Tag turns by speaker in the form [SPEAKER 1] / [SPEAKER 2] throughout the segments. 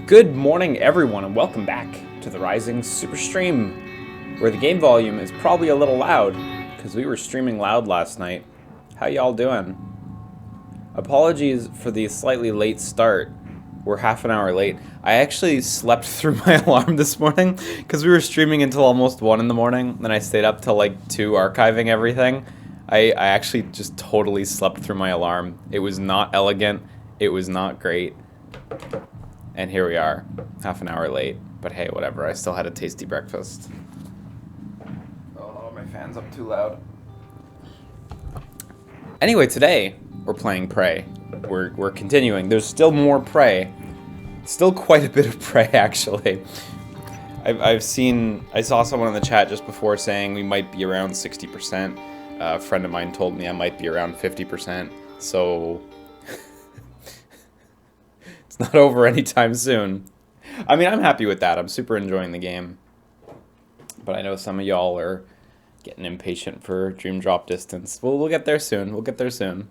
[SPEAKER 1] Good morning, everyone, and welcome back to the Rising SUPERSTREAM, where the game volume is probably a little loud, because we were streaming loud last night. How y'all doing? Apologies for the slightly late start. We're half an hour late. I actually slept through my alarm this morning, because we were streaming until almost 1 in the morning, then I stayed up till like 2 archiving everything. I actually just totally slept through my alarm. It was not elegant. It was not great. And here we are, half an hour late. But hey, whatever, I still had a tasty breakfast. Oh, my fan's up too loud. Anyway, today, we're playing Prey. We're continuing. There's still more Prey. Still quite a bit of Prey, actually. I saw someone in the chat just before saying we might be around 60%. A friend of mine told me I might be around 50%. So it's not over anytime soon. I mean, I'm happy with that. I'm super enjoying the game. But I know some of y'all are getting impatient for Dream Drop Distance. We'll get there soon. We'll get there soon.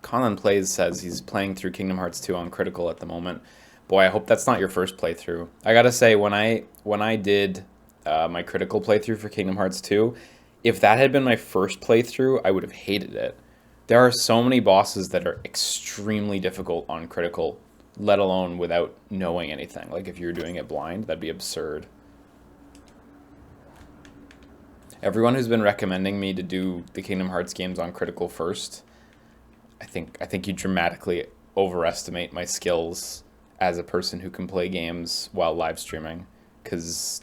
[SPEAKER 1] Colin Plays says he's playing through Kingdom Hearts 2 on Critical at the moment. Boy, I hope that's not your first playthrough. I gotta say, when I did my Critical playthrough for Kingdom Hearts 2, if that had been my first playthrough, I would have hated it. There are so many bosses that are extremely difficult on Critical, let alone without knowing anything. Like, if you're doing it blind, that'd be absurd. Everyone who's been recommending me to do the Kingdom Hearts games on Critical first, I think you dramatically overestimate my skills as a person who can play games while live streaming, because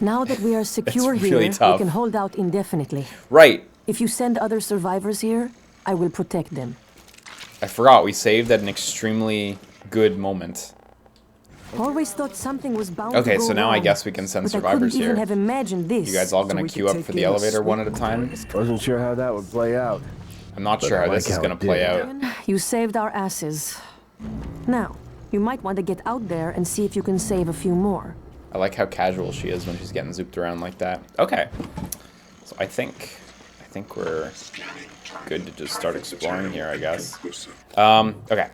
[SPEAKER 2] now that we are secure
[SPEAKER 1] really
[SPEAKER 2] here,
[SPEAKER 1] tough.
[SPEAKER 2] we can hold out indefinitely.
[SPEAKER 1] Right.
[SPEAKER 2] If you send other survivors here, I will protect them.
[SPEAKER 1] I forgot, we saved at an extremely good moment.
[SPEAKER 2] Always thought something was bound
[SPEAKER 1] Okay,
[SPEAKER 2] to go
[SPEAKER 1] so now
[SPEAKER 2] wrong,
[SPEAKER 1] I guess we can send
[SPEAKER 2] but
[SPEAKER 1] survivors
[SPEAKER 2] I couldn't
[SPEAKER 1] here.
[SPEAKER 2] even have imagined this.
[SPEAKER 1] You guys all gonna queue up for the elevator one at a time?
[SPEAKER 3] Wasn't sure how that would play out.
[SPEAKER 1] I'm not sure how this is gonna play out.
[SPEAKER 2] You saved our asses. Now, you might want to get out there and see if you can save a few more.
[SPEAKER 1] I like how casual she is when she's getting zooped around like that. Okay. So I think we're good to just start exploring here, I guess. Okay.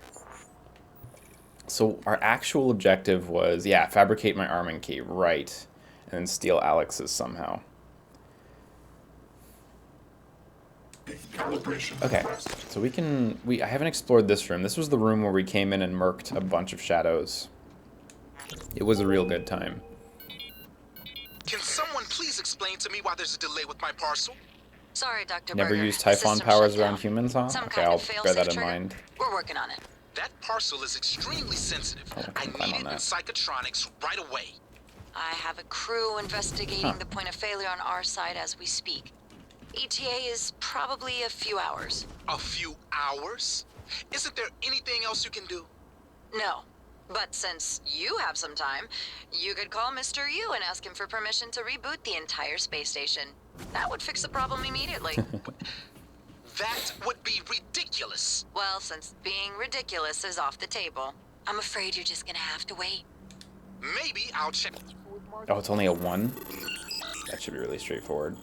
[SPEAKER 1] So our actual objective was, yeah, fabricate my arming key, right. And then steal Alex's somehow. Okay, so I haven't explored this room. This was the room where we came in and murked a bunch of shadows. It was a real good time.
[SPEAKER 4] Can someone please explain to me why there's a delay with my parcel?
[SPEAKER 5] Sorry, Dr.
[SPEAKER 1] Never
[SPEAKER 5] Berger.
[SPEAKER 1] use Typhon powers around humans, huh?
[SPEAKER 5] Some
[SPEAKER 1] Okay,
[SPEAKER 5] kind
[SPEAKER 1] I'll
[SPEAKER 5] of
[SPEAKER 1] bear that
[SPEAKER 5] fail-safe
[SPEAKER 1] in
[SPEAKER 5] trigger.
[SPEAKER 1] mind.
[SPEAKER 5] We're working on it.
[SPEAKER 4] That parcel is extremely sensitive. I need it in Psychotronics right away.
[SPEAKER 5] I have a crew investigating the point of failure on our side as we speak. ETA is probably a few hours.
[SPEAKER 4] A few hours? Isn't there anything else you can do?
[SPEAKER 5] No. But since you have some time, you could call Mr. Yu and ask him for permission to reboot the entire space station. That would fix the problem immediately.
[SPEAKER 4] That would be ridiculous.
[SPEAKER 5] Well, since being ridiculous is off the table, I'm afraid you're just gonna have to wait.
[SPEAKER 4] Maybe I'll check.
[SPEAKER 1] Oh, it's only a 1? That should be really straightforward.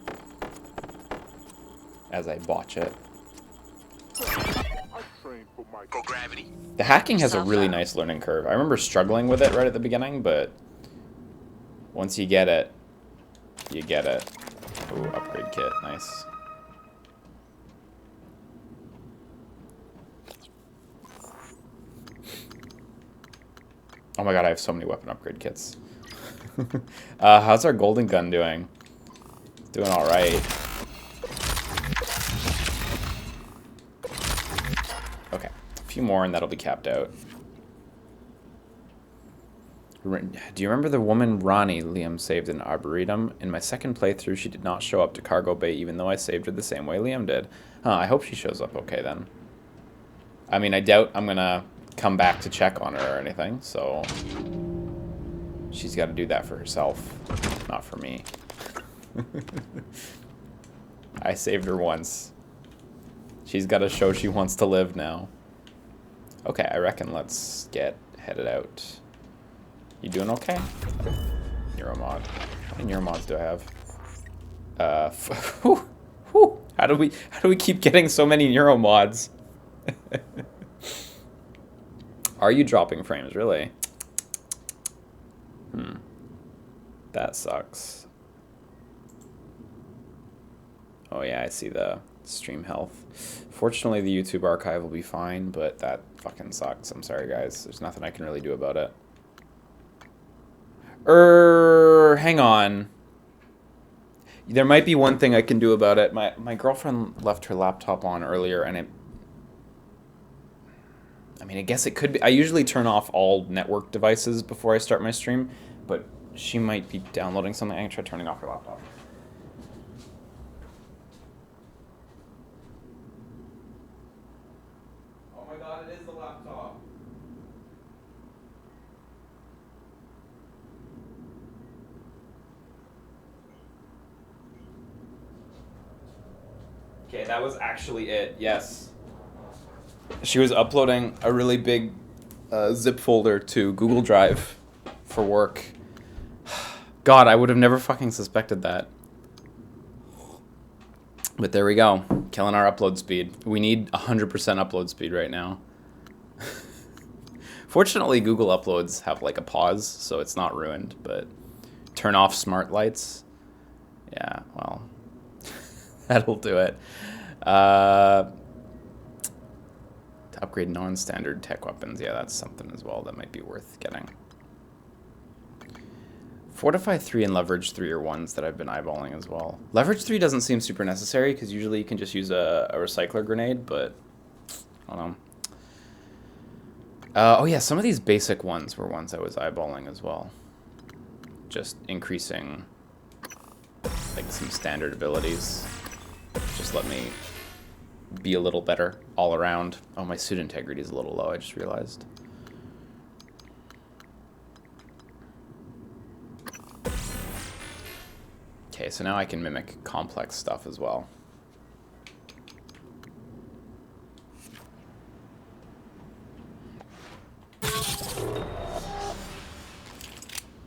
[SPEAKER 1] As I botch it.
[SPEAKER 4] Microgravity.
[SPEAKER 1] The hacking has a really nice learning curve. I remember struggling with it right at the beginning, but once you get it, you get it. Ooh, upgrade kit, nice. Oh my god, I have so many weapon upgrade kits. How's our golden gun doing? Doing alright. Okay, a few more and that'll be capped out. Do you remember the woman Ronnie Liam saved in Arboretum? In my second playthrough, she did not show up to cargo bay even though I saved her the same way Liam did. Huh, I hope she shows up okay then. I mean, I doubt I'm gonna come back to check on her or anything, so she's got to do that for herself, not for me. I saved her once. She's got to show she wants to live now. Okay, I reckon let's get headed out. You doing okay? Neuromod. How many neuromods do I have? How do we keep getting so many neuromods? Are you dropping frames, really? That sucks. Oh yeah, I see the stream health. Fortunately, the YouTube archive will be fine, but that fucking sucks. I'm sorry, guys. There's nothing I can really do about it. Hang on. There might be one thing I can do about it. My girlfriend left her laptop on earlier, and I mean, I guess it could be. I usually turn off all network devices before I start my stream, but she might be downloading something. I can try turning off her laptop. Oh my god, it is the laptop. Okay, that was actually it. Yes. She was uploading a really big zip folder to Google Drive for work. God, I would have never fucking suspected that. But there we go. Killing our upload speed. We need 100% upload speed right now. Fortunately, Google Uploads have like a pause, so it's not ruined, but turn off smart lights. Yeah, well, that'll do it. To upgrade non-standard tech weapons. Yeah, that's something as well that might be worth getting. Fortify 3 and Leverage 3 are ones that I've been eyeballing as well. Leverage 3 doesn't seem super necessary because usually you can just use a recycler grenade, but I don't know. Oh yeah, some of these basic ones were ones I was eyeballing as well. Just increasing like some standard abilities. Just let me be a little better all around. Oh, my suit integrity is a little low, I just realized. Okay, so now I can mimic complex stuff as well.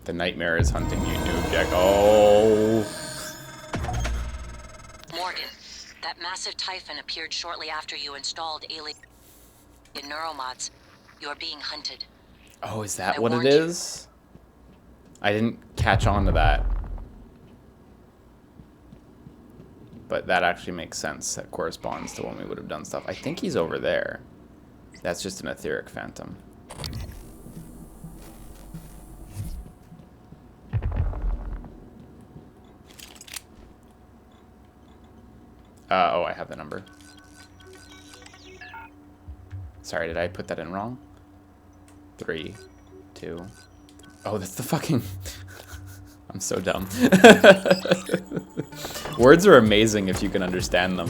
[SPEAKER 1] The nightmare is hunting you, noob Jack. Oh.
[SPEAKER 5] Morgan, that massive typhon appeared shortly after you installed alien neuromods. You're being hunted.
[SPEAKER 1] Oh, is that
[SPEAKER 5] I
[SPEAKER 1] what it
[SPEAKER 5] warned you.
[SPEAKER 1] is? I didn't catch on to that. But that actually makes sense. That corresponds to when we would have done stuff. I think he's over there. That's just an etheric phantom. Oh, I have the number. Sorry, did I put that in wrong? 3, 2. Oh, that's the fucking... I'm so dumb. Words are amazing if you can understand them.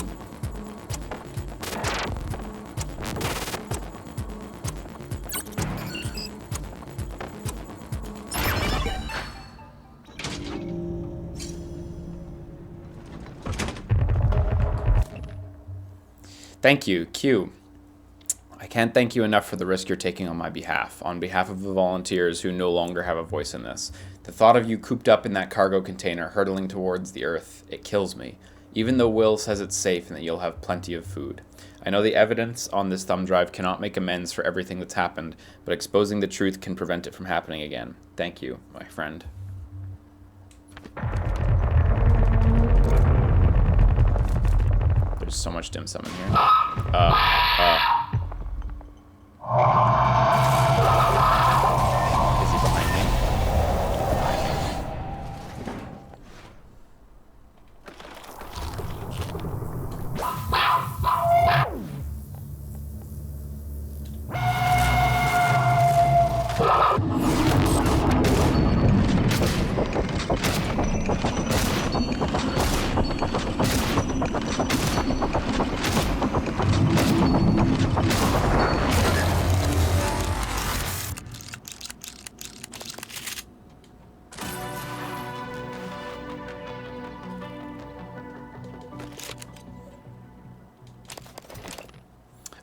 [SPEAKER 1] Thank you, Q. I can't thank you enough for the risk you're taking on my behalf, on behalf of the volunteers who no longer have a voice in this. The thought of you cooped up in that cargo container, hurtling towards the Earth, it kills me. Even though Will says it's safe and that you'll have plenty of food. I know the evidence on this thumb drive cannot make amends for everything that's happened, but exposing the truth can prevent it from happening again. Thank you, my friend. There's so much dim sum in here. Is he behind me?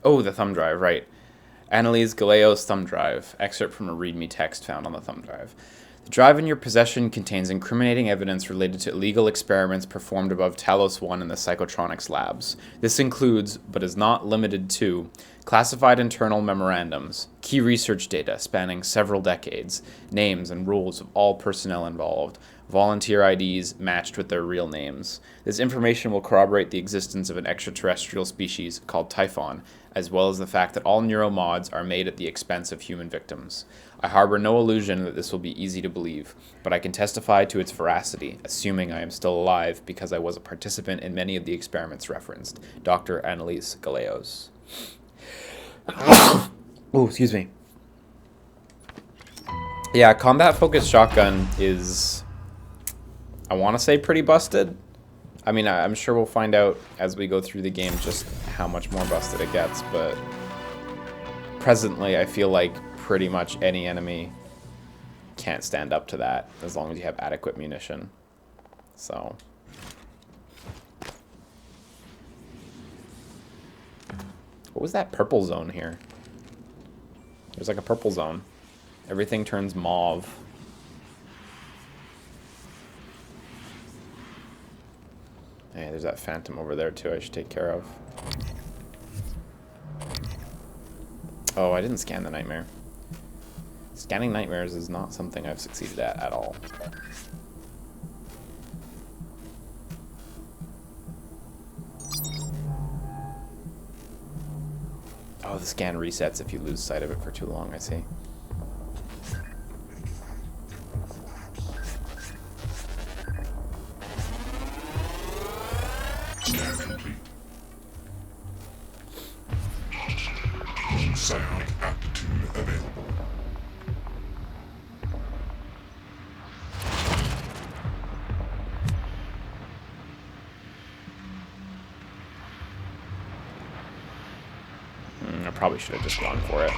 [SPEAKER 1] Oh, the thumb drive, right. Annalise Galeo's thumb drive. Excerpt from a README text found on the thumb drive. The drive in your possession contains incriminating evidence related to illegal experiments performed above Talos 1 in the Psychotronics labs. This includes, but is not limited to, classified internal memorandums, key research data spanning several decades, names and rules of all personnel involved, volunteer IDs matched with their real names. This information will corroborate the existence of an extraterrestrial species called Typhon, as well as the fact that all neuromods are made at the expense of human victims. I harbor no illusion that this will be easy to believe, but I can testify to its veracity, assuming I am still alive because I was a participant in many of the experiments referenced. Dr. Annalise Galeos. Oh, excuse me. Yeah, combat-focused shotgun is, I want to say, pretty busted. I mean, I'm sure we'll find out as we go through the game just how much more busted it gets, but presently I feel like pretty much any enemy can't stand up to that as long as you have adequate munition. So what was that purple zone here? There's like a purple zone. Everything turns mauve. Hey, there's that phantom over there too I should take care of. Oh, I didn't scan the nightmare. Scanning nightmares is not something I've succeeded at all. Oh, the scan resets if you lose sight of it for too long, I see.
[SPEAKER 6] Scan complete. Psionic aptitude available.
[SPEAKER 1] I probably should have just gone for it.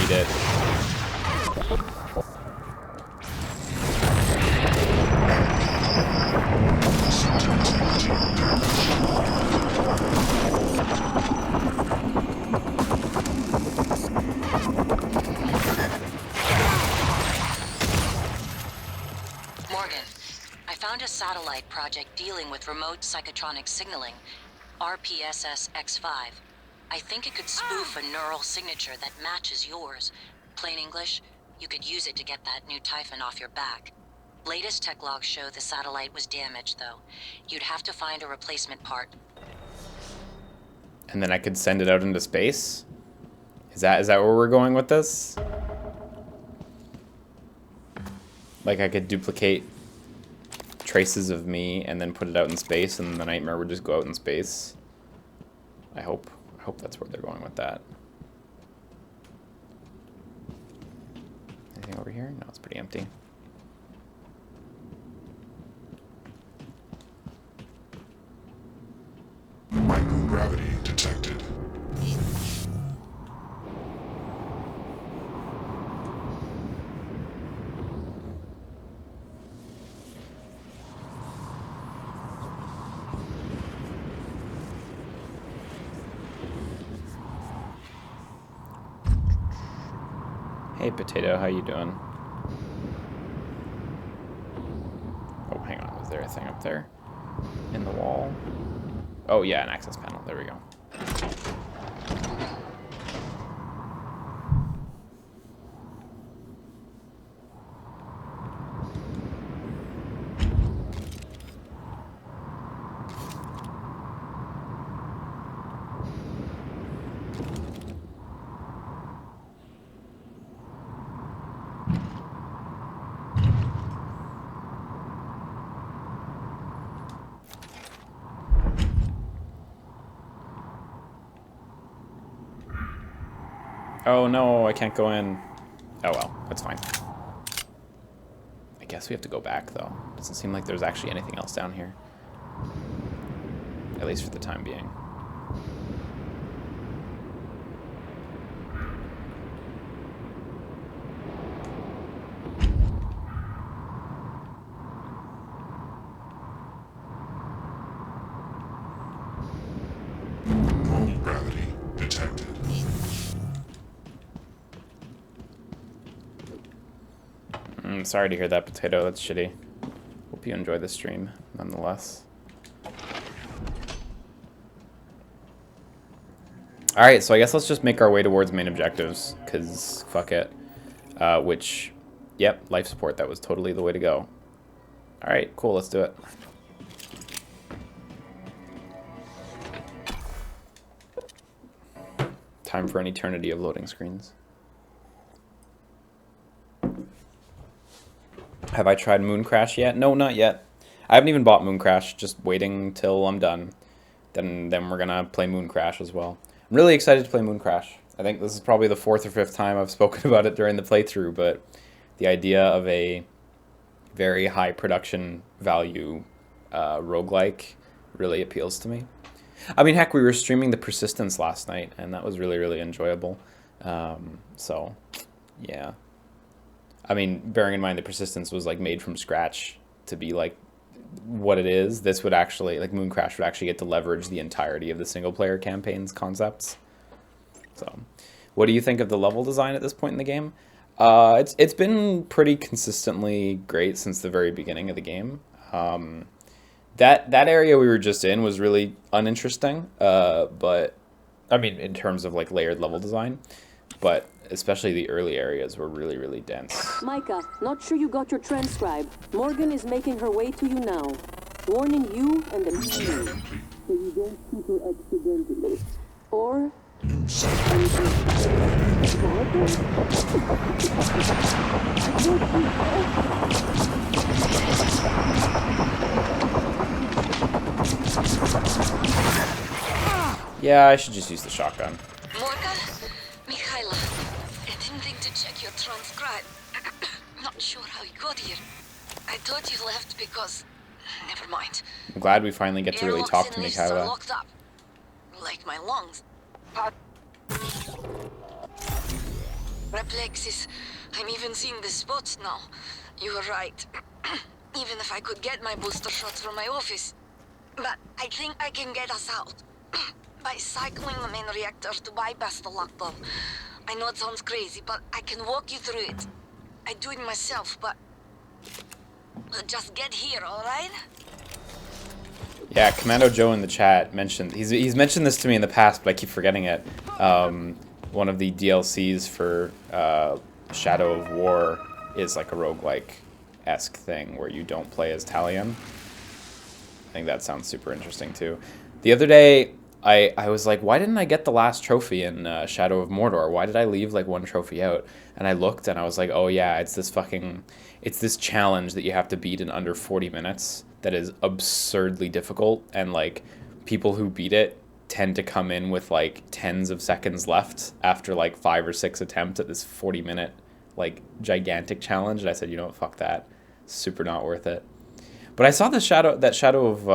[SPEAKER 1] He did.
[SPEAKER 5] A satellite project dealing with remote psychotronic signaling, RPSS X5. I think it could spoof a neural signature that matches yours. Plain English, you could use it to get that new Typhon off your back. Latest tech logs show the satellite was damaged, though. You'd have to find a replacement part.
[SPEAKER 1] And then I could send it out into space? Is that where we're going with this? Like I could duplicate traces of me and then put it out in space and the nightmare would just go out in space. I hope that's where they're going with that. Anything over here? No, it's pretty empty.
[SPEAKER 6] Microgravity detected.
[SPEAKER 1] Hey Potato, how you doing? Oh, hang on, was there a thing up there? In the wall? Oh yeah, an access panel, there we go. Oh no, I can't go in. Oh well, that's fine. I guess we have to go back though. Doesn't seem like there's actually anything else down here. At least for the time being.
[SPEAKER 6] Null gravity
[SPEAKER 1] sorry to hear that, Potato. That's shitty. Hope you enjoy the stream, nonetheless. Alright, so I guess let's just make our way towards main objectives, because fuck it. Which, yep, life support. That was totally the way to go. Alright, cool, let's do it. Time for an eternity of loading screens. Have I tried Mooncrash yet? No, not yet. I haven't even bought Mooncrash, just waiting till I'm done. Then we're gonna play Mooncrash as well. I'm really excited to play Mooncrash. I think this is probably the 4th or 5th time I've spoken about it during the playthrough, but the idea of a very high production value roguelike really appeals to me. I mean, heck, we were streaming the Persistence last night, and that was really, really enjoyable. So, yeah. I mean, bearing in mind the Persistence was like made from scratch to be like what it is, this would actually, like Mooncrash would actually get to leverage the entirety of the single player campaign's concepts. So, what do you think of the level design at this point in the game? It's been pretty consistently great since the very beginning of the game. That area we were just in was really uninteresting, but I mean in terms of like layered level design, but especially the early areas were really, really dense.
[SPEAKER 2] Micah, not sure you got your transcribe. Morgan is making her way to you now. Warning you and the team. So you don't shoot her accidentally. Or...
[SPEAKER 1] Yeah, I should just use the shotgun.
[SPEAKER 5] Morgan? Mikhaila, I didn't think to check your transcribe. Not sure how you got here. I thought you left because... Never mind.
[SPEAKER 1] I'm glad we finally get to really talk to
[SPEAKER 5] Airlocks and lifts are
[SPEAKER 1] Mikhaila.
[SPEAKER 5] locked up. Like my lungs. Reflexes. I'm even seeing the spots now. You were right. Even if I could get my booster shots from my office. But I think I can get us out. By cycling the main reactor to bypass the lockdown. I know it sounds crazy, but I can walk you through it. I do it myself, but... just get here, alright?
[SPEAKER 1] Yeah, Commando Joe in the chat mentioned, he's mentioned this to me in the past, but I keep forgetting it. One of the DLCs for Shadow of War is like a roguelike-esque thing where you don't play as Talion. I think that sounds super interesting too. The other day, I was like, why didn't I get the last trophy in Shadow of Mordor? Why did I leave like one trophy out? And I looked and I was like, oh yeah, it's this challenge that you have to beat in under 40 minutes that is absurdly difficult, and like people who beat it tend to come in with like tens of seconds left after like 5 or 6 attempts at this 40-minute like gigantic challenge. And I said, you know what, fuck that. Super not worth it. But I saw that Shadow of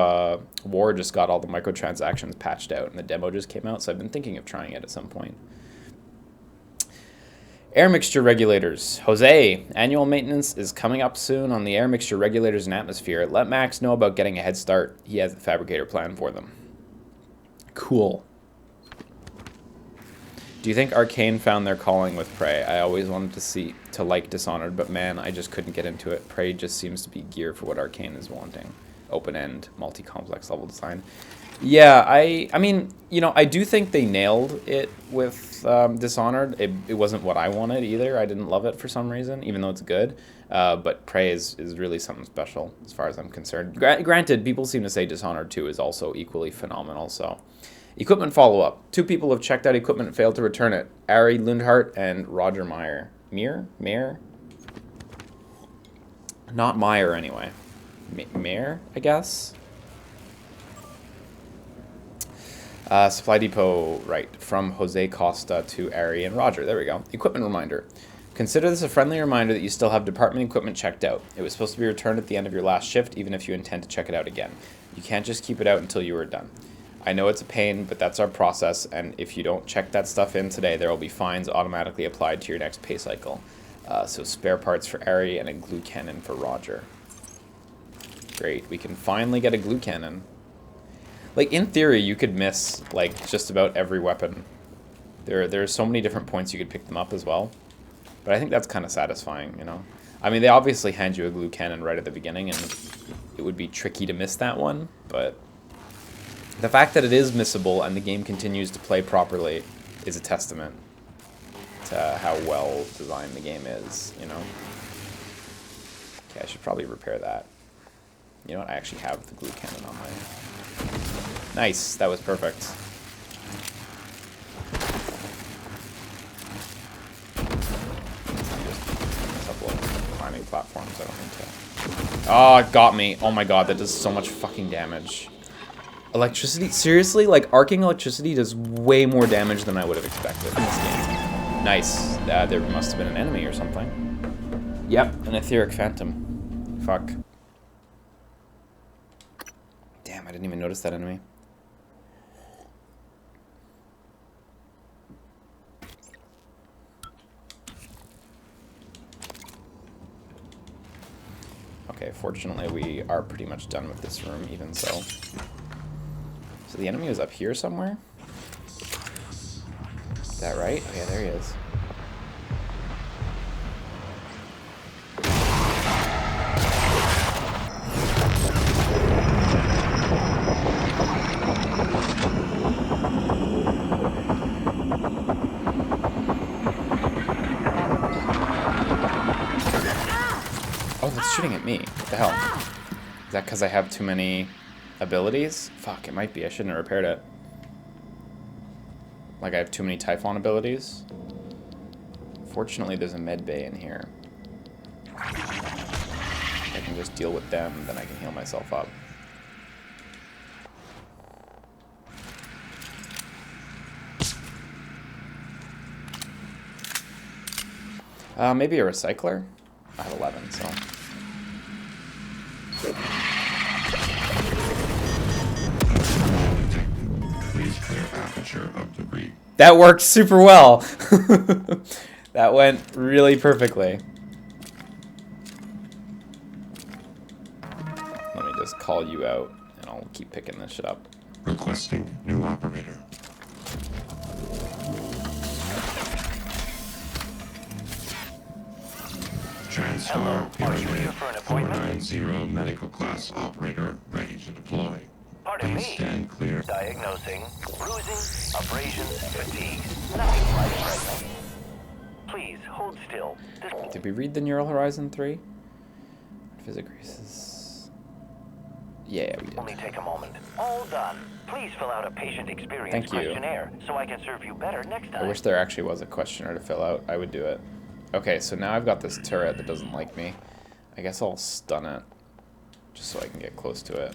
[SPEAKER 1] War just got all the microtransactions patched out, and the demo just came out, so I've been thinking of trying it at some point. Air mixture regulators. Jose, annual maintenance is coming up soon on the air mixture regulators and atmosphere. Let Max know about getting a head start. He has the Fabricator plan for them. Cool. Do you think Arcane found their calling with Prey? I always wanted to like Dishonored, but man, I just couldn't get into it. Prey just seems to be geared for what Arcane is wanting. Open-end, multi-complex level design. Yeah, I mean, you know, I do think they nailed it with Dishonored. It wasn't what I wanted either. I didn't love it for some reason, even though it's good. But Prey is really something special as far as I'm concerned. Granted, people seem to say Dishonored 2 is also equally phenomenal, so... Equipment follow-up. 2 people have checked out equipment and failed to return it. Ari Lundhart and Roger Meyer. Meyer? Not Meyer, anyway. Meyer, I guess? Supply Depot, right. From Jose Costa to Ari and Roger. There we go. Equipment reminder. Consider this a friendly reminder that you still have department equipment checked out. It was supposed to be returned at the end of your last shift, even if you intend to check it out again. You can't just keep it out until you are done. I know it's a pain, but that's our process, and if you don't check that stuff in today, there will be fines automatically applied to your next pay cycle. So spare parts for Ari and a glue cannon for Roger. Great, we can finally get a glue cannon. Like, in theory, you could miss, like, just about every weapon. There are so many different points you could pick them up as well. But I think that's kind of satisfying, you know? I mean, they obviously hand you a glue cannon right at the beginning, and it would be tricky to miss that one, but the fact that it is missable and the game continues to play properly is a testament to how well designed the game is, you know? Okay, I should probably repair that. You know what? I actually have the glue cannon on my... Nice, that was perfect. A couple of climbing platforms, I don't need to... Oh, it got me. Oh my god, that does so much fucking damage. Electricity? Seriously? Like, arcing electricity does way more damage than I would have expected in this game. Nice. There must have been an enemy or something. Yep, an etheric phantom. Fuck. Damn, I didn't even notice that enemy. Okay, fortunately we are pretty much done with this room, even so. So the enemy was up here somewhere? Is that right? Oh yeah, there he is. Oh, that's shooting at me. What the hell? Is that because I have too many abilities? Fuck, it might be. I shouldn't have repaired it. Like I have too many Typhon abilities. Fortunately, there's a med bay in here. If I can just deal with them, then I can heal myself up. Maybe a recycler? I have 11, so...
[SPEAKER 6] Please clear aperture of debris.
[SPEAKER 1] That worked super well! That went really perfectly. Let me just call you out, and I'll keep picking this shit up.
[SPEAKER 6] Requesting new operator. Transfer period 490 medical class operator ready to deploy.
[SPEAKER 7] Pardon
[SPEAKER 6] Please
[SPEAKER 7] me.
[SPEAKER 6] stand clear.
[SPEAKER 7] Diagnosing bruising, abrasions, fatigue. Nothing life-threatening. Please hold still.
[SPEAKER 1] Did we read the Neural Horizon 3? Physic races. Yeah, we did.
[SPEAKER 7] Only take a moment. All done. Please fill out a patient experience
[SPEAKER 1] Thank you.
[SPEAKER 7] questionnaire so I can serve you better next time.
[SPEAKER 1] I wish there actually was a questionnaire to fill out. I would do it. Okay, so now I've got this turret that doesn't like me. I guess I'll stun it, just so I can get close to it.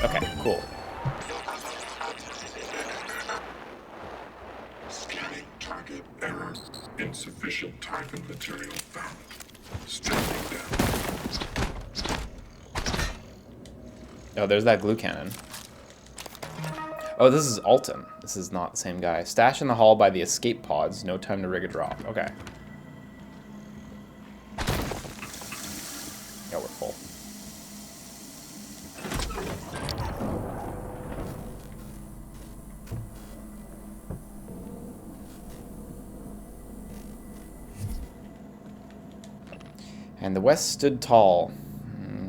[SPEAKER 1] Okay, cool.
[SPEAKER 6] Scanning target error. Insufficient type and material found. Stripping down.
[SPEAKER 1] Oh, there's that glue cannon. Oh, this is Alton. This is not the same guy. Stash in the hall by the escape pods. No time to rig a drop. Okay. Yeah, we're full. And the West stood tall.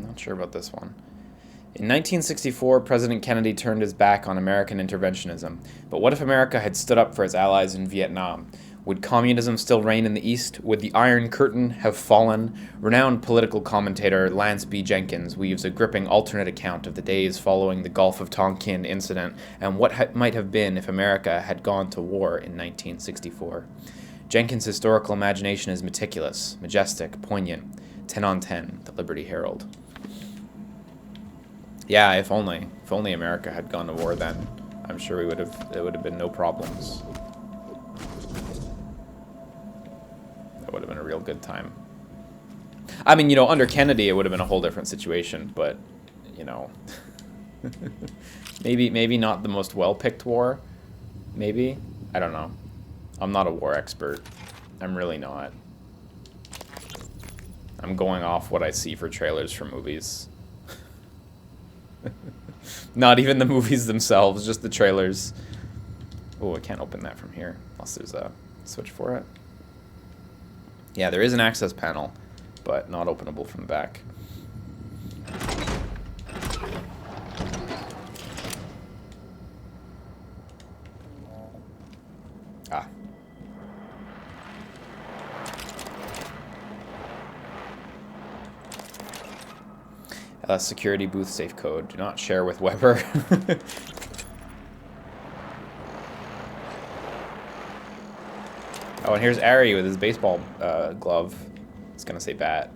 [SPEAKER 1] Not sure about this one. In 1964, President Kennedy turned his back on American interventionism. But what if America had stood up for its allies in Vietnam? Would communism still reign in the East? Would the Iron Curtain have fallen? Renowned political commentator Lance B. Jenkins weaves a gripping alternate account of the days following the Gulf of Tonkin incident and what might have been if America had gone to war in 1964. Jenkins' historical imagination is meticulous, majestic, poignant. 10 on 10, the Liberty Herald. Yeah, if only America had gone to war then, I'm sure there would have been no problems. That would have been a real good time. I mean, you know, under Kennedy it would have been a whole different situation, but, you know, maybe not the most well-picked war. Maybe, I don't know. I'm not a war expert. I'm really not. I'm going off what I see for trailers for movies. Not even the movies themselves, just the trailers. Oh, I can't open that from here, unless there's a switch for it. Yeah, there is an access panel, but not openable from the back. Ah. Security booth safe code. Do not share with Weber. Oh, and here's Ari with his baseball glove. It's gonna say bat.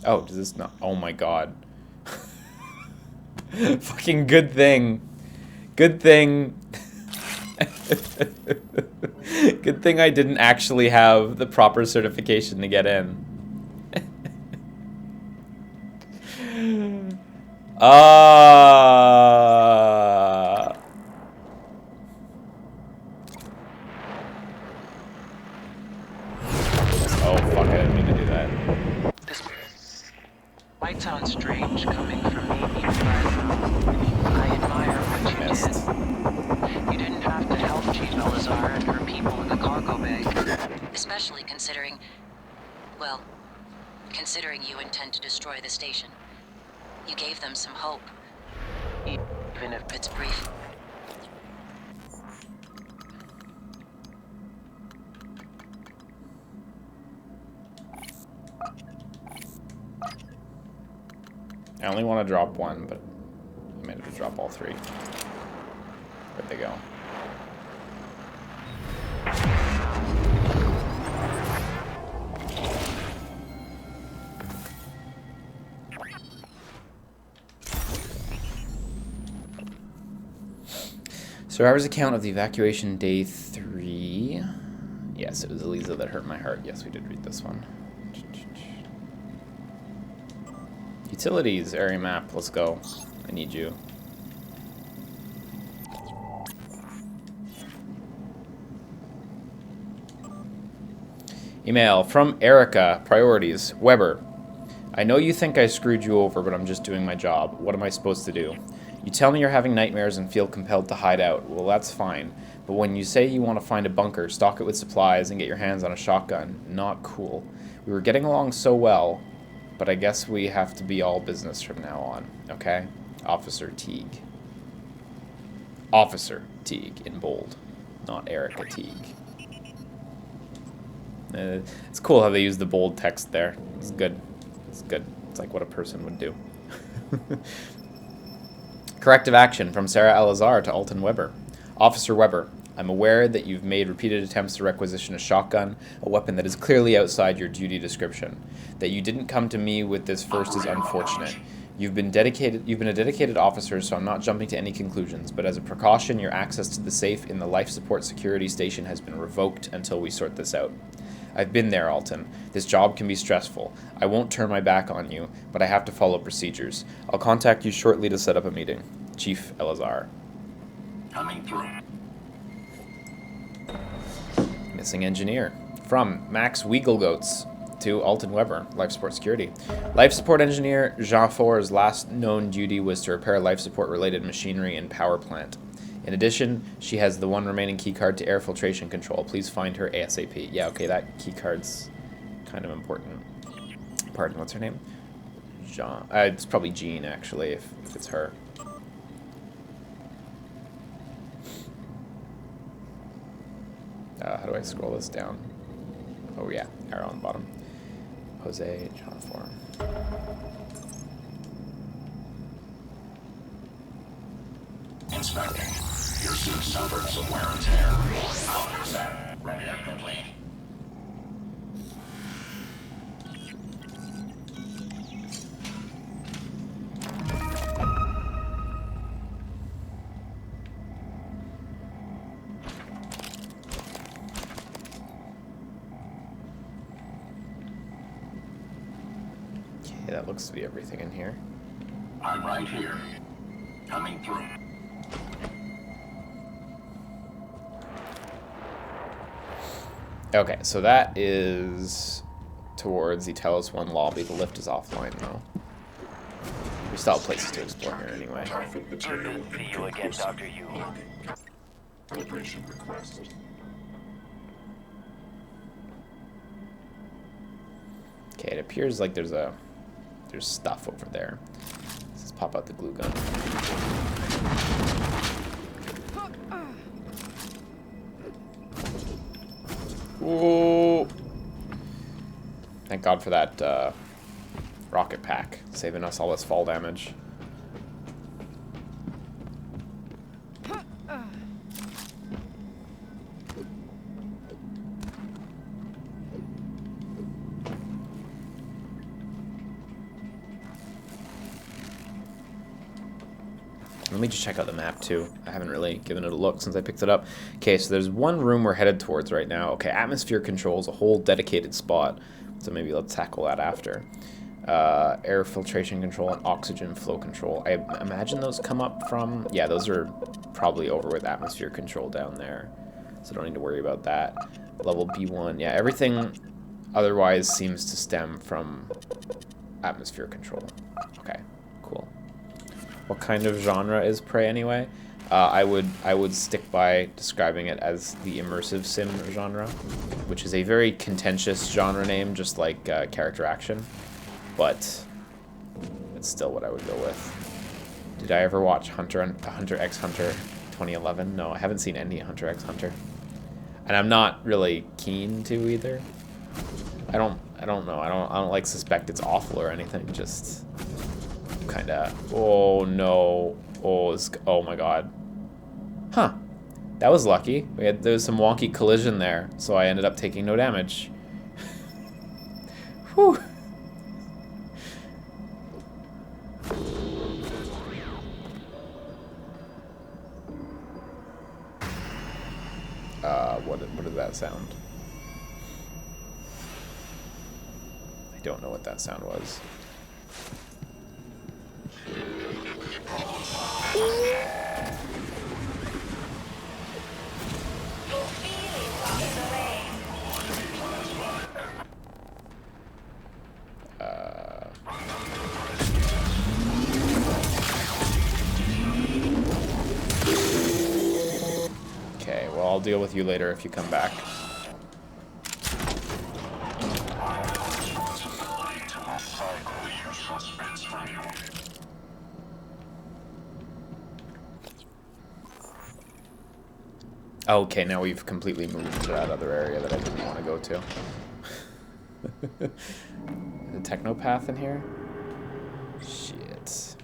[SPEAKER 1] Oh, does this not? Oh my god. Fucking good thing. Good thing. Good thing I didn't actually have the proper certification to get in. Oh, fuck, I didn't mean to do that.
[SPEAKER 8] This might sound strange coming from me, but I admire what you did. You didn't have to help Chief Elazar and her people in the cargo bay.
[SPEAKER 5] Especially considering, well, considering you intend to destroy the station. You gave them some hope.
[SPEAKER 8] Even if
[SPEAKER 5] It's brief.
[SPEAKER 1] I only want to drop one, but I managed to drop all three. Where'd they go? Survivor's account of the evacuation day 3. Yes, it was Eliza that hurt my heart. Yes, we did read this one. Utilities, area map, let's go. I need you. Email from Erica, priorities, Weber. I know you think I screwed you over, but I'm just doing my job. What am I supposed to do? You tell me you're having nightmares and feel compelled to hide out. Well, that's fine. But when you say you want to find a bunker, stock it with supplies, and get your hands on a shotgun, not cool. We were getting along so well, but I guess we have to be all business from now on, okay? Officer Teague. Officer Teague, in bold, not Erica Teague. It's cool how they use the bold text there. It's good. It's good. It's like what a person would do. Corrective action from Sarah Elazar to Alton Weber. Officer Weber, I'm aware that you've made repeated attempts to requisition a shotgun, a weapon that is clearly outside your duty description. That you didn't come to me with this first is unfortunate. You've been a dedicated officer, so I'm not jumping to any conclusions, but as a precaution, your access to the safe in the life support security station has been revoked until we sort this out. I've been there, Alton. This job can be stressful. I won't turn my back on you, but I have to follow procedures. I'll contact you shortly to set up a meeting. Chief Elazar.
[SPEAKER 6] Coming through.
[SPEAKER 1] Missing engineer. From Max Weaglegoats to Alton Weber, life support security. Life support engineer Jean Faur's last known duty was to repair life support related machinery and power plant. In addition, she has the one remaining keycard to air filtration control. Please find her ASAP. Yeah, okay, that keycard's kind of important. Pardon, what's her name? Jean. It's probably Jean, actually, if it's her. How do I scroll this down? Oh yeah, arrow on the bottom. Jose, John Form.
[SPEAKER 6] Inspecting. Your suit suffered some wear and tear. I'll fix that. Ready and complete.
[SPEAKER 1] Okay, that looks to be everything in here.
[SPEAKER 6] I'm right here. Coming through.
[SPEAKER 1] Okay, so that is towards the Telos 1 lobby. The lift is offline, though. We still have places to explore here anyway.
[SPEAKER 6] Typhid material
[SPEAKER 7] See you again, Dr. Yu.
[SPEAKER 6] Calibration request.
[SPEAKER 1] Okay, it appears like there's stuff over there. Let's just pop out the glue gun. Whoa! Thank God for that rocket pack, saving us all this fall damage. Let me just check out the map too. I haven't really given it a look since I picked it up. Okay, so there's one room we're headed towards right now. Okay, atmosphere control is a whole dedicated spot. So maybe let's tackle that after. Air filtration control and oxygen flow control. I imagine those come up from... Yeah, those are probably over with atmosphere control down there. So don't need to worry about that. Level B1. Yeah, everything otherwise seems to stem from atmosphere control. Okay, cool. What kind of genre is Prey anyway? I would stick by describing it as the immersive sim genre, which is a very contentious genre name, just like character action, but it's still what I would go with. Did I ever watch Hunter x Hunter 2011? No, I haven't seen any Hunter x Hunter, and I'm not really keen to either. I don't know. I don't like suspect it's awful or anything. Just kind of. Oh no. Oh my god. Huh. That was lucky. There was some wonky collision there, so I ended up taking no damage. Whew. What did that sound? I don't know what that sound was. Okay, well, I'll deal with you later if you come back. Okay, now we've completely moved to that other area that I didn't want to go to. The Technopath in here? Shit.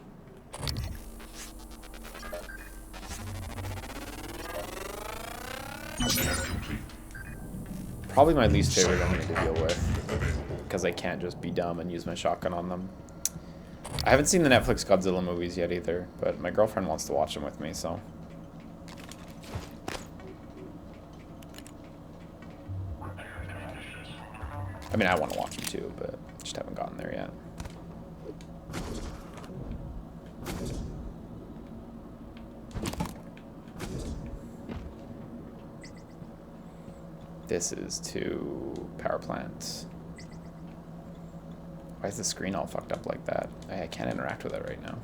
[SPEAKER 1] Probably my least favorite enemy to deal with, because I can't just be dumb and use my shotgun on them. I haven't seen the Netflix Godzilla movies yet either, but my girlfriend wants to watch them with me, so... I mean, I want to watch them too, but just haven't gotten there yet. This is to power plants. Why is the screen all fucked up like that? I can't interact with it right now.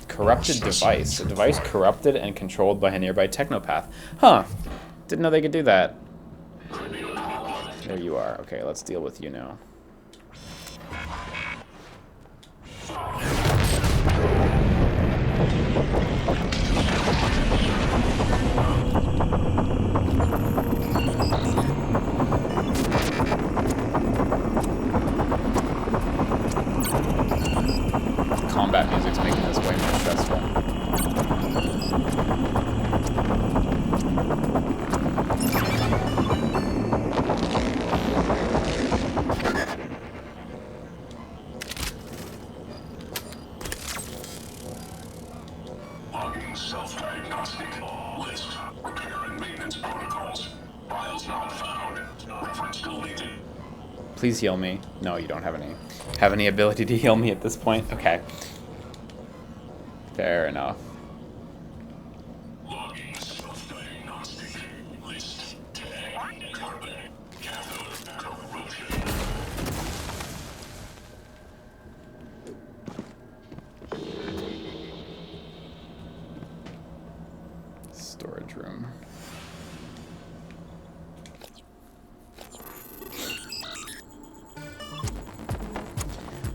[SPEAKER 1] Corrupted device. A device corrupted and controlled by a nearby Technopath. Huh. Didn't know they could do that. There you are. Okay, let's deal with you now. Combat music's making this way more stressful.
[SPEAKER 6] Logging self-diagnostic. List. Repair and maintenance protocols. Files not found. Reference deleted.
[SPEAKER 1] Please heal me. No, you don't have any ability to heal me at this point. Okay. Fair enough. Storage room.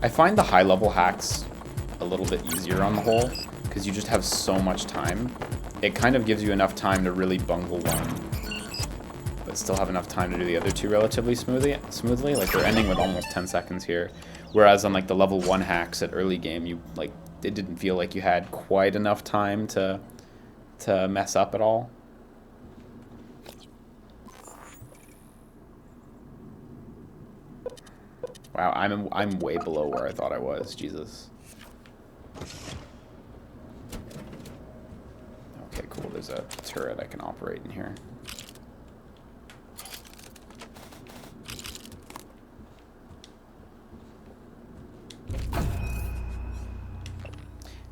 [SPEAKER 1] I find the high-level hacks a little bit easier on the whole, because you just have so much time. It kind of gives you enough time to really bungle one, but still have enough time to do the other two relatively smoothly. Like, we're ending with almost 10 seconds here, whereas on, like, the level 1 hacks at early game, you, like, it didn't feel like you had quite enough time to mess up at all. Wow, I'm way below where I thought I was. Jesus. Okay, cool. There's a turret I can operate in here.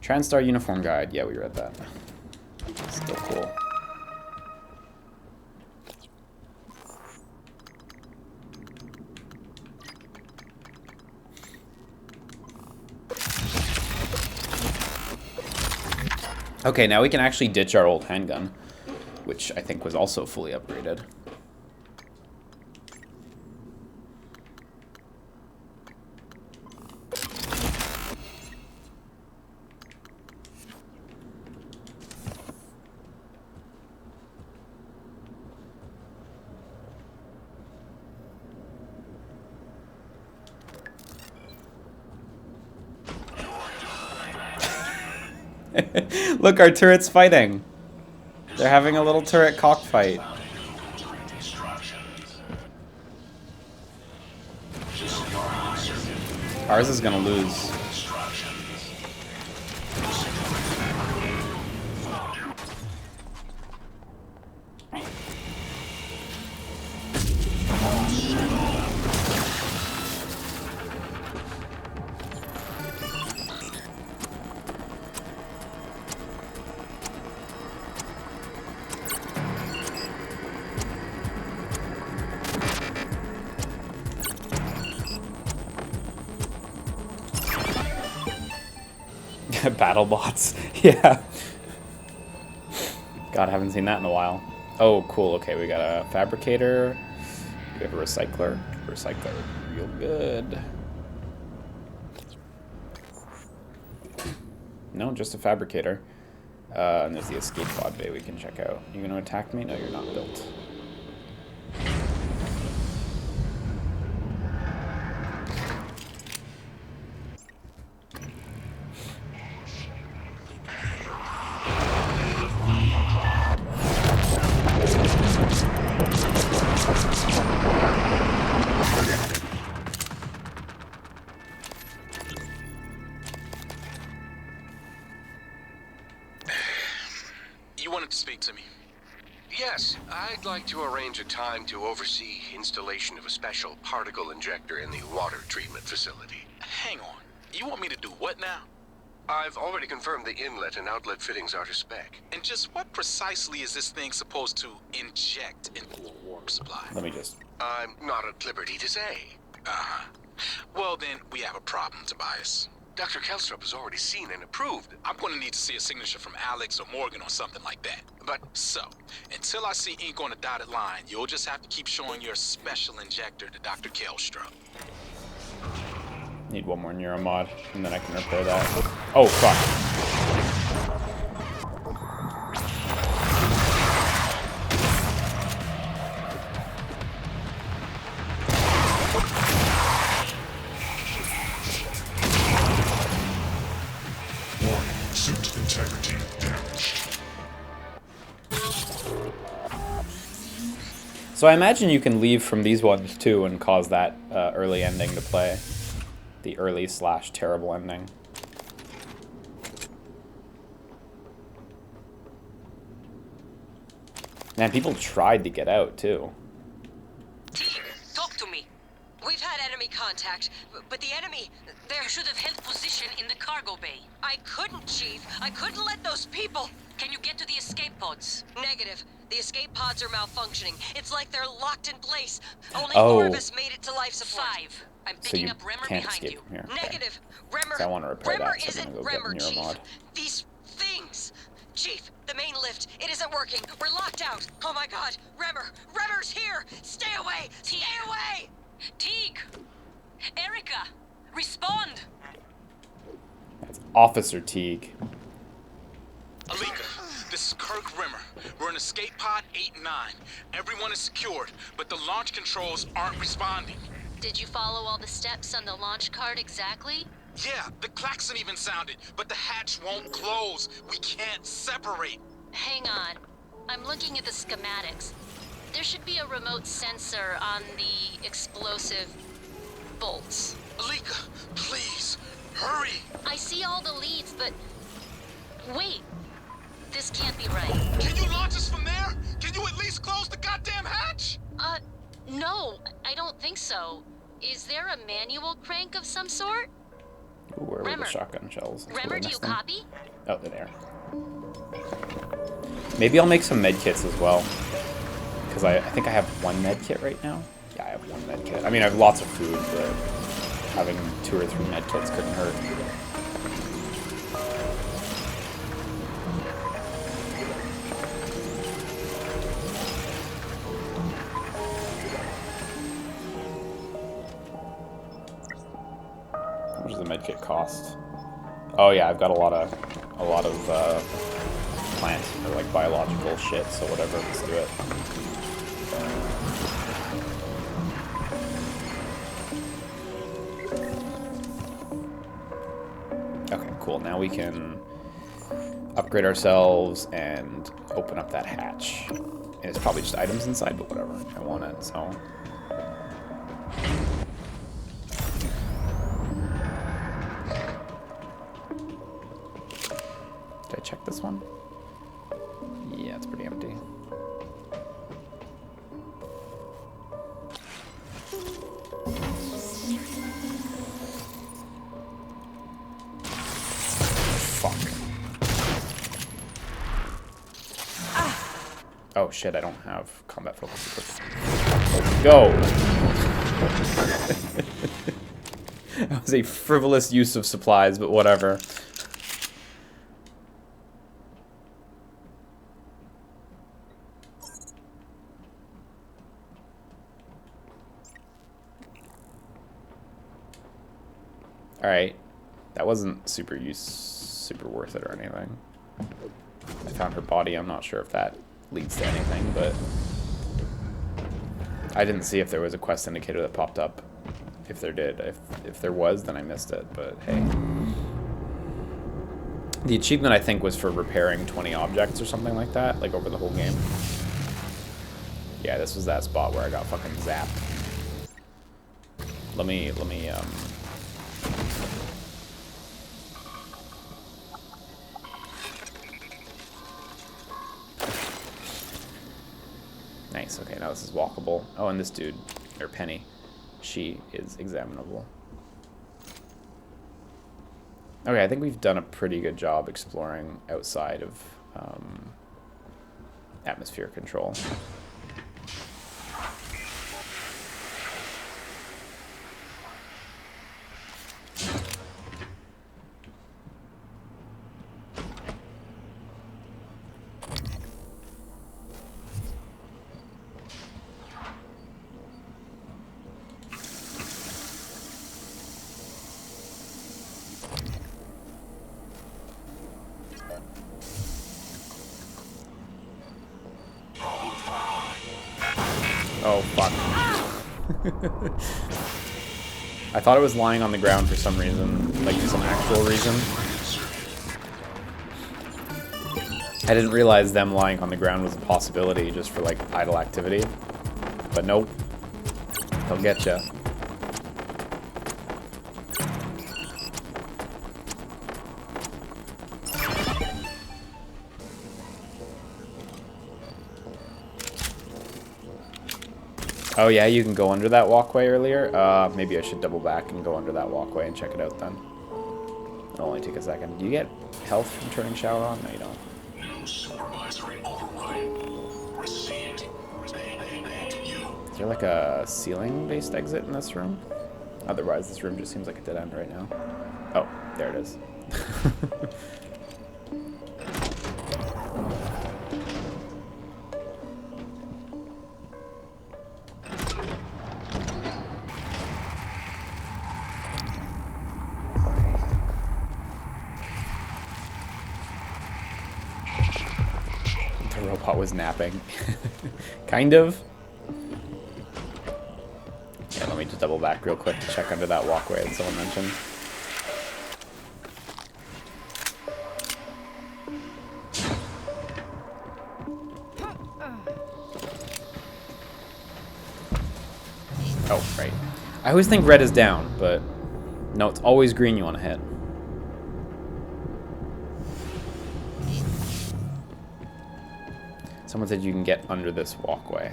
[SPEAKER 1] TranStar Uniform Guide. Yeah, we read that. Still cool. Okay, now we can actually ditch our old handgun, which I think was also fully upgraded. Look, our turret's fighting. They're having a little turret cockfight. Ours is gonna lose. Battle bots. Yeah. God, I haven't seen that in a while. Oh, cool. Okay, we got a fabricator. We have a recycler. Recycler, real good. No, just a fabricator. And there's the escape pod bay we can check out. You gonna attack me? No, you're not built.
[SPEAKER 9] I'd like to arrange a time to oversee installation of a special particle injector in the water treatment facility.
[SPEAKER 4] Hang on. You want me to do what now?
[SPEAKER 9] I've already confirmed the inlet and outlet fittings are to spec.
[SPEAKER 4] And just what precisely is this thing supposed to inject into a warp supply?
[SPEAKER 1] Let me just...
[SPEAKER 9] I'm not at liberty to say.
[SPEAKER 4] Uh-huh. Well, then, we have a problem, Tobias.
[SPEAKER 9] Dr. Kelstrup has already seen and approved.
[SPEAKER 4] I'm going to need to see a signature from Alex or Morgan or something like that.
[SPEAKER 9] But...
[SPEAKER 4] So, until I see ink on a dotted line, you'll just have to keep showing your special injector to Dr. Kelstrup.
[SPEAKER 1] Need one more neuromod, and then I can repair that. Oh, fuck.
[SPEAKER 6] Suit integrity damaged.
[SPEAKER 1] So I imagine you can leave from these ones too and cause that early ending to play. The early / terrible ending. Man, people tried to get out too.
[SPEAKER 5] Team, talk to me. We've had contact, but the enemy, there should have held position in the cargo bay. I couldn't, Chief. I couldn't let those people... Can you get to the escape pods? Negative. The escape pods are malfunctioning. It's like they're locked in place. Only 4 of us made it to life support. 5. I'm picking up Remmer behind you. Negative. Remmer.
[SPEAKER 1] I want to repair
[SPEAKER 5] Remmer
[SPEAKER 1] that, so
[SPEAKER 5] isn't
[SPEAKER 1] I'm gonna go
[SPEAKER 5] Remmer,
[SPEAKER 1] get
[SPEAKER 5] Chief.
[SPEAKER 1] Neuromod.
[SPEAKER 5] These things. Chief, the main lift. It isn't working. We're locked out. Oh my God. Remmer's here. Stay away. Stay away. Teague. Erica. Respond.
[SPEAKER 1] That's Officer Teague.
[SPEAKER 4] Alika, this is Kirk Rimmer. We're in escape pod 8 and 9. Everyone is secured, but the launch controls aren't responding.
[SPEAKER 5] Did you follow all the steps on the launch card exactly?
[SPEAKER 4] Yeah, the klaxon even sounded, but the hatch won't close. We can't separate.
[SPEAKER 5] Hang on. I'm looking at the schematics. There should be a remote sensor on the explosive bolts.
[SPEAKER 4] Alika, please, hurry.
[SPEAKER 5] I see all the leads, but... Wait. This can't be right.
[SPEAKER 4] Can you launch us from there? Can you at least close the goddamn hatch?
[SPEAKER 5] No, I don't think so. Is there a manual crank of some sort?
[SPEAKER 1] Ooh, where were the
[SPEAKER 5] Remmer.
[SPEAKER 1] shotgun shells?
[SPEAKER 5] Remmer, do you copy?
[SPEAKER 1] Oh, they're there. Maybe I'll make some med kits as well. Because I think I have 1 med kit right now. Yeah, I have 1 med kit. I mean, I have lots of food, but having 2 or 3 med kits couldn't hurt. How much does the med kit cost? Oh yeah, I've got a lot of plant or like biological shit, so whatever, let's do it. Okay, cool. Now we can upgrade ourselves and open up that hatch. And it's probably just items inside, but whatever. I want it, so. Did I check this one? Yeah, it's pretty empty. Fuck. Oh shit, I don't have combat focus equipped. Let's go! That was a frivolous use of supplies, but whatever. Alright, that wasn't super worth it or anything. I found her body, I'm not sure if that leads to anything, but I didn't see if there was a quest indicator that popped up. If there did, if there was, then I missed it, but hey. The achievement, I think, was for repairing 20 objects or something like that, like over the whole game. Yeah, this was that spot where I got fucking zapped. Let me Nice, okay, now this is walkable. Oh, and this dude, or Penny, she is examinable. Okay, I think we've done a pretty good job exploring outside of atmosphere control. Oh, fuck. I thought it was lying on the ground for some reason, like some actual reason. I didn't realize them lying on the ground was a possibility just for like idle activity. But nope. They'll get ya. Oh yeah, you can go under that walkway earlier. Maybe I should double back and go under that walkway and check it out then. It'll only take a second. Do you get health from turning shower on? No, you don't.
[SPEAKER 6] New supervisory override. Received.
[SPEAKER 1] Is there like a ceiling-based exit in this room? Otherwise, this room just seems like a dead end right now. Oh, there it is. The robot was napping. Kind of. Yeah, let me just double back real quick to check under that walkway that someone mentioned. Oh, right. I always think red is down, but no, it's always green you want to hit. Someone said you can get under this walkway.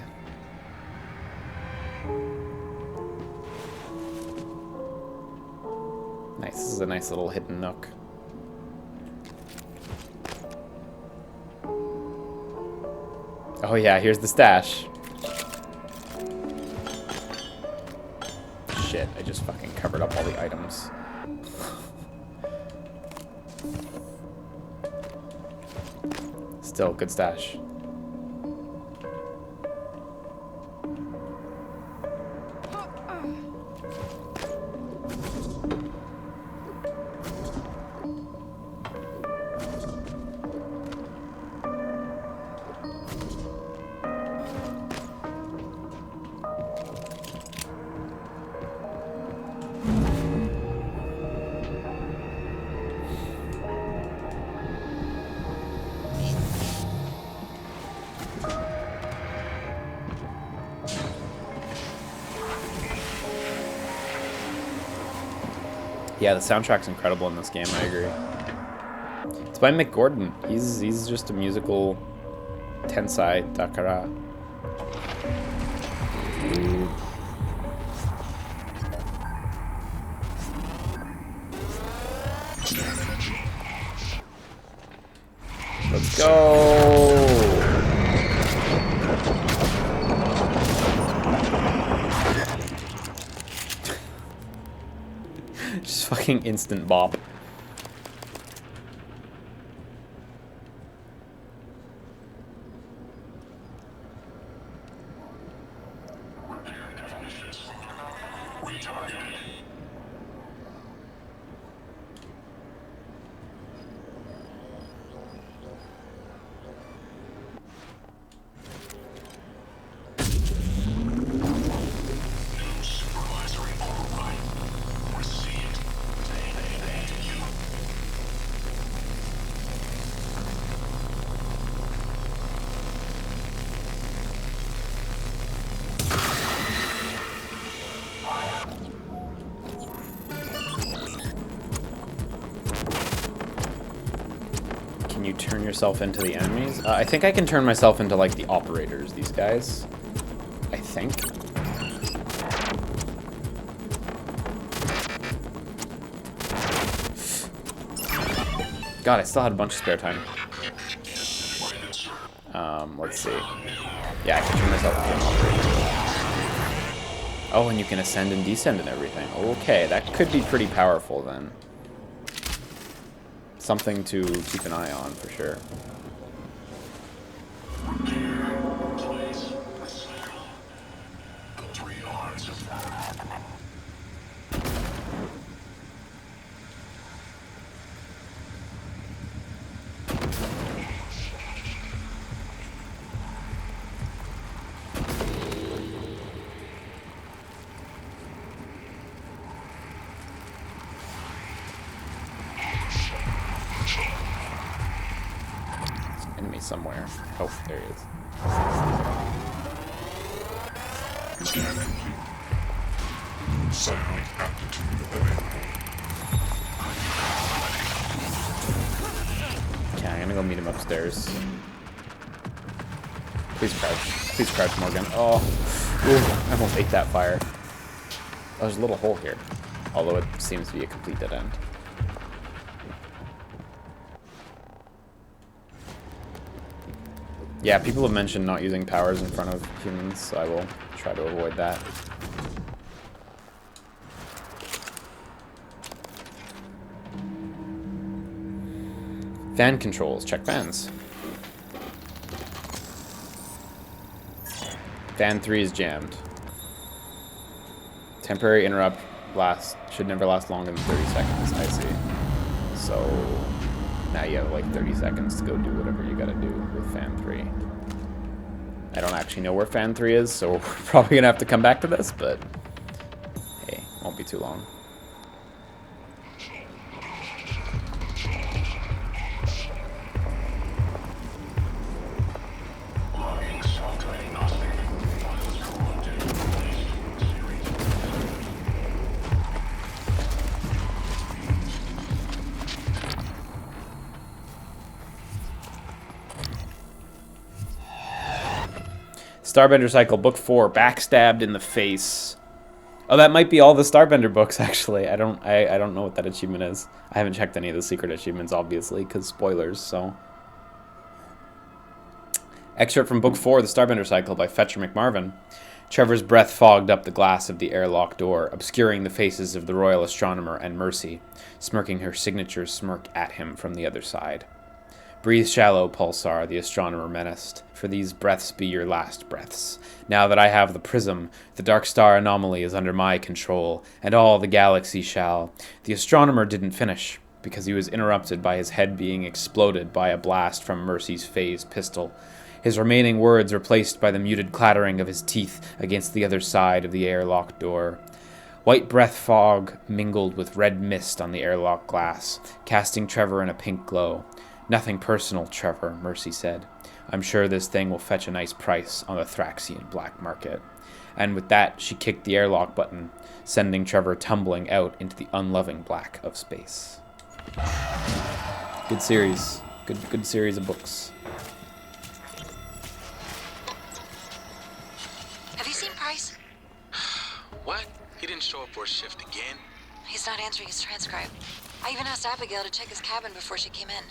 [SPEAKER 1] Nice, this is a nice little hidden nook. Oh yeah, here's the stash. Shit, I just fucking covered up all the items. Still, good stash. Yeah, the soundtrack's incredible in this game, I agree. It's by Mick Gordon. He's just a musical tensai dakara. Let's go! Just fucking instant bop. Can you turn yourself into the enemies? I think I can turn myself into, like, the operators, these guys. I think. God, I still had a bunch of spare time. Let's see. Yeah, I can turn myself into an operator. Oh, and you can ascend and descend and everything. Okay, that could be pretty powerful then. Something to keep an eye on for sure. Somewhere. Oh, there he is.
[SPEAKER 6] Psionic aptitude available.
[SPEAKER 1] Okay, I'm gonna go meet him upstairs. Please crouch. Please crouch, Morgan. Oh. Ooh, I almost ate that fire. Oh, there's a little hole here, although it seems to be a complete dead end. Yeah, people have mentioned not using powers in front of humans, so I will try to avoid that. Fan controls. Check fans. Fan 3 is jammed. Temporary interrupt should never last longer than 30 seconds. I see. So now you have like 30 seconds to go do whatever you gotta do with fan 3. I don't actually know where fan 3 is, so we're probably gonna have to come back to this, but hey, won't be too long. Starbender Cycle, Book 4, Backstabbed in the Face. Oh, that might be all the Starbender books, actually. I don't know what that achievement is. I haven't checked any of the secret achievements, obviously, because spoilers, so. Excerpt from Book 4, The Starbender Cycle by Fetcher McMarvin. Trevor's breath fogged up the glass of the airlock door, obscuring the faces of the Royal Astronomer and Mercy, smirking her signature smirk at him from the other side. Breathe shallow, Pulsar, the astronomer menaced, for these breaths be your last breaths. Now that I have the prism, the dark star anomaly is under my control, and all the galaxy shall. The astronomer didn't finish, because he was interrupted by his head being exploded by a blast from Mercy's phase pistol. His remaining words replaced by the muted clattering of his teeth against the other side of the airlock door. White breath fog mingled with red mist on the airlock glass, casting Trevor in a pink glow. Nothing personal, Trevor, Mercy said. I'm sure this thing will fetch a nice price on the Thraxian black market. And with that, she kicked the airlock button, sending Trevor tumbling out into the unloving black of space. Good series. Good series of books.
[SPEAKER 5] Have you seen Price?
[SPEAKER 4] What? He didn't show up for a shift again?
[SPEAKER 5] He's not answering his transcribe. I even asked Abigail to check his cabin before she came in.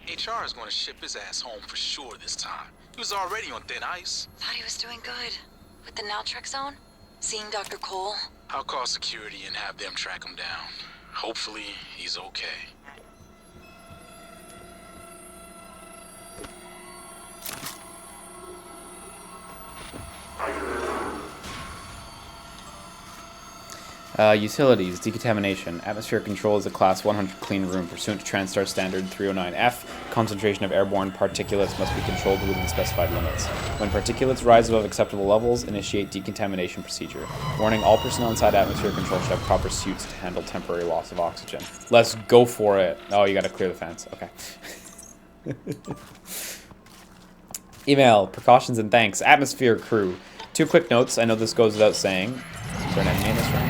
[SPEAKER 4] HR is going to ship his ass home for sure this time. He was already on thin ice.
[SPEAKER 5] Thought he was doing good. With the Naltrek zone? Seeing Dr. Cole?
[SPEAKER 4] I'll call security and have them track him down. Hopefully, he's okay.
[SPEAKER 1] Utilities, decontamination. Atmosphere control is a class 100 clean room pursuant to TranStar Standard 309F. Concentration of airborne particulates must be controlled within specified limits. When particulates rise above acceptable levels, initiate decontamination procedure. Warning, all personnel inside atmosphere control should have proper suits to handle temporary loss of oxygen. Let's go for it. Oh, you gotta clear the fence. Okay. Email, precautions and thanks. Atmosphere crew. 2 quick notes. I know this goes without saying. Is there an enemy in this room?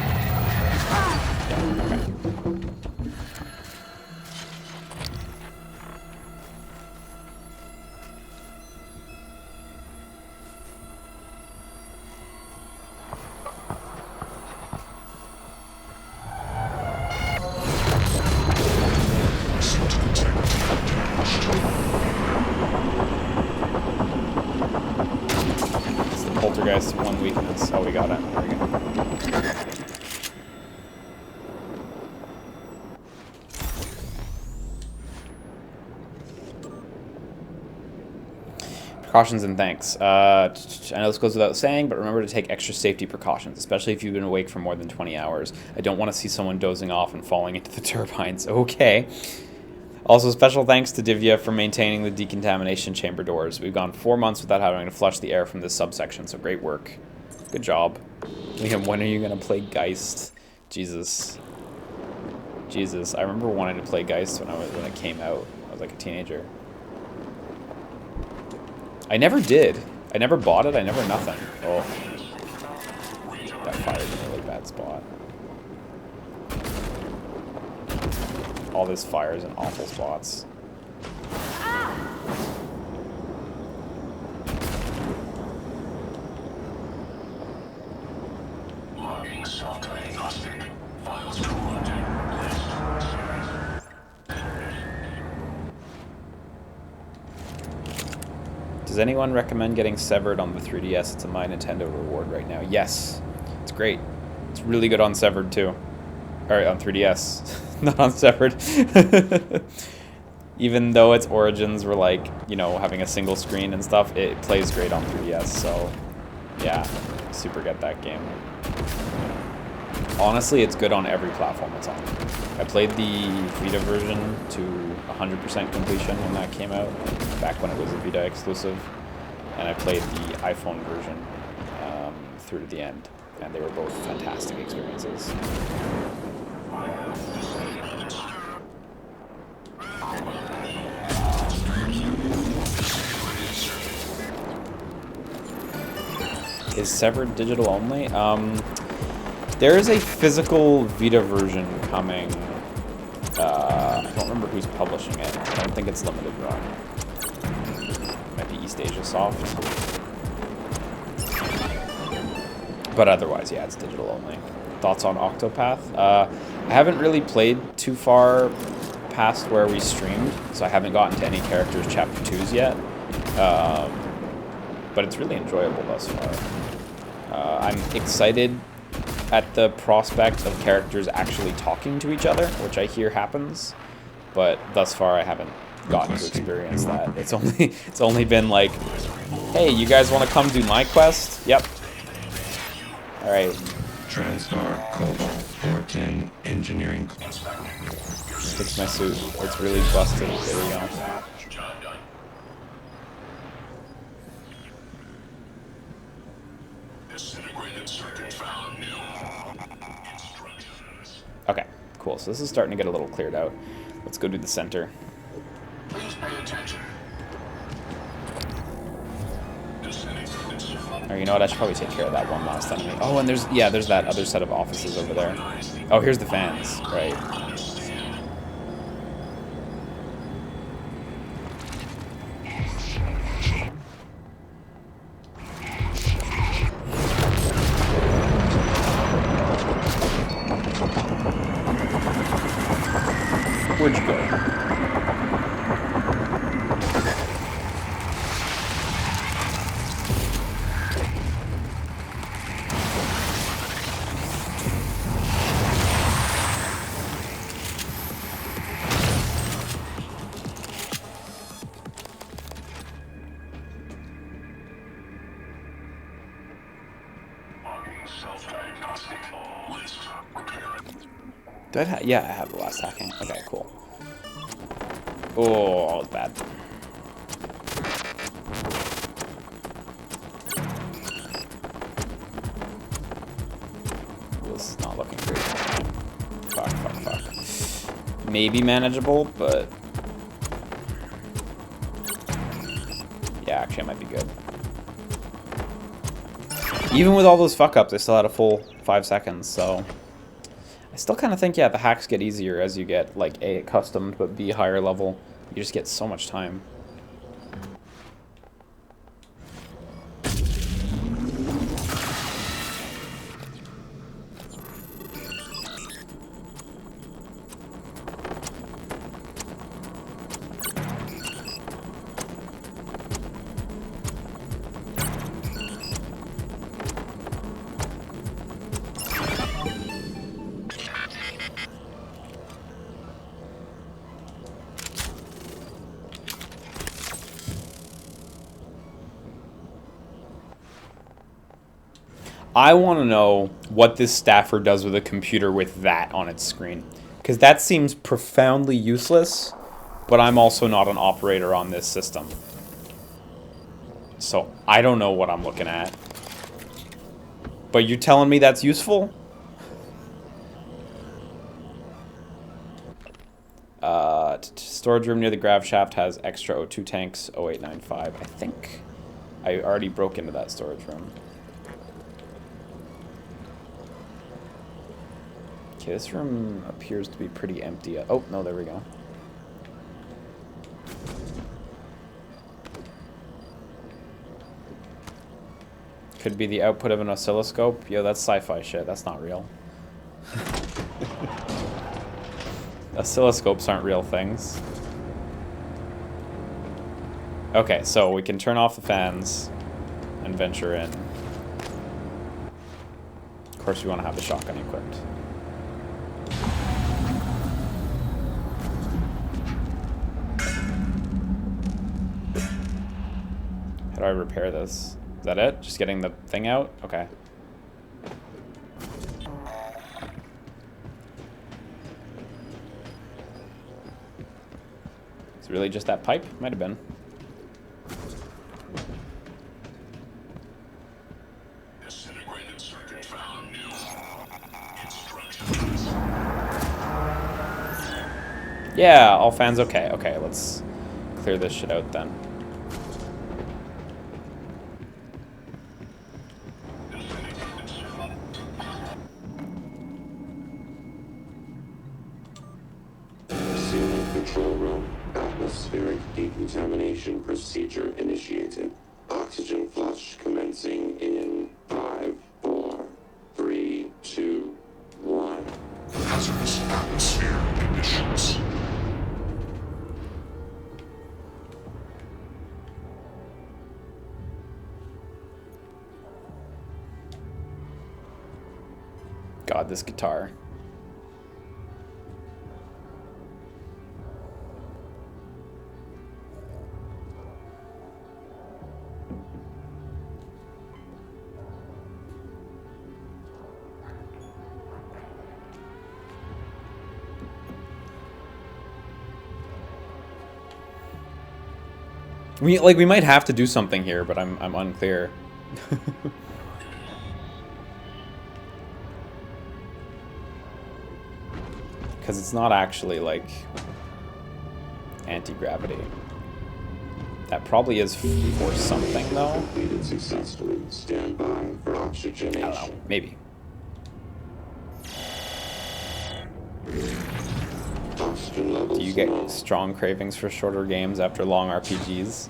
[SPEAKER 1] It's the poltergeist one weakness. Oh, we got it. There we go. Precautions and thanks. I know this goes without saying, but remember to take extra safety precautions, especially if you've been awake for more than 20 hours. I don't want to see someone dozing off and falling into the turbines. Okay. Also, special thanks to Divya for maintaining the decontamination chamber doors. We've gone 4 months without having to flush the air from this subsection, so great work. Good job. Liam, when are you going to play Geist? Jesus. Jesus. I remember wanting to play Geist when it came out. I was like a teenager. I never did. I never bought it. I never nothing. Oh. Got fired in a really bad spot. All this fires in awful spots. Does anyone recommend getting Severed on the 3DS? It's a My Nintendo reward right now. Yes. It's great. It's really good on Severed too. Or on 3DS. Not on Severed. Even though its origins were like, you know, having a single screen and stuff, it plays great on 3DS, so yeah, super get that game. Honestly, it's good on every platform it's on. I played the Vita version to 100% completion when that came out, back when it was a Vita exclusive, and I played the iPhone version through to the end, and they were both fantastic experiences. Is Severed digital only? There is a physical Vita version coming. I don't remember who's publishing it. I don't think it's limited run. Might be East Asia Soft. But otherwise, yeah, it's digital only. Thoughts on Octopath? I haven't really played too far past where we streamed, so I haven't gotten to any characters chapter 2s yet. But it's really enjoyable thus far. I'm excited at the prospect of characters actually talking to each other, which I hear happens, but thus far I haven't gotten to experience that. It's only been like, hey, you guys want to come do my quest? Yep. All right.
[SPEAKER 6] TranStar Cobalt 14 Engineering.
[SPEAKER 1] Fix my suit. It's really busted. There we go. Okay, cool. So this is starting to get a little cleared out. Let's go do the center.
[SPEAKER 6] Please pay attention.
[SPEAKER 1] Or you know what? I should probably take care of that one last enemy. Oh, and there's that other set of offices over there. Oh, here's the fans. Right. Where'd you go? Yeah, I have the last hacking. Okay, cool. Oh, that was bad. This is not looking great. Fuck. Maybe manageable, but yeah, actually, it might be good. Even with all those fuck-ups, I still had a full 5 seconds, so I still kind of think, yeah, the hacks get easier as you get, like, A, accustomed, but B, higher level. You just get so much time. I want to know what this staffer does with a computer with that on its screen. Because that seems profoundly useless, but I'm also not an operator on this system. So I don't know what I'm looking at. But you're telling me that's useful? Storage room near the grav shaft has extra O2 tanks, 0895. I think I already broke into that storage room. Okay, this room appears to be pretty empty. Oh, no, there we go. Could be the output of an oscilloscope. Yo, that's sci-fi shit. That's not real. Oscilloscopes aren't real things. Okay, so we can turn off the fans and venture in. Of course, we want to have the shotgun equipped. How do I repair this? Is that it? Just getting the thing out? Okay. It's really just that pipe? Might have been.
[SPEAKER 6] Disintegrated circuit found. Instructions.
[SPEAKER 1] Yeah, all fans okay. Okay, let's clear this shit out then.
[SPEAKER 10] Control room. Atmospheric decontamination procedure initiated. Oxygen flush commencing in 5, 4, 3, 2, 1.
[SPEAKER 6] Hazardous atmosphere conditions.
[SPEAKER 1] God, this guitar. We might have to do something here, but I'm unclear. Because it's not actually like anti-gravity. That probably is for something though.
[SPEAKER 10] Completed successfully. Stand by for oxygenation.
[SPEAKER 1] I don't know. Maybe.
[SPEAKER 10] Oxygen levels
[SPEAKER 1] Do you get
[SPEAKER 10] low.
[SPEAKER 1] strong cravings for shorter games after long RPGs?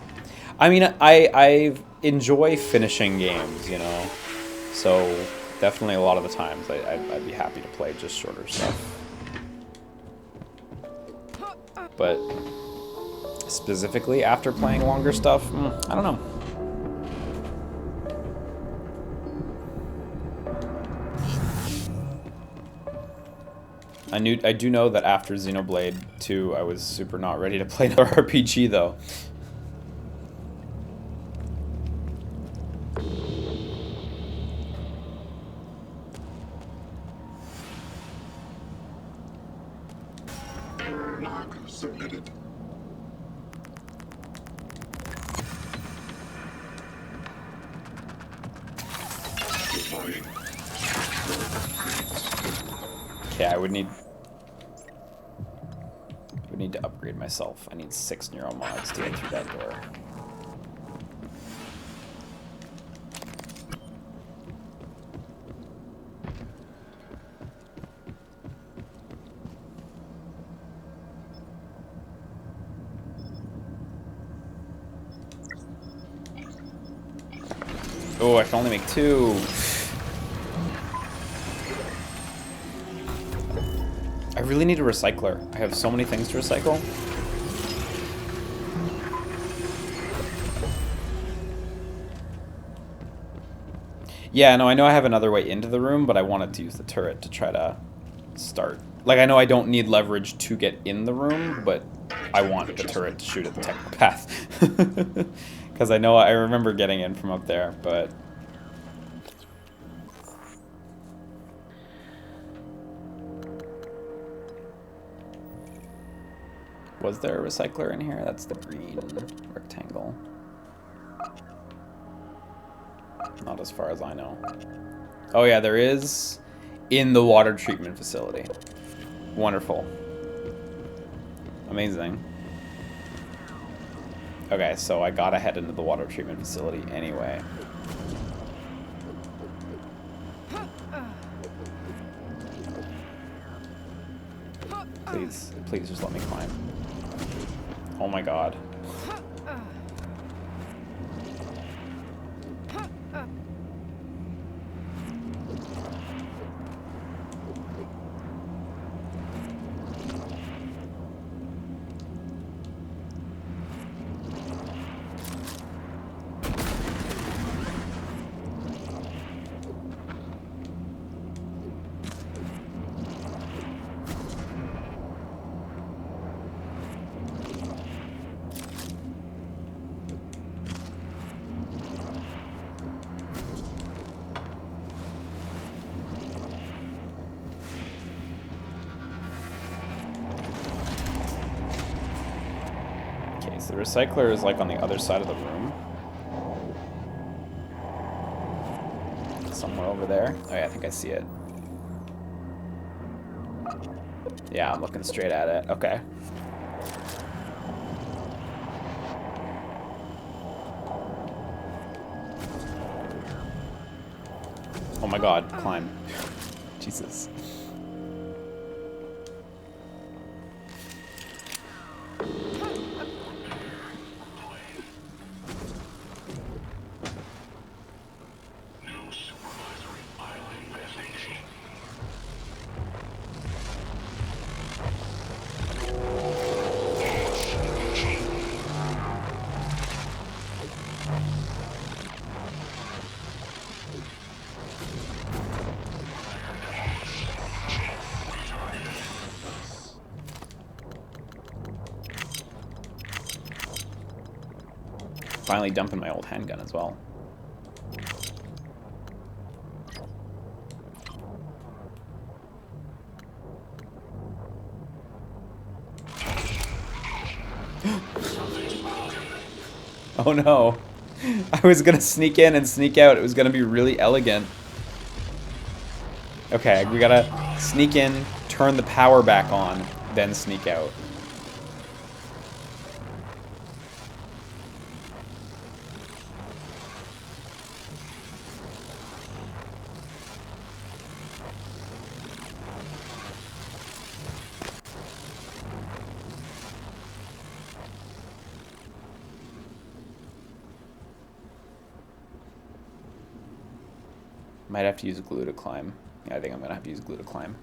[SPEAKER 1] I mean, I enjoy finishing games, you know. So definitely a lot of the times I'd be happy to play just shorter stuff. But specifically after playing longer stuff, I don't know. I do know that after Xenoblade 2, I was super not ready to play another RPG though.
[SPEAKER 6] Log submitted. Deploying.
[SPEAKER 1] Okay, I would need to upgrade myself. I need 6 neural mods to get through that door. Oh, I can only make 2. I really need a recycler. I have so many things to recycle. Yeah, no, I know I have another way into the room, but I wanted to use the turret to try to start. Like, I know I don't need leverage to get in the room, but I want the turret to shoot at the Technopath. Because I remember getting in from up there, but... Was there a recycler in here? That's the green rectangle. Not as far as I know. Oh yeah, there is in the water treatment facility. Wonderful. Amazing. Okay, so I gotta head into the water treatment facility anyway. Please, please just let me climb. Oh my god. So the recycler is like on the other side of the room. Somewhere over there. Oh yeah, I think I see it. Yeah, I'm looking straight at it. Okay. Oh my god, climb. Jesus. Finally dumping my old handgun as well. Oh no. I was gonna sneak in and sneak out. It was gonna be really elegant. Okay, we gotta sneak in, turn the power back on, then sneak out. Might have to use glue to climb. Yeah, I think I'm gonna have to use glue to climb.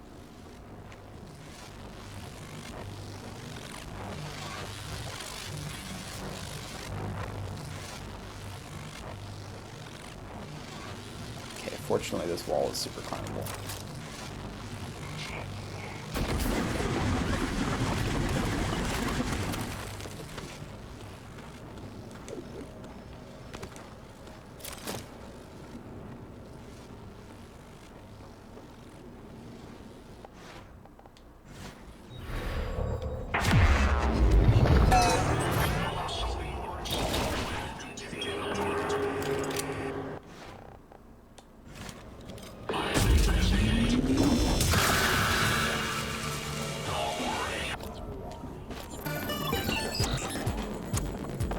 [SPEAKER 1] Okay, fortunately this wall is super climbable.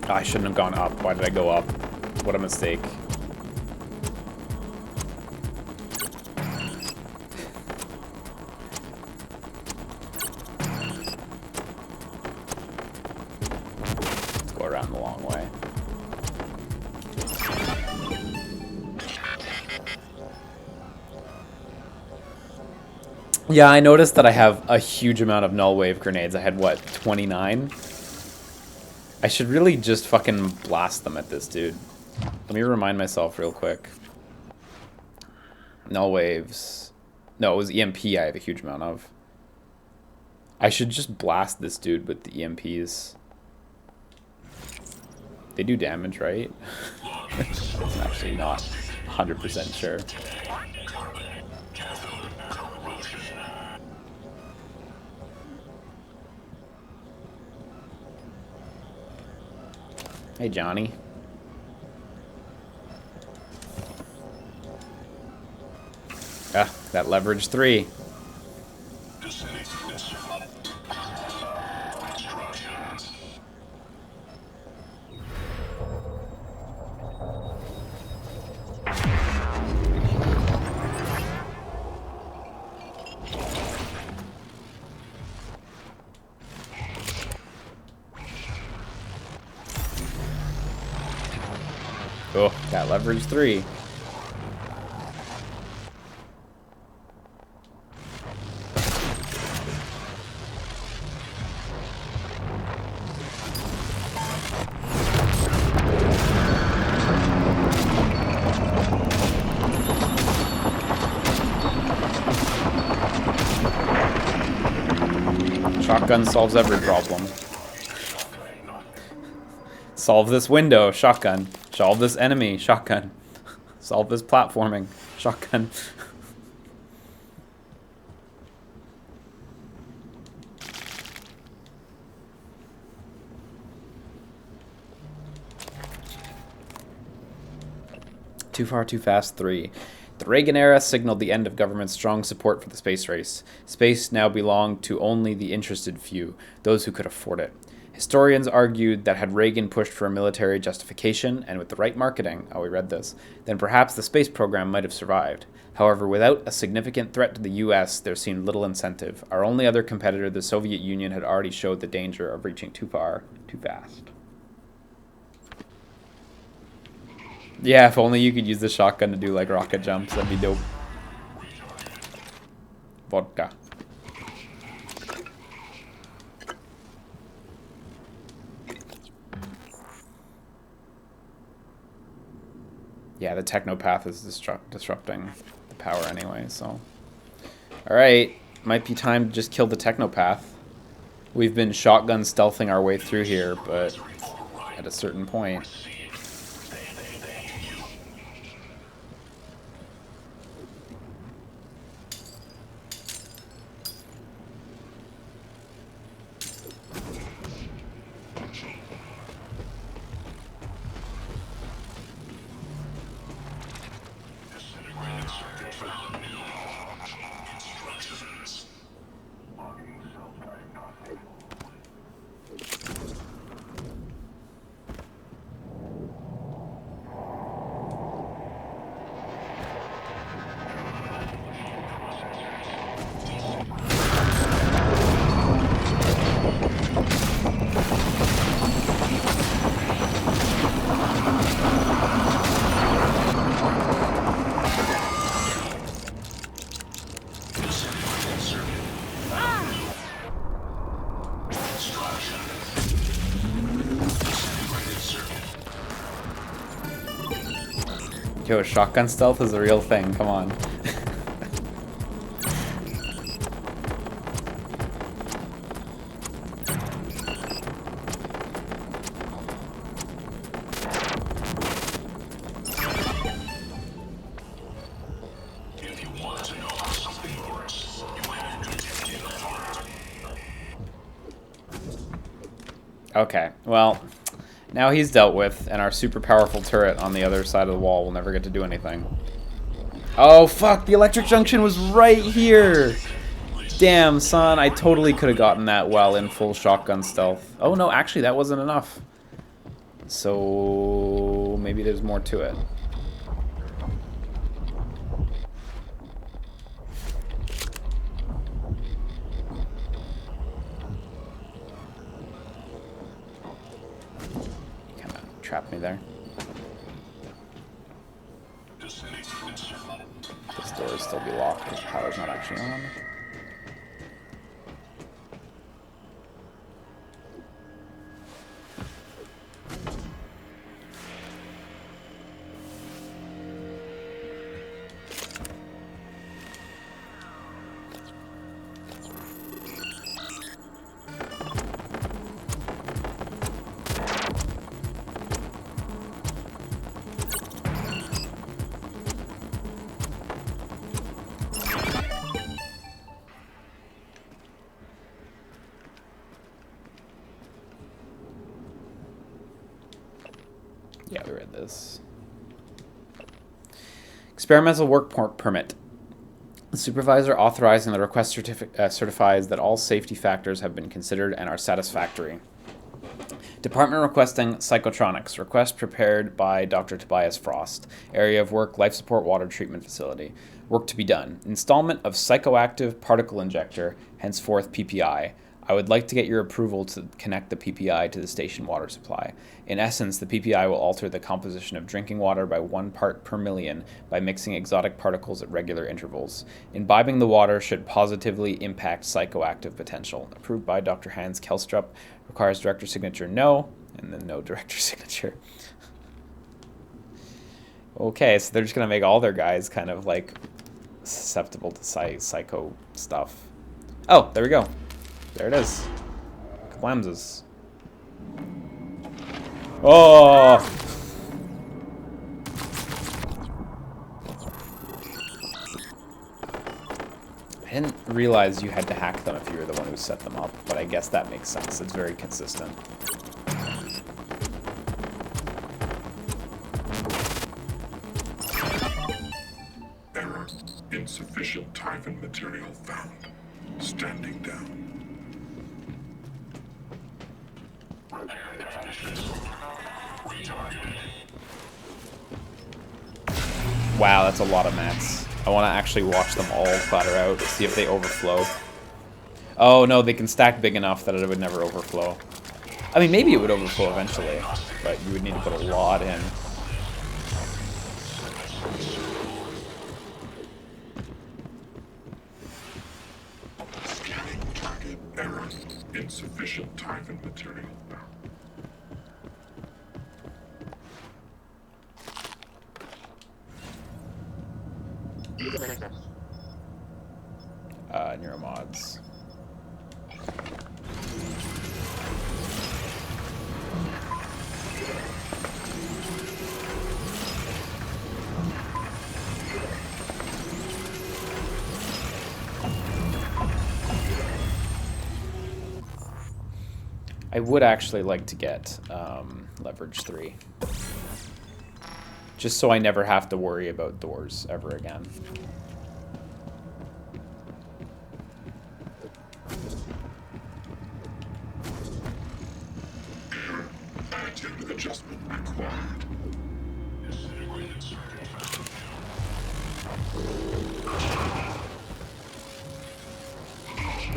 [SPEAKER 1] Oh, I shouldn't have gone up. Why did I go up? What a mistake. Let's go around the long way. Yeah, I noticed that I have a huge amount of null wave grenades. I had, what, 29? I should really just fucking blast them at this dude. Let me remind myself real quick. Null waves. No, it was EMP I have a huge amount of. I should just blast this dude with the EMPs. They do damage, right? I'm actually not 100% sure. Hey, Johnny. Ah, that leverage 3. Oh, got leverage 3. Shotgun solves every problem. Solve this window, shotgun. Solve this enemy, shotgun. Solve this platforming, shotgun. Too Far, Too Fast 3. The Reagan era signaled the end of government's strong support for the space race. Space now belonged to only the interested few, those who could afford it. Historians argued that had Reagan pushed for a military justification, and with the right marketing, we read this, then perhaps the space program might have survived. However, without a significant threat to the US, there seemed little incentive. Our only other competitor, the Soviet Union, had already showed the danger of reaching too far, too fast. Yeah, if only you could use the shotgun to do like rocket jumps, that'd be dope. Vodka. Yeah, the Technopath is disrupting the power anyway, so. Alright, might be time to just kill the Technopath. We've been shotgun stealthing our way through here, but at a certain point. Yo, shotgun stealth is a real thing, come on. Okay, well, now he's dealt with, and our super powerful turret on the other side of the wall will never get to do anything. Oh, fuck, the electric junction was right here! Damn, son, I totally could have gotten that while in full shotgun stealth. Oh, no, actually, that wasn't enough. So, maybe there's more to it. Trapped me there. This door will still be locked because power's not actually on. Yeah, we read this. Experimental work permit. The supervisor authorizing the request certifies that all safety factors have been considered and are satisfactory. Department requesting Psychotronics. Request prepared by Dr. Tobias Frost. Area of work, life support water treatment facility. Work to be done. Installment of psychoactive particle injector, henceforth PPI. I would like to get your approval to connect the PPI to the station water supply. In essence, the PPI will alter the composition of drinking water by 1 part per million by mixing exotic particles at regular intervals. Imbibing the water should positively impact psychoactive potential. Approved by Dr. Hans Kelstrup. Requires director signature no, and then no director signature. Okay, so they're just going to make all their guys kind of like susceptible to psycho stuff. Oh, there we go. There it is. Kablamses. Oh! I didn't realize you had to hack them if you were the one who set them up, but I guess that makes sense. It's very consistent.
[SPEAKER 6] insufficient Typhon material found. Standing down.
[SPEAKER 1] Wow, that's a lot of mats. I want to actually watch them all clatter out, see if they overflow. Oh no, they can stack big enough that it would never overflow. I mean, maybe it would overflow eventually, but you would need to put a lot in.
[SPEAKER 6] Scanning target error. Insufficient Typhon material found.
[SPEAKER 1] Neuromods. I would actually like to get leverage 3. Just so I never have to worry about doors ever again.
[SPEAKER 6] Attitude adjustment required.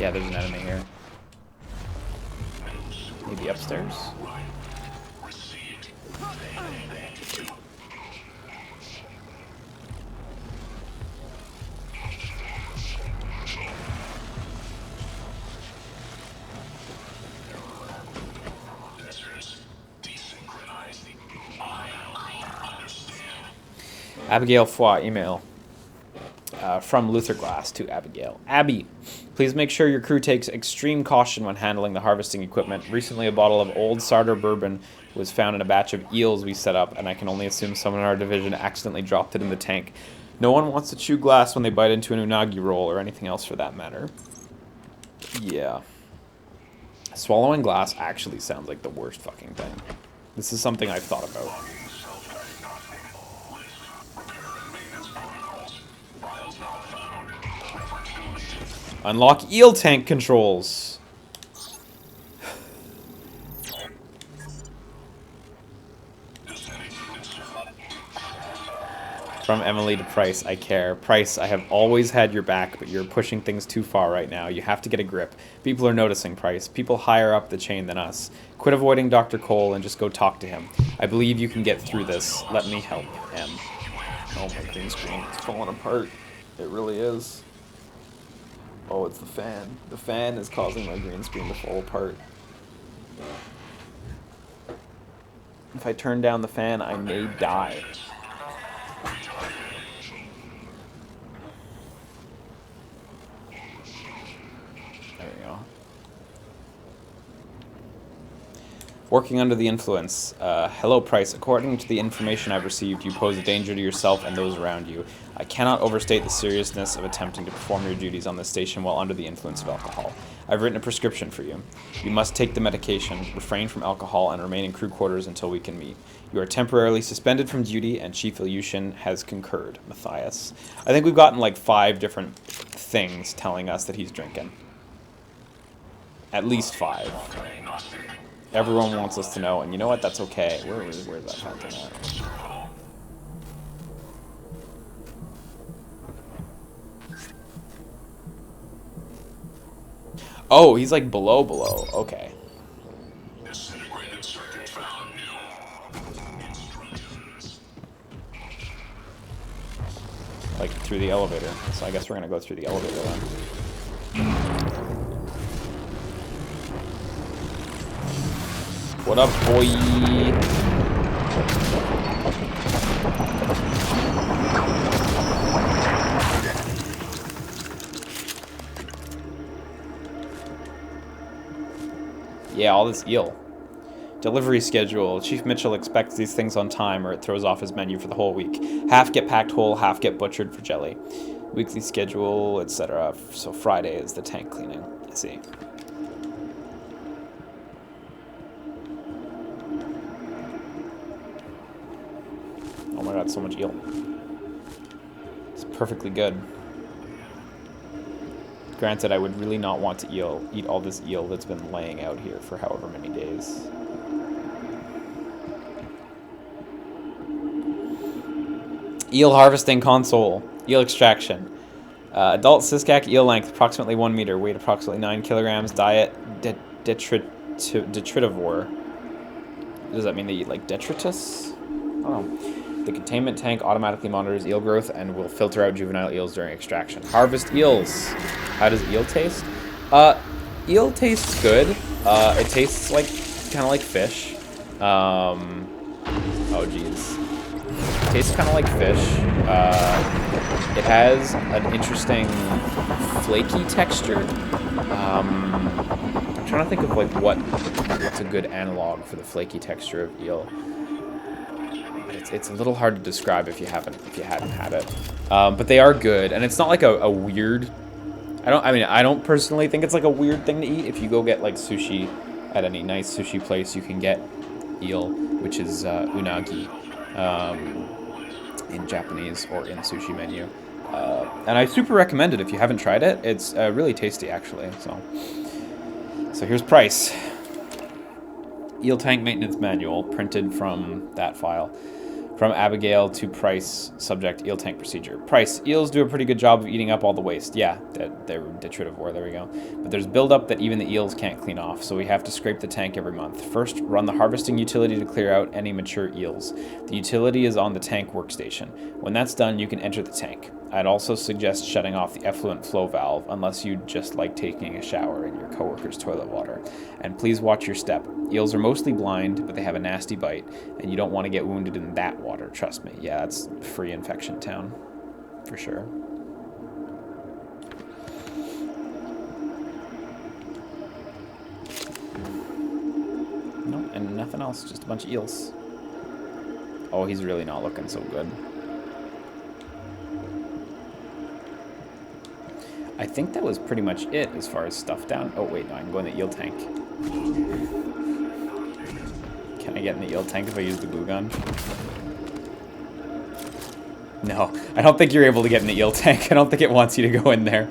[SPEAKER 1] Yeah, there's an enemy here. Maybe upstairs? Abigail Foy, email. From Luther Glass to Abigail. Abby, please make sure your crew takes extreme caution when handling the harvesting equipment. Recently, a bottle of old Sarder bourbon was found in a batch of eels we set up, and I can only assume someone in our division accidentally dropped it in the tank. No one wants to chew glass when they bite into an unagi roll, or anything else for that matter. Yeah. Swallowing glass actually sounds like the worst fucking thing. This is something I've thought about. Unlock eel tank controls. From Emily to Price, I care. Price, I have always had your back, but you're pushing things too far right now. You have to get a grip. People are noticing, Price. People higher up the chain than us. Quit avoiding Dr. Cole and just go talk to him. I believe you can get through this. Let me help him. Oh, my green screen. It's falling apart. It really is. Oh, it's the fan. The fan is causing my green screen to fall apart. If I turn down the fan, I may die. There we go. Working under the influence. Hello, Price. According to the information I've received, you pose a danger to yourself and those around you. I cannot overstate the seriousness of attempting to perform your duties on this station while under the influence of alcohol. I've written a prescription for you. You must take the medication, refrain from alcohol, and remain in crew quarters until we can meet. You are temporarily suspended from duty, and Chief Ilyushin has concurred. Matthias. I think we've gotten like 5 different things telling us that he's drinking. At least 5. Everyone wants us to know, and you know what? That's okay. Where's that fountain at? Oh, he's like below. Okay. Like through the elevator. So I guess we're gonna go through the elevator then. What up, boy? Yeah, all this eel. Delivery schedule. Chief Mitchell expects these things on time or it throws off his menu for the whole week. Half get packed whole, half get butchered for jelly. Weekly schedule, etc. So Friday is the tank cleaning. Let's see. Oh my god, so much eel. It's perfectly good. Granted, I would really not want to eat all this eel that's been laying out here for however many days. Eel harvesting console. Eel extraction. Adult Siskak eel length, approximately 1 meter. Weight, approximately 9 kilograms. Diet, detritivore. Does that mean they eat, like, detritus? Oh. The containment tank automatically monitors eel growth and will filter out juvenile eels during extraction. Harvest eels. How does eel taste? Eel tastes good. It tastes like, kind of like fish. Oh, geez. Tastes kind of like fish. It has an interesting flaky texture. I'm trying to think of like what's a good analog for the flaky texture of eel. It's a little hard to describe if you hadn't had it. But they are good, and it's not like a weird. I don't personally think it's like a weird thing to eat. If you go get like sushi at any nice sushi place, you can get eel, which is unagi. In Japanese or in sushi menu, and I super recommend it if you haven't tried it. It's really tasty, actually. So here's price. Eel tank maintenance manual printed from that file. From Abigail to Price, subject, eel tank procedure. Price, eels do a pretty good job of eating up all the waste. Yeah, they're detritivore, there we go. But there's buildup that even the eels can't clean off, so we have to scrape the tank every month. First, run the harvesting utility to clear out any mature eels. The utility is on the tank workstation. When that's done, you can enter the tank. I'd also suggest shutting off the effluent flow valve, unless you just like taking a shower in your coworker's toilet water. And please watch your step. Eels are mostly blind, but they have a nasty bite, and you don't want to get wounded in that water, trust me. Yeah, that's free infection town, for sure. Nope, and nothing else, just a bunch of eels. Oh, he's really not looking so good. I think that was pretty much it as far as stuff down. Oh, wait, no, I can go in the eel tank. Can I get in the eel tank if I use the glue gun? No, I don't think you're able to get in the eel tank. I don't think it wants you to go in there.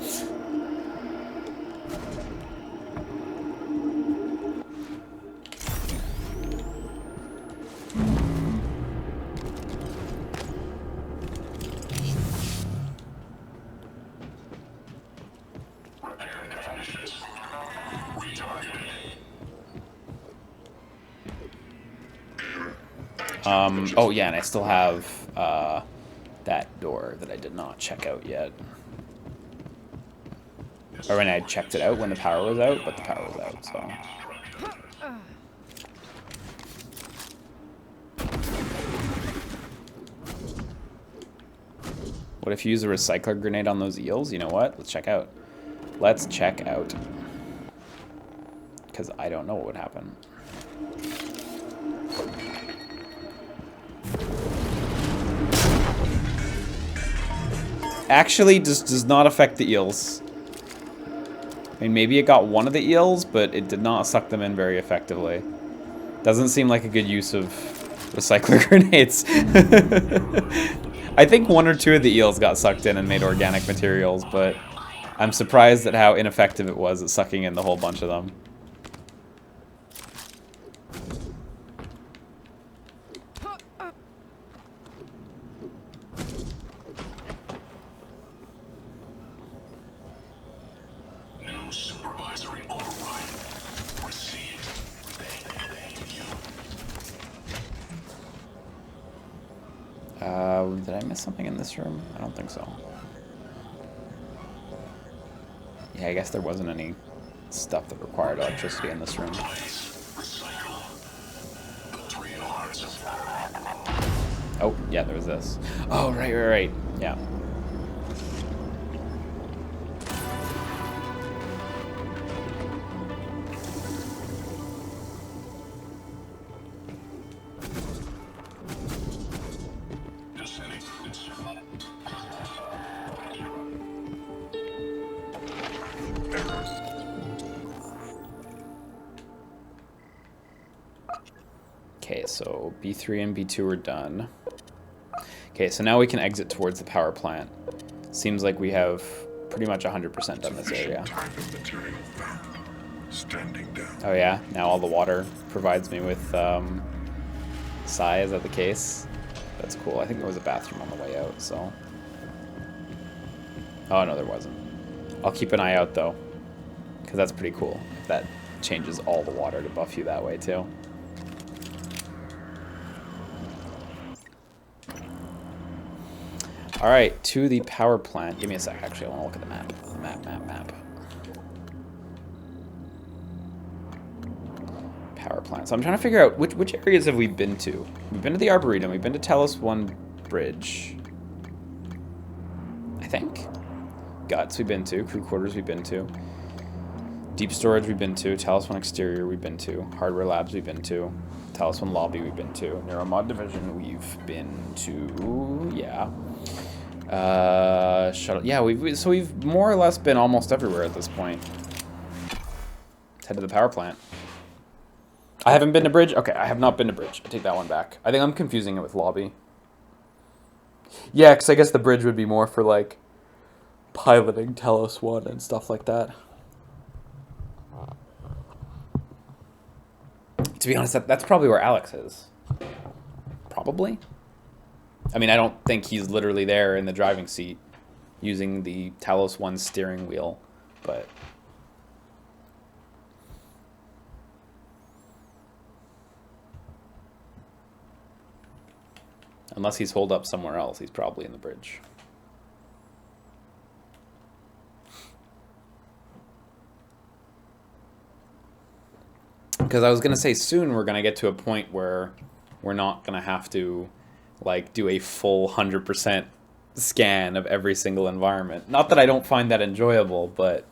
[SPEAKER 1] Oh yeah, and I still have that door that I did not check out yet. Or when I checked it out when the power was out, but the power was out, so. What if you use a recycler grenade on those eels? You know what? Let's check out. Let's check out. Because I don't know what would happen. Actually, just does not affect the eels. I mean, maybe it got one of the eels, but it did not suck them in very effectively. Doesn't seem like a good use of recycler grenades. I think one or two of the eels got sucked in and made organic materials, but I'm surprised at how ineffective it was at sucking in the whole bunch of them. Did I miss something in this room? I don't think so. Yeah, I guess there wasn't any stuff that required electricity in this room. Oh, yeah, there was this. Oh, right. Yeah. Okay, so B3 and B2 are done. Okay, so now we can exit towards the power plant. Seems like we have pretty much 100% done this area.
[SPEAKER 6] Type of material found. Standing down.
[SPEAKER 1] Oh yeah, now all the water provides me with psi. Is that the case? That's cool. I think there was a bathroom on the way out, so... Oh no, there wasn't. I'll keep an eye out though, because that's pretty cool. That changes all the water to buff you that way too. Alright, to the power plant. Give me a sec, actually, I want to look at the map. Map. Power plant. So I'm trying to figure out which areas have we been to. We've been to the Arboretum, we've been to Talos 1 Bridge. I think. Guts we've been to, crew quarters we've been to. Deep storage we've been to, Talos 1 Exterior we've been to, Hardware Labs we've been to, Talos 1 Lobby we've been to, Neuromod Division we've been to, yeah. Shuttle, yeah, so we've more or less been almost everywhere at this point. Let's head to the power plant. I haven't been to Bridge? Okay, I have not been to Bridge. I take that one back. I think I'm confusing it with Lobby. Yeah, because I guess the Bridge would be more for, like, piloting Talos 1 and stuff like that. To be honest, that's probably where Alex is. Probably. I mean, I don't think he's literally there in the driving seat using the Talos 1 steering wheel, but... Unless he's holed up somewhere else, he's probably in the Bridge. Because I was going to say soon we're going to get to a point where we're not going to have to like do a full 100% scan of every single environment. Not that I don't find that enjoyable, but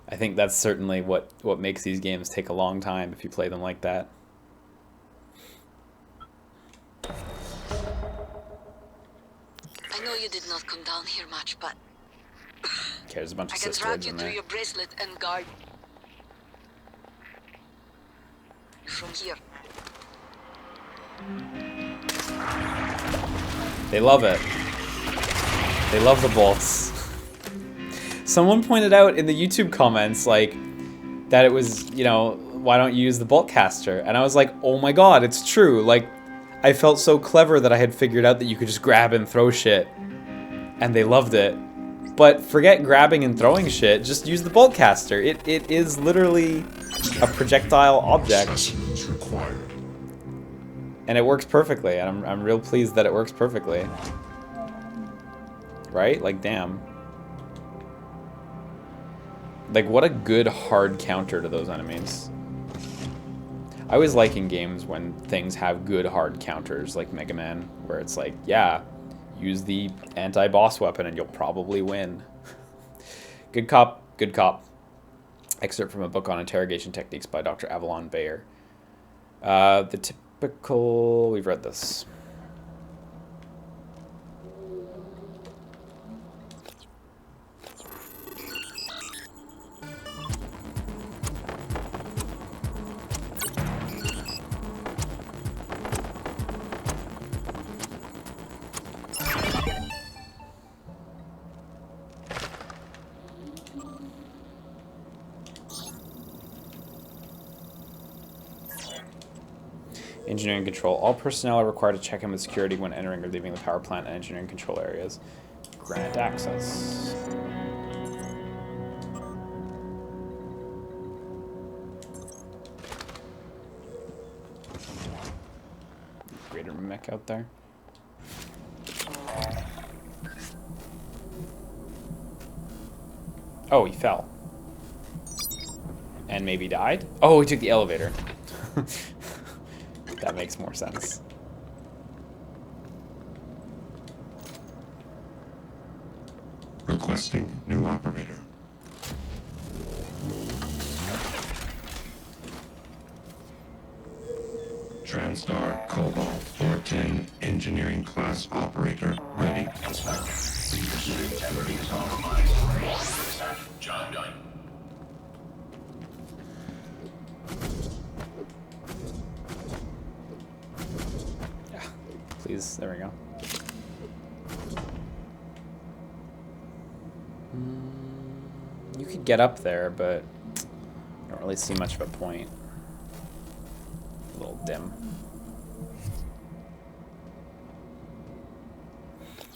[SPEAKER 1] I think that's certainly what makes these games take a long time if you play them like that.
[SPEAKER 5] I know you did not come down here much, but
[SPEAKER 1] Okay, there's a bunch of
[SPEAKER 5] I can
[SPEAKER 1] sisterhoods
[SPEAKER 5] track you
[SPEAKER 1] in
[SPEAKER 5] through
[SPEAKER 1] there.
[SPEAKER 5] your bracelet and guard from here.
[SPEAKER 1] They love it. They love the bolts. Someone pointed out in the YouTube comments, like, that it was, you know, why don't you use the bolt caster? And I was like, oh my god, it's true. Like, I felt so clever that I had figured out that you could just grab and throw shit. And they loved it. But forget grabbing and throwing shit, just use the bolt caster. It is literally a projectile object.
[SPEAKER 6] Specimens required.
[SPEAKER 1] And it works perfectly, and I'm real pleased that it works perfectly. Right? Like, damn. Like, what a good hard counter to those enemies. I always like in games when things have good hard counters, like Mega Man, where it's like, yeah, use the anti-boss weapon and you'll probably win. Good cop, good cop. Excerpt from a book on interrogation techniques by Dr. Avalon Bayer. The typical... We've read this. Engineering control. All personnel are required to check in with security when entering or leaving the power plant and engineering control areas. Grant access. Greater mech out there. Oh, he fell. And maybe died? Oh, he took the elevator. That makes more sense.
[SPEAKER 6] Requesting new operator. TranStar Cobalt 410 engineering class operator ready.
[SPEAKER 11] Integrity is compromised. Job done.
[SPEAKER 1] Please, there we go. could get up there, but I don't really see much of a point. A little dim.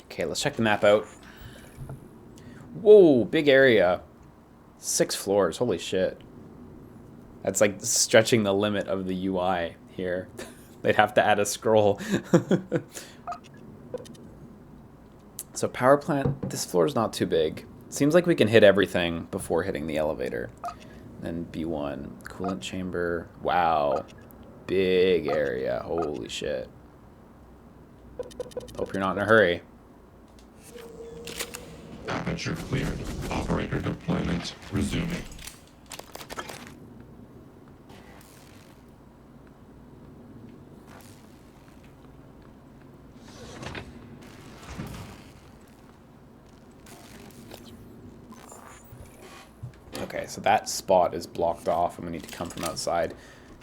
[SPEAKER 1] Okay, let's check the map out. Whoa, big area. 6 floors, holy shit. That's like stretching the limit of the UI here. They'd have to add a scroll. So power plant, this floor is not too big. Seems like we can hit everything before hitting the elevator. Then B1, coolant chamber. Wow, big area, holy shit. Hope you're not in a hurry.
[SPEAKER 6] Aperture cleared. Operator deployment resuming.
[SPEAKER 1] Okay, so that spot is blocked off and we need to come from outside.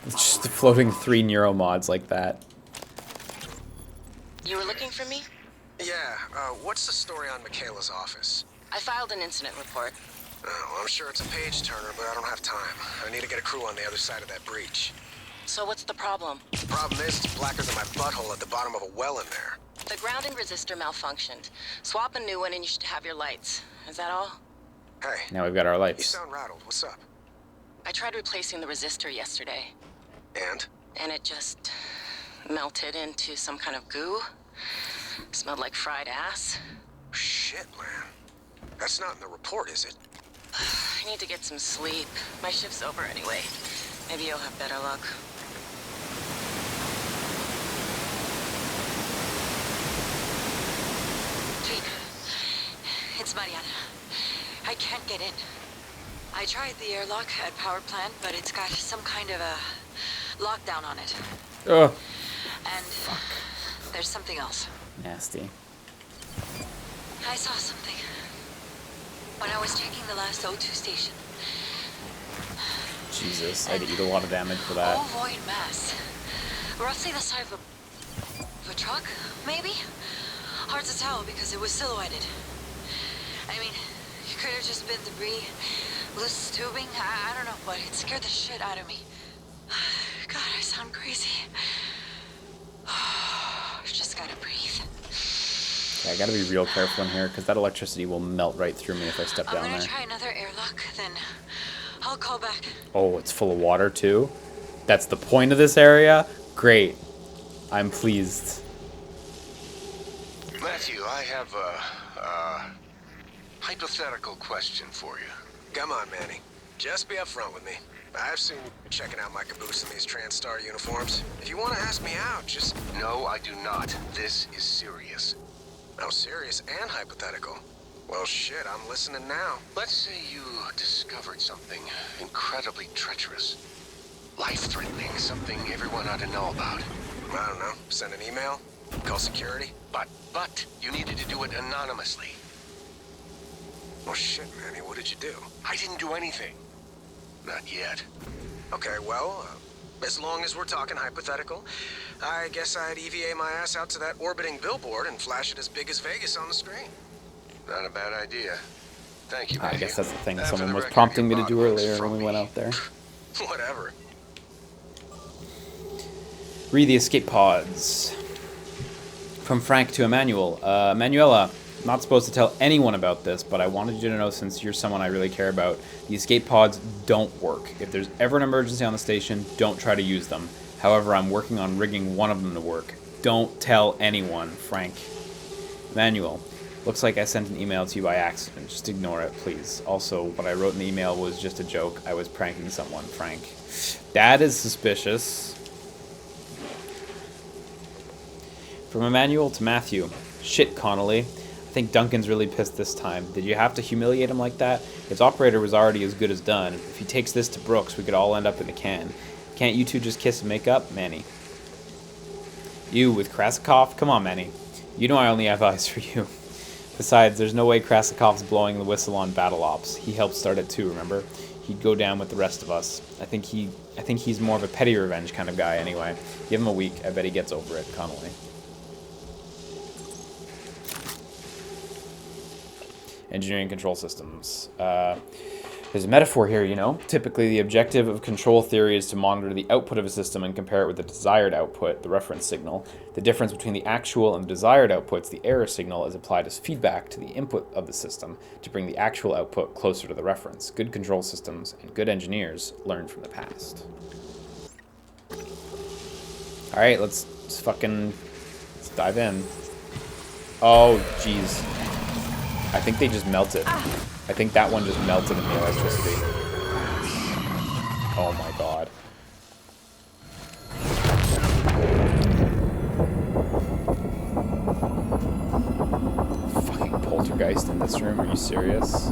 [SPEAKER 1] It's just floating 3 neuromods like that.
[SPEAKER 5] You were looking for me?
[SPEAKER 9] Yeah, what's the story on Michaela's office?
[SPEAKER 5] I filed an incident report.
[SPEAKER 9] Oh, well, I'm sure it's a page turner, but I don't have time. I need to get a crew on the other side of that breach.
[SPEAKER 5] So what's the problem?
[SPEAKER 9] The problem is it's blacker than my butthole at the bottom of a well in there.
[SPEAKER 5] The grounding resistor malfunctioned. Swap a new one and you should have your lights. Is that all?
[SPEAKER 9] Hey.
[SPEAKER 1] Now we've got our
[SPEAKER 9] You
[SPEAKER 1] lights.
[SPEAKER 9] sound rattled. What's up?
[SPEAKER 5] I tried replacing the resistor yesterday.
[SPEAKER 9] And?
[SPEAKER 5] And it just melted into some kind of goo. Smelled like fried ass.
[SPEAKER 9] Shit, man. That's not in the report, is it?
[SPEAKER 5] I need to get some sleep. My shift's over anyway. Maybe you'll have better luck.
[SPEAKER 12] It's Mariana. I can't get in. I tried the airlock at power plant, but it's got some kind of a lockdown on it.
[SPEAKER 1] Ugh.
[SPEAKER 12] And there's something else.
[SPEAKER 1] Nasty.
[SPEAKER 12] I saw something when I was checking the last O2 station.
[SPEAKER 1] Jesus, I did a lot of damage for that.
[SPEAKER 12] All void mass. Roughly the size of a truck, maybe? Hard to tell because it was silhouetted. I mean, it could have just been debris, loose tubing, I don't know, but it scared the shit out of me. God, I sound crazy. Just gotta breathe.
[SPEAKER 1] Yeah, I gotta be real careful in here because that electricity will melt right through me if I step down
[SPEAKER 12] I'm
[SPEAKER 1] there.
[SPEAKER 12] gonna try another airlock, then I'll call back.
[SPEAKER 1] Oh, it's full of water too? That's the point of this area? Great. I'm pleased.
[SPEAKER 9] Matthew, I have a hypothetical question for you. Come on, Manny. Just be upfront with me. I've seen you checking out my caboose in these TranStar uniforms. If you want to ask me out, just... No, I do not. This is serious. Oh, serious and hypothetical. Well, shit, I'm listening now. Let's say you discovered something incredibly treacherous. Life-threatening, something everyone ought to know about. I don't know. Send an email? Call security? But you needed to do it anonymously. Oh, shit, Manny, what did you do? I didn't do anything. Not yet. Okay, well, as long as we're talking hypothetical, I guess I'd EVA my ass out to that orbiting billboard and flash it as big as Vegas on the screen. Not a bad idea. Thank you, Matthew.
[SPEAKER 1] I guess that's the thing
[SPEAKER 9] And for
[SPEAKER 1] someone
[SPEAKER 9] the
[SPEAKER 1] was
[SPEAKER 9] record,
[SPEAKER 1] prompting me
[SPEAKER 9] your
[SPEAKER 1] to do
[SPEAKER 9] bond was
[SPEAKER 1] earlier
[SPEAKER 9] from
[SPEAKER 1] when we went
[SPEAKER 9] me.
[SPEAKER 1] out there.
[SPEAKER 9] Whatever.
[SPEAKER 1] Read the escape pods. From Frank to Emmanuel. Manuela, I'm not supposed to tell anyone about this, but I wanted you to know since you're someone I really care about. The escape pods don't work. If there's ever an emergency on the station, don't try to use them. However, I'm working on rigging one of them to work. Don't tell anyone, Frank. Emmanuel, looks like I sent an email to you by accident. Just ignore it, please. Also, what I wrote in the email was just a joke. I was pranking someone, Frank. That is suspicious. From Emmanuel to Matthew. Shit, Connolly. I think Duncan's really pissed this time. Did you have to humiliate him like that? His operator was already as good as done. If he takes this to Brooks, we could all end up in a can. Can't you two just kiss and make up? Manny. You with Krasikov? Come on, Manny. You know I only have eyes for you. Besides, there's no way Krasikov's blowing the whistle on Battle Ops. He helped start it too, remember? He'd go down with the rest of us. I think he's more of a petty revenge kind of guy anyway. Give him a week. I bet he gets over it, Connolly. Engineering control systems. There's a metaphor here, you know. Typically, the objective of control theory is to monitor the output of a system and compare it with the desired output, the reference signal. The difference between the actual and the desired outputs, the error signal, is applied as feedback to the input of the system to bring the actual output closer to the reference. Good control systems and good engineers learn from the past. Alright, let's dive in. Oh, jeez. I think they just melted. I think that one just melted in the electricity. Oh my god. Fucking poltergeist in this room, are you serious?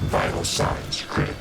[SPEAKER 6] Vital signs critical.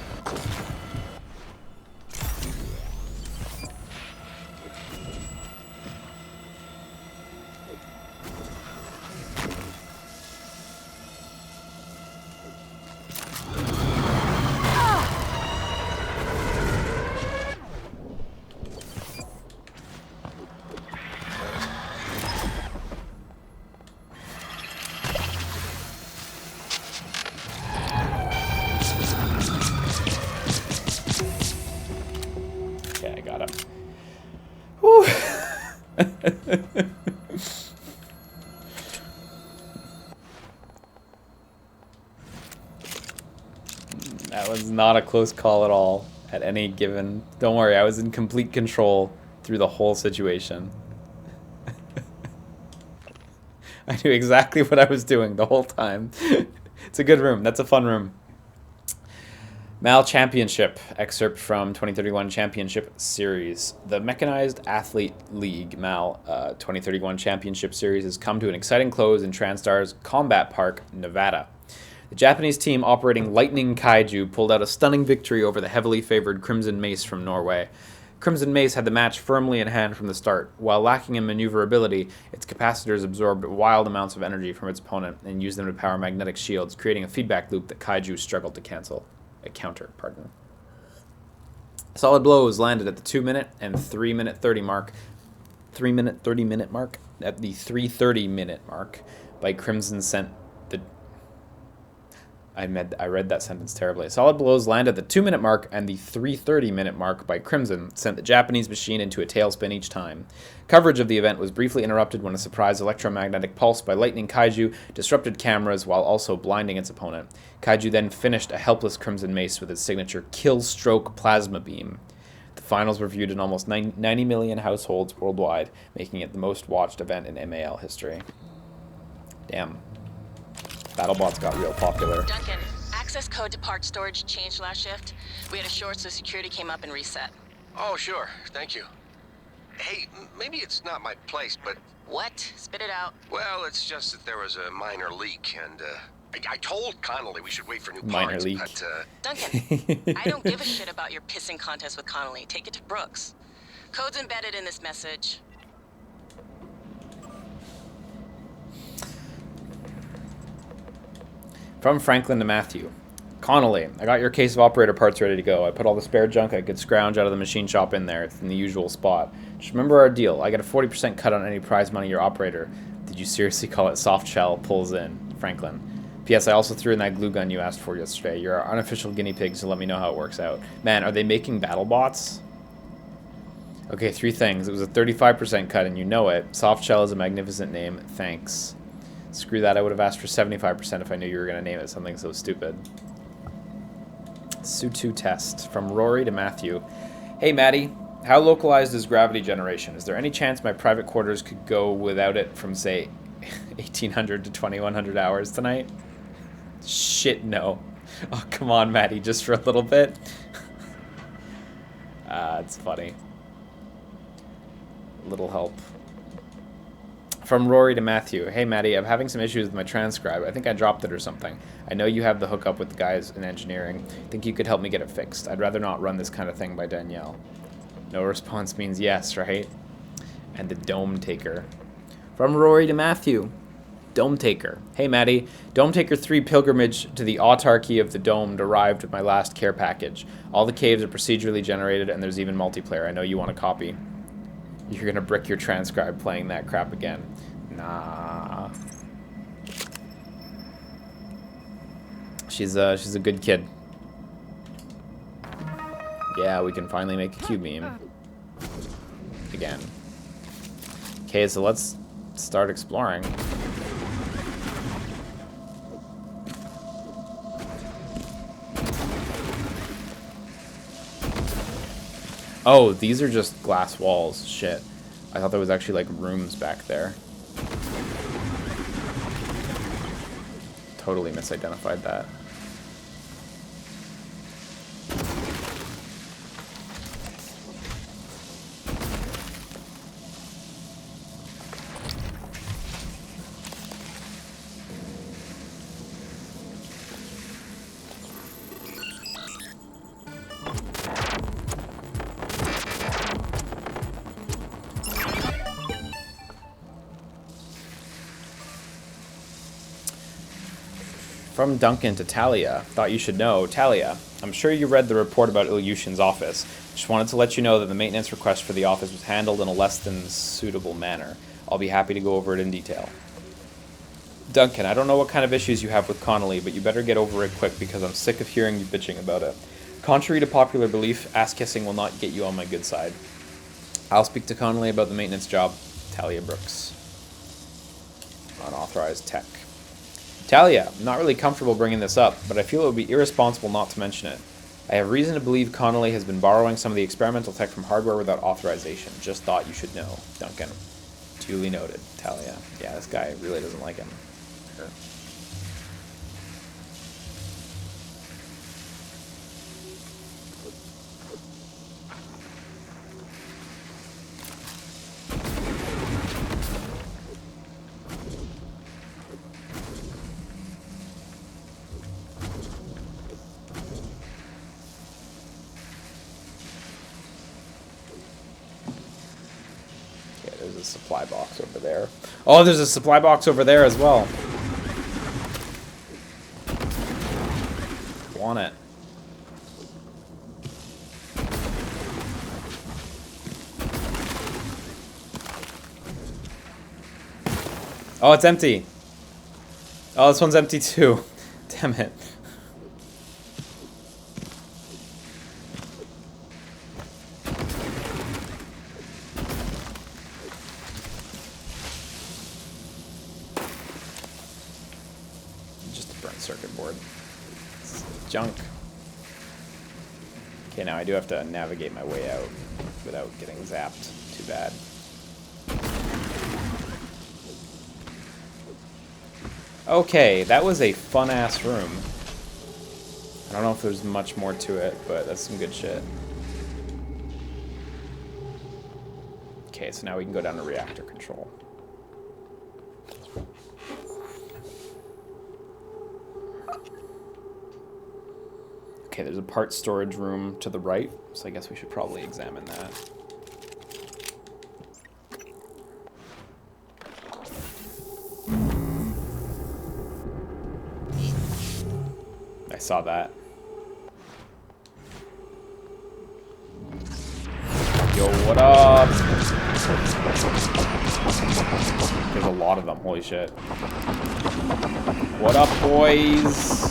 [SPEAKER 1] That was not a close call at all at any given. Don't worry, I was in complete control through the whole situation. I knew exactly what I was doing the whole time. It's a good room. That's a fun room. Mal Championship, excerpt from 2031 Championship Series. The Mechanized Athlete League Mal 2031 Championship Series has come to an exciting close in TranStar's Combat Park, Nevada. The Japanese team operating Lightning Kaiju pulled out a stunning victory over the heavily favored Crimson Mace from Norway. Crimson Mace had the match firmly in hand from the start. While lacking in maneuverability, its capacitors absorbed wild amounts of energy from its opponent and used them to power magnetic shields, creating a feedback loop that Kaiju struggled to counter. Solid blows landed at the 2-minute and 3-minute 30 mark. 3-minute 30-minute mark? At the 3:30-minute mark by Crimson sent the... I read that sentence terribly. Solid blows landed at the 2-minute mark and the 3:30-minute mark by Crimson sent the Japanese machine into a tailspin each time. Coverage of the event was briefly interrupted when a surprise electromagnetic pulse by Lightning Kaiju disrupted cameras while also blinding its opponent. Kaiju then finished a helpless Crimson Mace with its signature Kill Stroke Plasma Beam. The finals were viewed in almost 90 million households worldwide, making it the most watched event in MAL history. Damn. BattleBots got real popular.
[SPEAKER 13] Duncan, access code to parts storage changed last shift. We had a short, so security came up and reset.
[SPEAKER 9] Oh, sure. Thank you. Hey, maybe it's not my place, but...
[SPEAKER 13] What? Spit it out.
[SPEAKER 9] Well, it's just that there was a minor leak, and, I told Connolly we should wait for new
[SPEAKER 1] minor
[SPEAKER 9] parts,
[SPEAKER 1] leak.
[SPEAKER 9] But,
[SPEAKER 13] Duncan, I don't give a shit about your pissing contest with Connolly. Take it to Brooks. Code's embedded in this message.
[SPEAKER 1] From Franklin to Matthew. Connolly, I got your case of operator parts ready to go. I put all the spare junk I could scrounge out of the machine shop in there. It's in the usual spot. Just remember our deal. I get a 40% cut on any prize money your operator. Did you seriously call it soft shell? Pulls in. Franklin. P.S. I also threw in that glue gun you asked for yesterday. You're our unofficial guinea pig, so let me know how it works out. Man, are they making battle bots? Okay, 3 things. It was a 35% cut, and you know it. Soft shell is a magnificent name. Thanks. Screw that. I would have asked for 75% if I knew you were going to name it something so stupid. Su2 test. From Rory to Matthew. Hey, Maddie. How localized is gravity generation? Is there any chance my private quarters could go without it from, say, 1800 to 2100 hours tonight? Shit, no. Oh, come on, Maddie. Just for a little bit? It's funny. Little help. From Rory to Matthew. Hey, Maddie, I'm having some issues with my transcribe. I think I dropped it or something. I know you have the hookup with the guys in engineering. Think you could help me get it fixed. I'd rather not run this kind of thing by Danielle. No response means yes, right? And the Dome Taker. From Rory to Matthew. Dome Taker. Hey, Maddie. Dome Taker 3 pilgrimage to the autarky of the Dome arrived with my last care package. All the caves are procedurally generated, and there's even multiplayer. I know you want a copy. You're gonna brick your transcribe playing that crap again. Nah. She's a good kid. Yeah, we can finally make a Q-beam. Again. Okay, so let's start exploring. Oh, these are just glass walls. Shit. I thought there was actually, like, rooms back there. Totally misidentified that. From Duncan to Talia. Thought you should know. Talia, I'm sure you read the report about Ilyushin's office. Just wanted to let you know that the maintenance request for the office was handled in a less than suitable manner. I'll be happy to go over it in detail. Duncan, I don't know what kind of issues you have with Connolly, but you better get over it quick because I'm sick of hearing you bitching about it. Contrary to popular belief, ass-kissing will not get you on my good side. I'll speak to Connolly about the maintenance job. Talia Brooks. Unauthorized tech. Talia, I'm not really comfortable bringing this up, but I feel it would be irresponsible not to mention it. I have reason to believe Connolly has been borrowing some of the experimental tech from hardware without authorization. Just thought you should know. Duncan. Duly noted. Talia. Yeah, this guy really doesn't like him. Sure. Supply box over there. Oh, there's a supply box over there as well. Want it. Oh, it's empty. Oh, this one's empty too. Damn it. Junk. Okay, now I do have to navigate my way out without getting zapped. Too bad. Okay, that was a fun-ass room. I don't know if there's much more to it, but that's some good shit. Okay, so now we can go down to reactor control. Okay, there's a part storage room to the right, so I guess we should probably examine that. I saw that. Yo, what up? There's a lot of them, holy shit. What up, boys?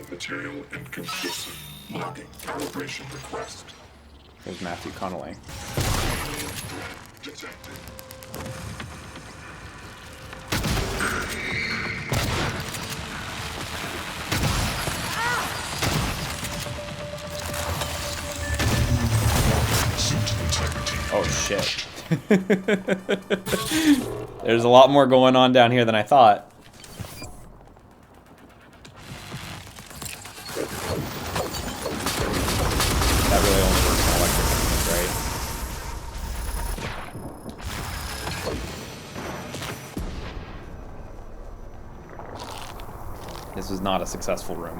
[SPEAKER 6] Material inconsistent. Logging calibration request.
[SPEAKER 1] There's Matthew Connolly.
[SPEAKER 6] Detected.
[SPEAKER 1] Oh shit. There's a lot more going on down here than I thought. That really only works on electric things, right? was not a successful room.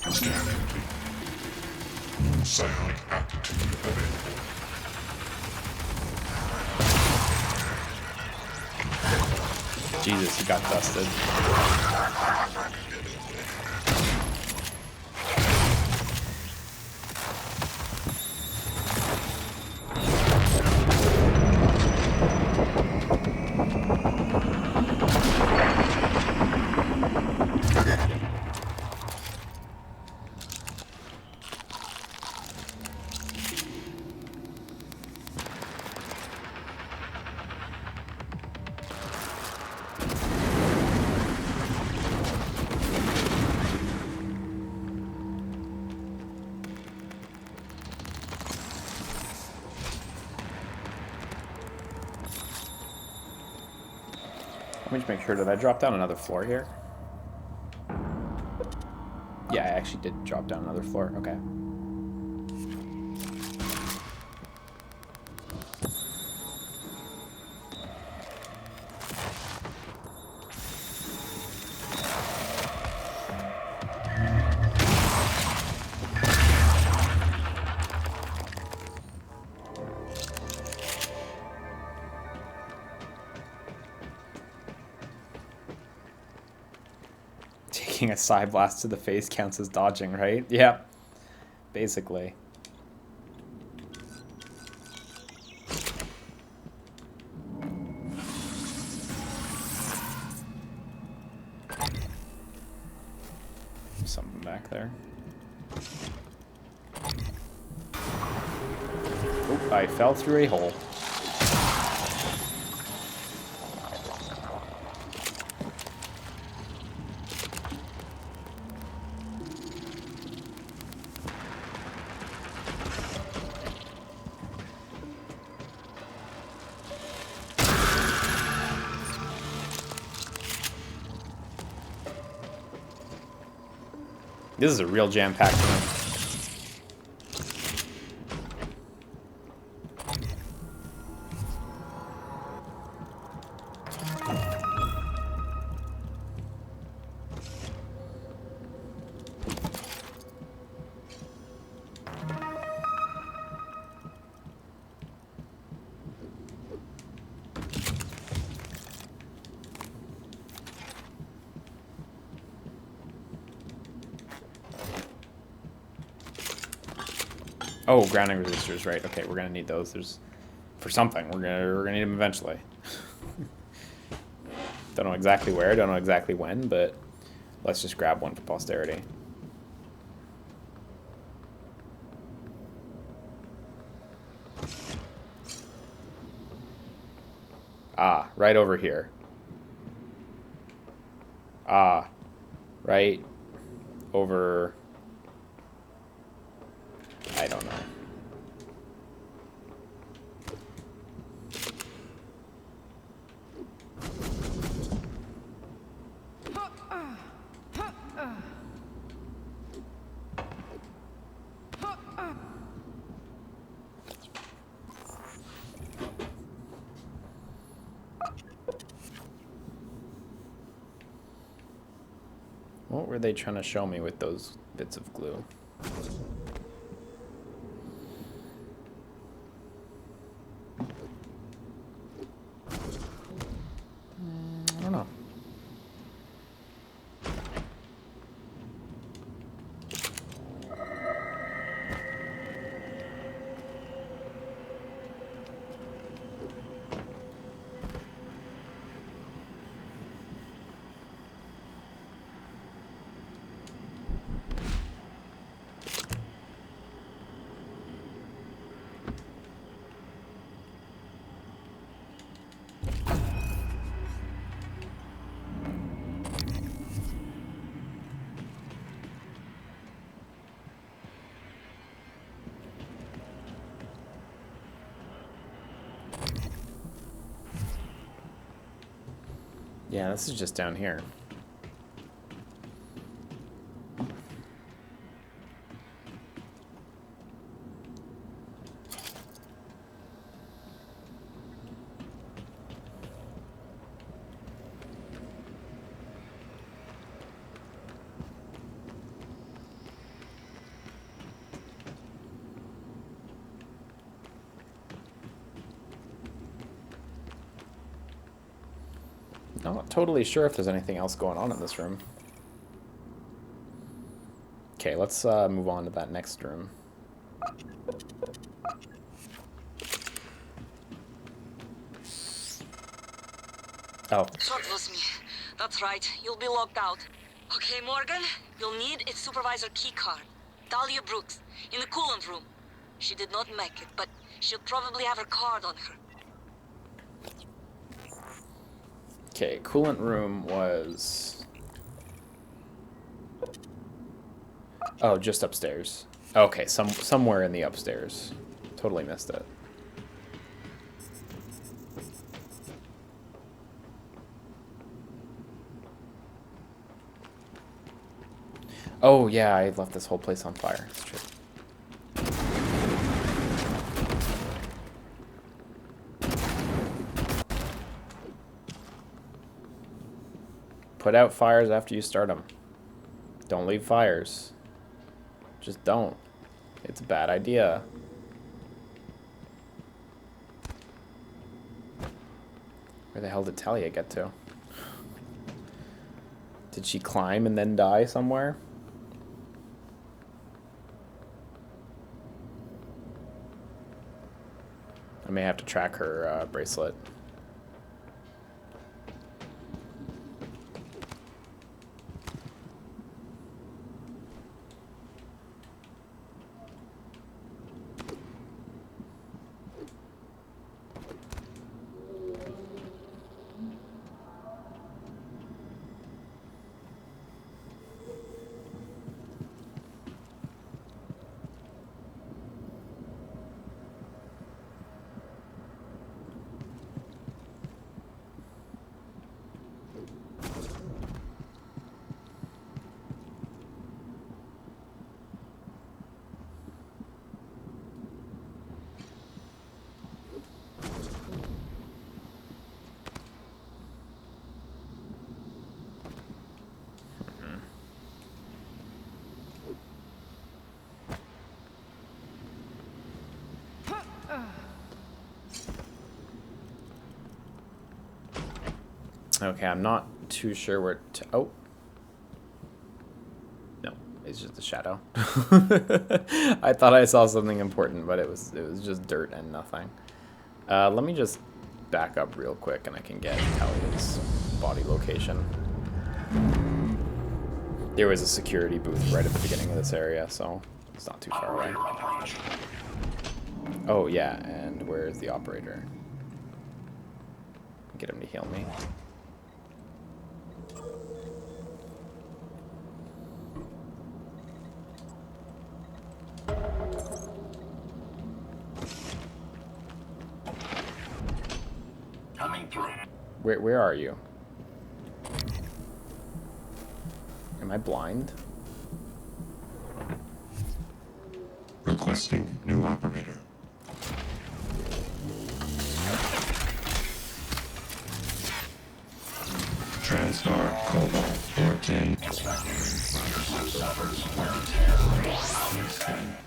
[SPEAKER 6] Scan complete. Psionic aptitude available.
[SPEAKER 1] Jesus, he got dusted. Let me just make sure, did I drop down another floor here? Yeah, I actually did drop down another floor, okay. Taking a side blast to the face counts as dodging, right? Yeah, basically. Something back there. Oop, I fell through a hole. This is a real jam-packed room. Oh, grounding resistors, right? Okay, we're gonna need those. There's for something. We're gonna need them eventually. Don't know exactly where. Don't know exactly when, but let's just grab one for posterity. Ah, right over here. Ah, right over. I don't know. What were they trying to show me with those bits of glue? I don't know. Yeah, this is just down here. I'm not totally sure if there's anything else going on in this room. Okay, let's move on to that next room. Oh.
[SPEAKER 12] So it was me. That's right. You'll be locked out. Okay, Morgan, you'll need a supervisor keycard. Dahlia Brooks, in the coolant room. She did not make it, but she'll probably have her card on her.
[SPEAKER 1] Okay, coolant room was... Oh, just upstairs. Okay, somewhere in the upstairs. Totally missed it. Oh, yeah, I left this whole place on fire. That's true. Put out fires after you start them. Don't leave fires. Just don't. It's a bad idea. Where the hell did Talia get to? Did she climb and then die somewhere? I may have to track her bracelet. Okay, I'm not too sure where to... Oh. No, it's just a shadow. I thought I saw something important, but it was just dirt and nothing. Let me just back up real quick and I can get Talia's body location. There was a security booth right at the beginning of this area, so it's not too far away. Oh, yeah, and where's the operator? Get him to heal me.
[SPEAKER 11] Coming through.
[SPEAKER 1] Where are you? Am I blind?
[SPEAKER 10] Requesting new operator. TranStar Cobalt 410.
[SPEAKER 11] Suffers wear and tear.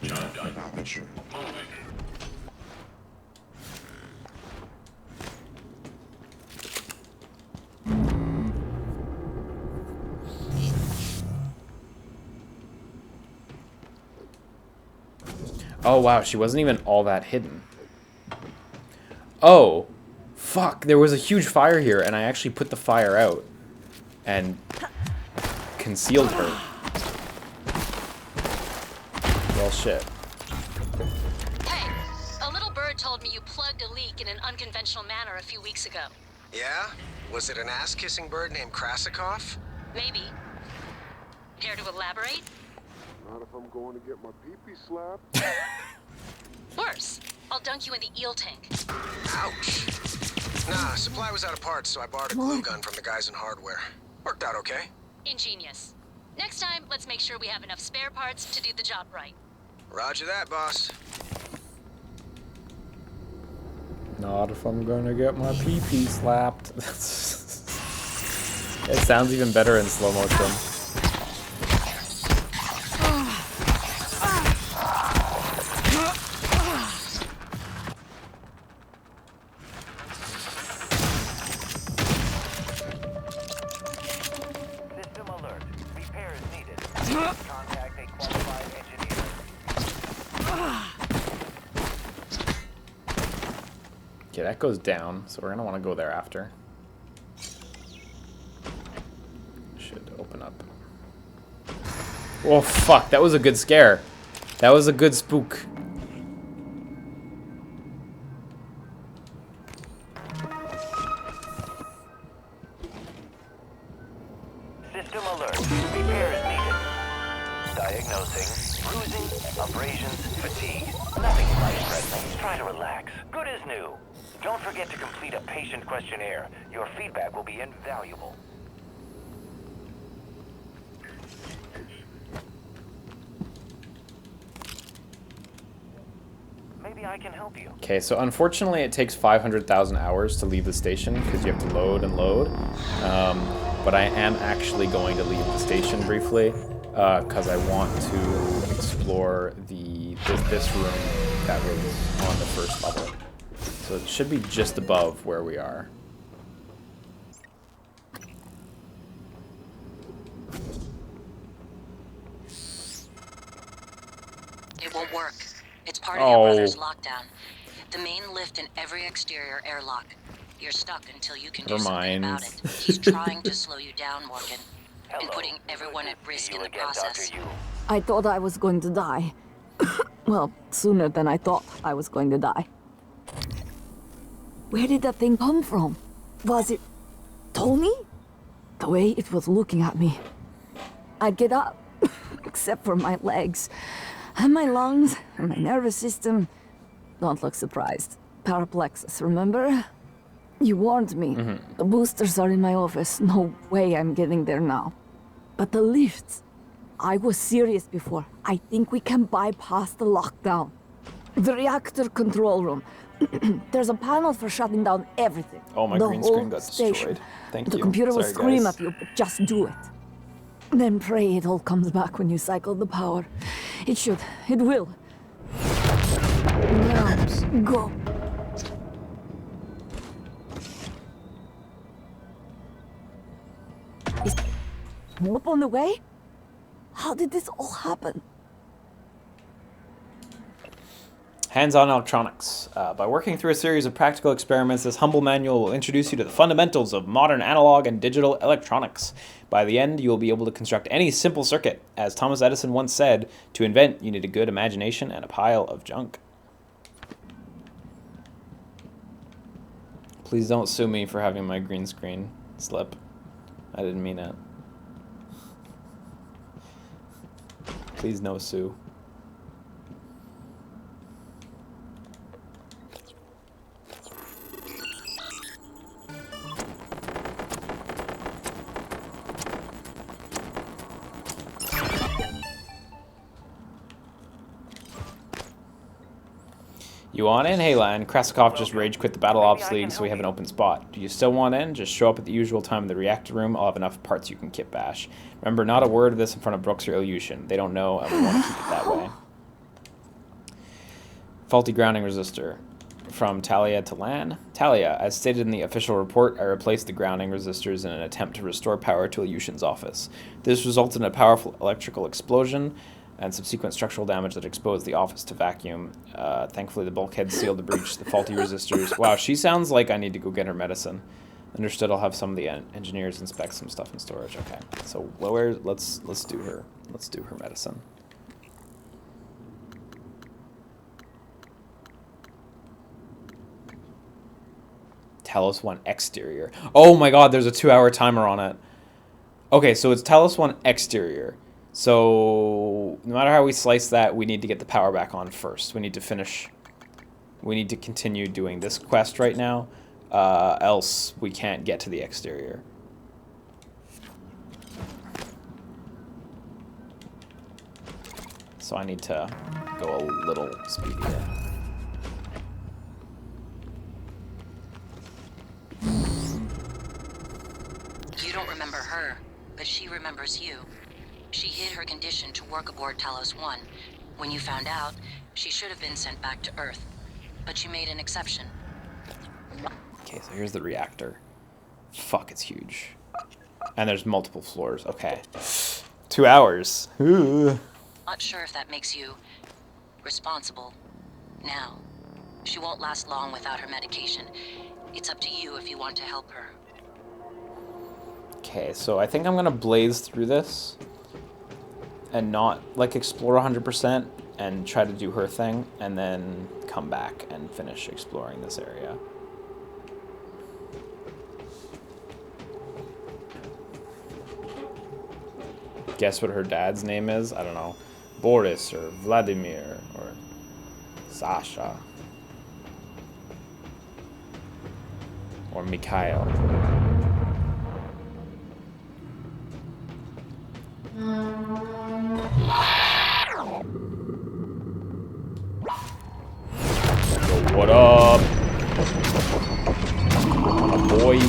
[SPEAKER 11] Job done.
[SPEAKER 10] Aperture.
[SPEAKER 1] Oh, wow, she wasn't even all that hidden. Oh, fuck, there was a huge fire here, and I actually put the fire out and concealed her. Well, shit.
[SPEAKER 5] Hey, a little bird told me you plugged a leak in an unconventional manner a few weeks ago.
[SPEAKER 9] Yeah? Was it an ass-kissing bird named Krasikov?
[SPEAKER 5] Maybe. Care to elaborate?
[SPEAKER 3] Not if I'm going to get my pee-pee slapped.
[SPEAKER 5] Worse. I'll dunk you in the eel tank.
[SPEAKER 9] Ouch. Nah, supply was out of parts, so I borrowed a glue gun from the guys in hardware. Worked out okay.
[SPEAKER 14] Ingenious. Next time, let's make sure we have enough spare parts to do the job right.
[SPEAKER 9] Roger that, boss.
[SPEAKER 1] Not if I'm gonna get my pee-pee slapped. It sounds even better in slow motion.
[SPEAKER 7] System alert. Repair is needed. Contact a qualified engineer.
[SPEAKER 1] Okay, that goes down, so we're gonna want to go there after. Should open up. Oh fuck, that was a good scare. That was a good spook.
[SPEAKER 7] System alert. Repair is needed. Diagnosing. Bruising, abrasions, fatigue. Nothing life-threatening. Try to relax. Good as new. Don't forget to complete a patient questionnaire. Your feedback will be invaluable. Maybe I can help you.
[SPEAKER 1] Okay, so unfortunately it takes 500,000 hours to leave the station because you have to load and load. But I am actually going to leave the station briefly because I want to explore this room that was on the first level. So it should be just above where we are.
[SPEAKER 5] It won't work. It's part of your brother's lockdown. The main lift in every exterior airlock. You're stuck until you can do something about it. He's trying to slow you down, Morgan, and putting everyone at risk in the process.
[SPEAKER 15] I thought I was going to die. Well, sooner than I thought I was going to die. Where did that thing come from? Was it Tony? The way it was looking at me. I'd get up, except for my legs, and my lungs, and my nervous system. Don't look surprised. Paraplexus, remember? You warned me. The boosters are in my office. No way I'm getting there now. But the lifts. I was serious before. I think we can bypass the lockdown. The reactor control room. There's a panel for shutting down everything.
[SPEAKER 1] Oh, my
[SPEAKER 15] the
[SPEAKER 1] green
[SPEAKER 15] whole
[SPEAKER 1] screen got
[SPEAKER 15] station.
[SPEAKER 1] destroyed. Thank you.
[SPEAKER 15] The computer will
[SPEAKER 1] Sorry,
[SPEAKER 15] scream
[SPEAKER 1] guys.
[SPEAKER 15] at you, but just do it. Then pray it all comes back when you cycle the power. It should. It will. Now, go. Is up on the way? How did this all happen?
[SPEAKER 1] Hands-on electronics. By working through a series of practical experiments, this humble manual will introduce you to the fundamentals of modern analog and digital electronics. By the end, you will be able to construct any simple circuit. As Thomas Edison once said, to invent, you need a good imagination and a pile of junk. Please don't sue me for having my green screen slip. I didn't mean it. Please no sue. You want in? Hey, Lan. Krasikov just rage quit the Battle Ops League, so we have an open spot. Do you still want in? Just show up at the usual time in the reactor room. I'll have enough parts you can kit bash. Remember, not a word of this in front of Brooks or Ilyushin. They don't know, and we want to keep it that way. Faulty grounding resistor. From Talia to Lan. Talia, as stated in the official report, I replaced the grounding resistors in an attempt to restore power to Ilyushin's office. This resulted in a powerful electrical explosion and subsequent structural damage that exposed the office to vacuum. Thankfully, the bulkhead sealed the breach. The faulty resistors. Wow, she sounds like I need to go get her medicine. Understood. I'll have some of the engineers inspect some stuff in storage. Okay, so where? Let's do her. Let's do her medicine. Talos 1 exterior. Oh my God, there's a 2-hour timer on it. Okay, so it's Talos 1 exterior. So no matter how we slice that, we need to get the power back on first. We need to continue doing this quest right now. else we can't get to the exterior. So I need to go a little speedier.
[SPEAKER 5] You don't remember her, but she remembers you. She hid her condition to work aboard Talos 1. When you found out, she should have been sent back to Earth. But she made an exception.
[SPEAKER 1] Okay, so here's the reactor. Fuck, it's huge. And there's multiple floors. Okay. 2 hours. Ooh.
[SPEAKER 5] Not sure if that makes you responsible now. She won't last long without her medication. It's up to you if you want to help her.
[SPEAKER 1] Okay, so I think I'm gonna blaze through this and not like explore 100% and try to do her thing and then come back and finish exploring this area. Guess what her dad's name is? I don't know. Boris or Vladimir or Sasha or Mikhail. So what up? Boy.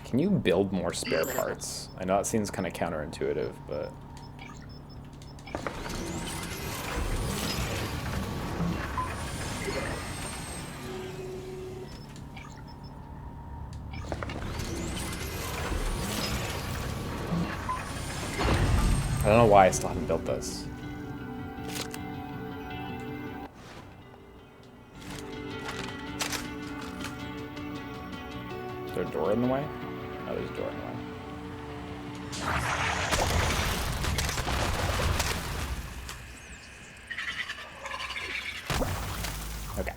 [SPEAKER 1] Can you build more spare parts? I know it seems kind of counterintuitive, but... I don't know why I still haven't built this. Is there a door in the way? Oh, there's a door in the way. Okay.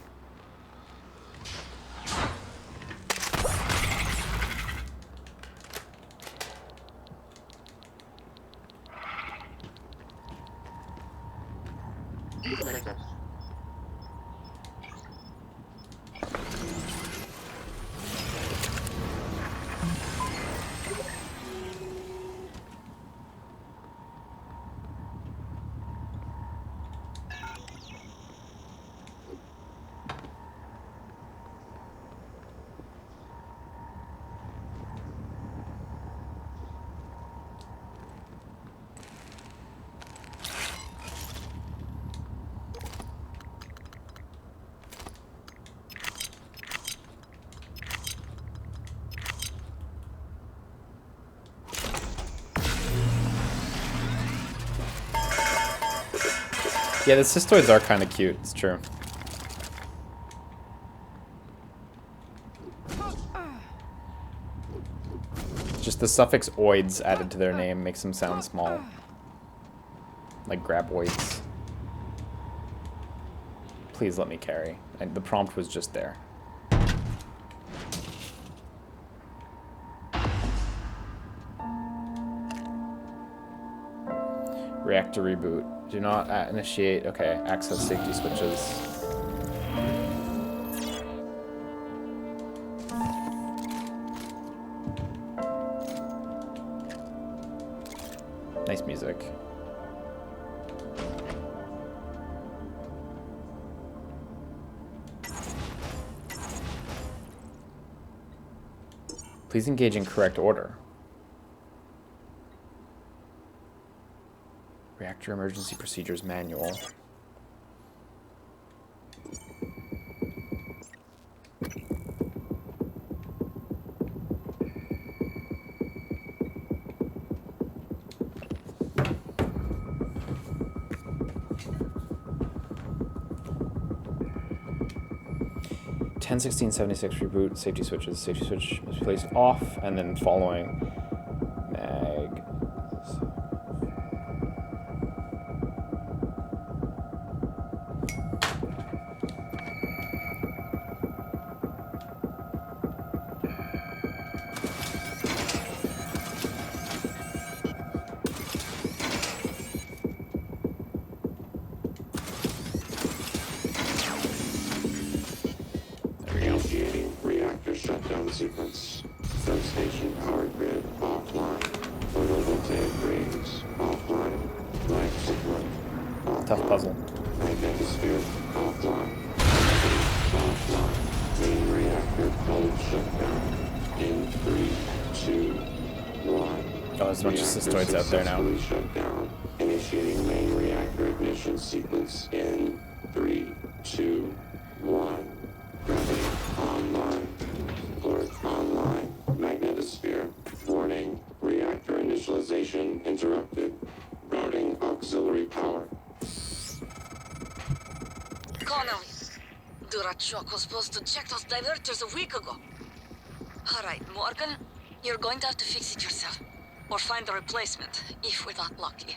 [SPEAKER 1] Yeah, the cystoids are kind of cute, it's true. Just the suffix oids added to their name makes them sound small. Like graboids. Please let me carry. And the prompt was just there. Reactor reboot. Do not initiate. Okay, access safety switches. Nice music. Please engage in correct order. Reactor Emergency Procedures Manual. 10-16-76 reboot, safety switches. Safety switch must be placed off, and then following mag.
[SPEAKER 10] Initiating reactor shutdown sequence. Substation power grid offline. Photovoltaic rings offline. Life support offline.
[SPEAKER 1] Tough puzzle.
[SPEAKER 10] Magnetosphere offline. Offline. Main reactor cold shutdown. In 3, 2, 1.
[SPEAKER 1] Oh, there's a bunch of cystoids out there now.
[SPEAKER 10] Shut down. Initiating main reactor ignition sequence in 3, 2, 1. Gravity online. Port online. Magnetosphere. Warning. Reactor initialization interrupted. Routing auxiliary power.
[SPEAKER 12] Connelly, Durachok was supposed to check those diverters a week ago. Alright, Morgan, you're going to have to fix it yourself. Or find a replacement, if we're not lucky.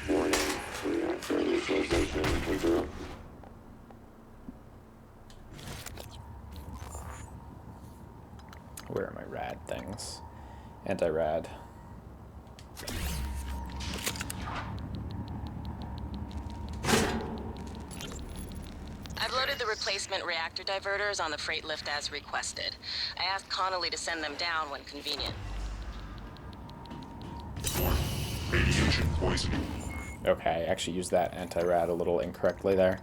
[SPEAKER 10] Warning. Reactor initialization interrupted.
[SPEAKER 1] Where are my rad things? Anti-rad.
[SPEAKER 13] I've loaded the replacement reactor diverters on the freight lift as requested. I asked Connolly to send them down when convenient.
[SPEAKER 6] Radiation poisoning.
[SPEAKER 1] Okay, I actually used that anti-rad a little incorrectly there.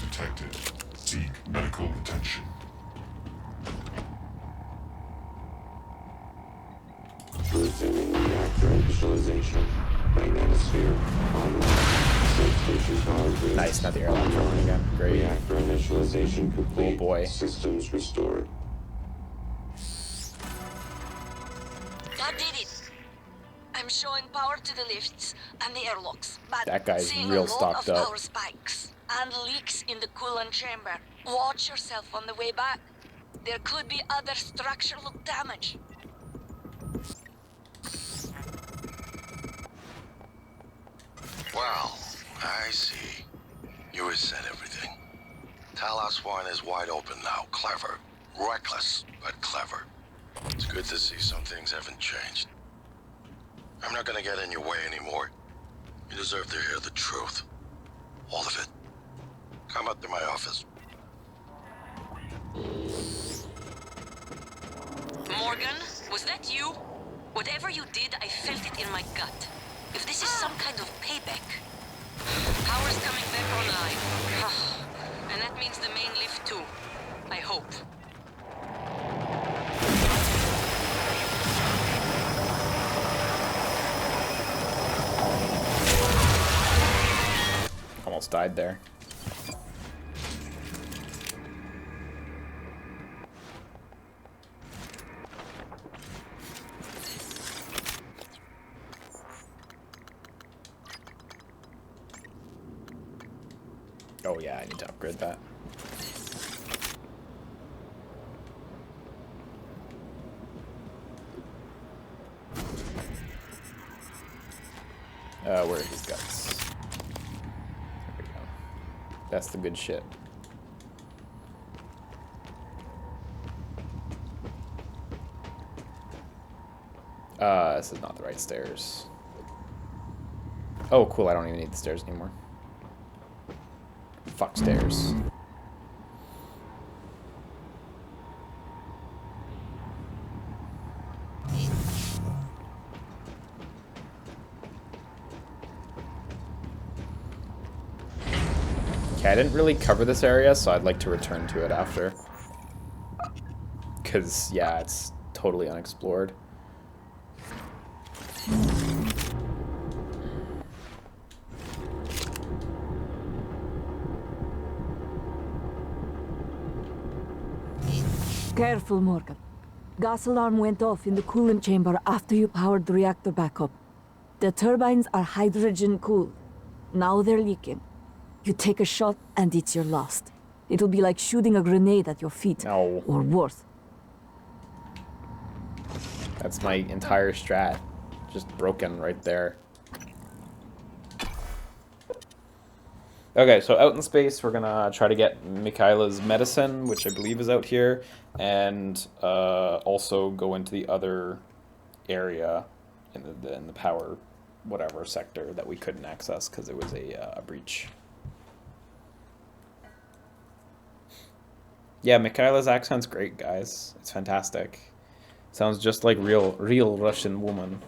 [SPEAKER 6] Detected. Seek medical attention.
[SPEAKER 10] Resuming reactor initialization. Magnetosphere online. Substation power grid.
[SPEAKER 1] Nice, not the airlock rolling again. Great.
[SPEAKER 10] Reactor initialization complete.
[SPEAKER 1] Oh boy.
[SPEAKER 10] Systems restored.
[SPEAKER 12] That did it. I'm showing power to the lifts and the airlocks, but
[SPEAKER 1] That guy's
[SPEAKER 12] seeing
[SPEAKER 1] real
[SPEAKER 12] a lot
[SPEAKER 1] stocked
[SPEAKER 12] of
[SPEAKER 1] up.
[SPEAKER 12] power spikes and leaks in the coolant chamber. Watch yourself on the way back. There could be other structural damage.
[SPEAKER 16] Well, I see. You reset everything. Talos 1 is wide open now. Clever. Reckless, but clever. It's good to see some things haven't changed. I'm not gonna get in your way anymore. You deserve to hear the truth. All of it. Come up to my office.
[SPEAKER 12] Morgan, was that you? Whatever you did, I felt it in my gut. If this is some kind of payback. Power's coming back online. And that means the main lift too. I hope.
[SPEAKER 1] Almost died there. Oh yeah, I need to upgrade that. Where are his guts? There we go. That's the good shit. This is not the right stairs. Oh, cool, I don't even need the stairs anymore. Fuck stairs. Okay, I didn't really cover this area, so I'd like to return to it after. Because, yeah, it's totally unexplored.
[SPEAKER 15] Careful, Morgan. Gas alarm went off in the coolant chamber after you powered the reactor back up. The turbines are hydrogen-cooled. Now they're leaking. You take a shot and it's your last. It'll be like shooting a grenade at your feet.
[SPEAKER 1] No.
[SPEAKER 15] Or worse.
[SPEAKER 1] That's my entire strat. Just broken right there. Okay, so out in space, we're gonna try to get Michaela's medicine, which I believe is out here, and also go into the other area in the power whatever sector that we couldn't access because it was a breach. Yeah, Michaela's accent's great, guys. It's fantastic. Sounds just like real Russian woman.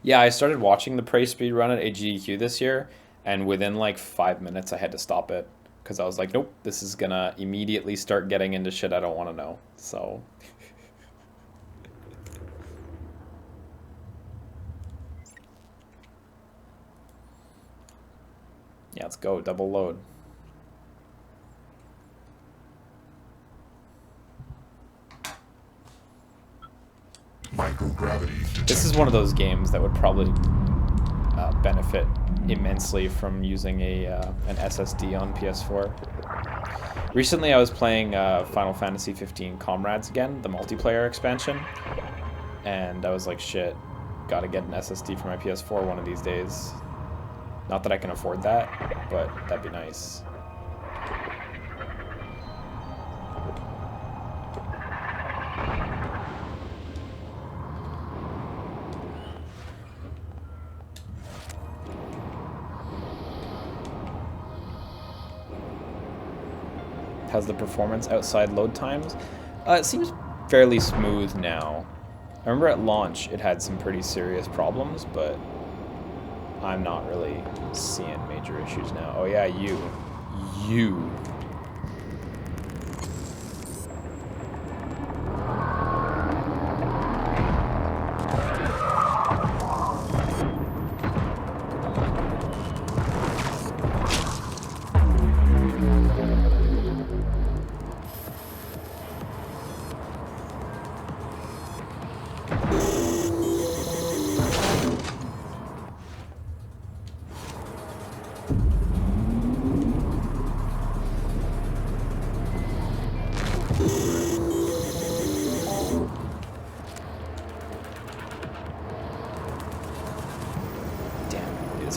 [SPEAKER 1] Yeah, I started watching the Prey speedrun at AGDQ this year, and within like 5 minutes I had to stop it, because I was like, nope, this is gonna immediately start getting into shit I don't want to know, so... Yeah, let's go, double load.
[SPEAKER 6] Microgravity.
[SPEAKER 1] This is one of those games that would probably benefit immensely from using an SSD on PS4. Recently I was playing Final Fantasy 15 Comrades again, the multiplayer expansion, and I was like, shit, gotta get an SSD for my PS4 one of these days. Not that I can afford that, but that'd be nice. How's the performance outside load times? It seems fairly smooth now. I remember at launch it had some pretty serious problems, but I'm not really seeing major issues now. Oh yeah, you.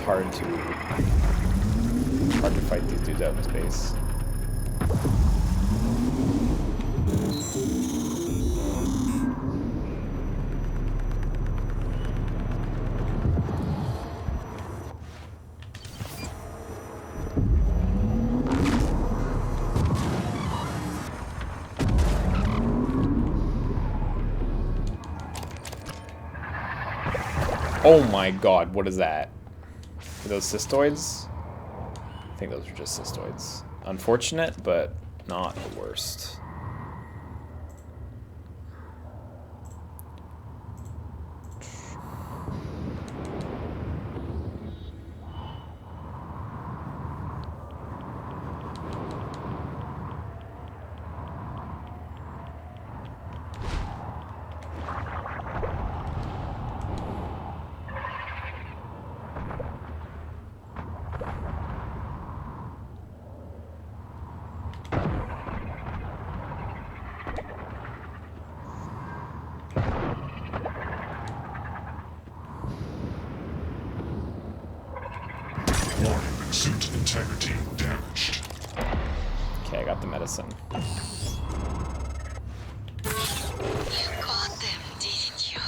[SPEAKER 1] Hard to fight these dudes out in space. Oh my god, what is that? Are those cystoids? I think those are just cystoids. Unfortunate, but not the worst.
[SPEAKER 6] Suit integrity damaged.
[SPEAKER 1] Okay, I got the medicine.
[SPEAKER 12] You got them, didn't you?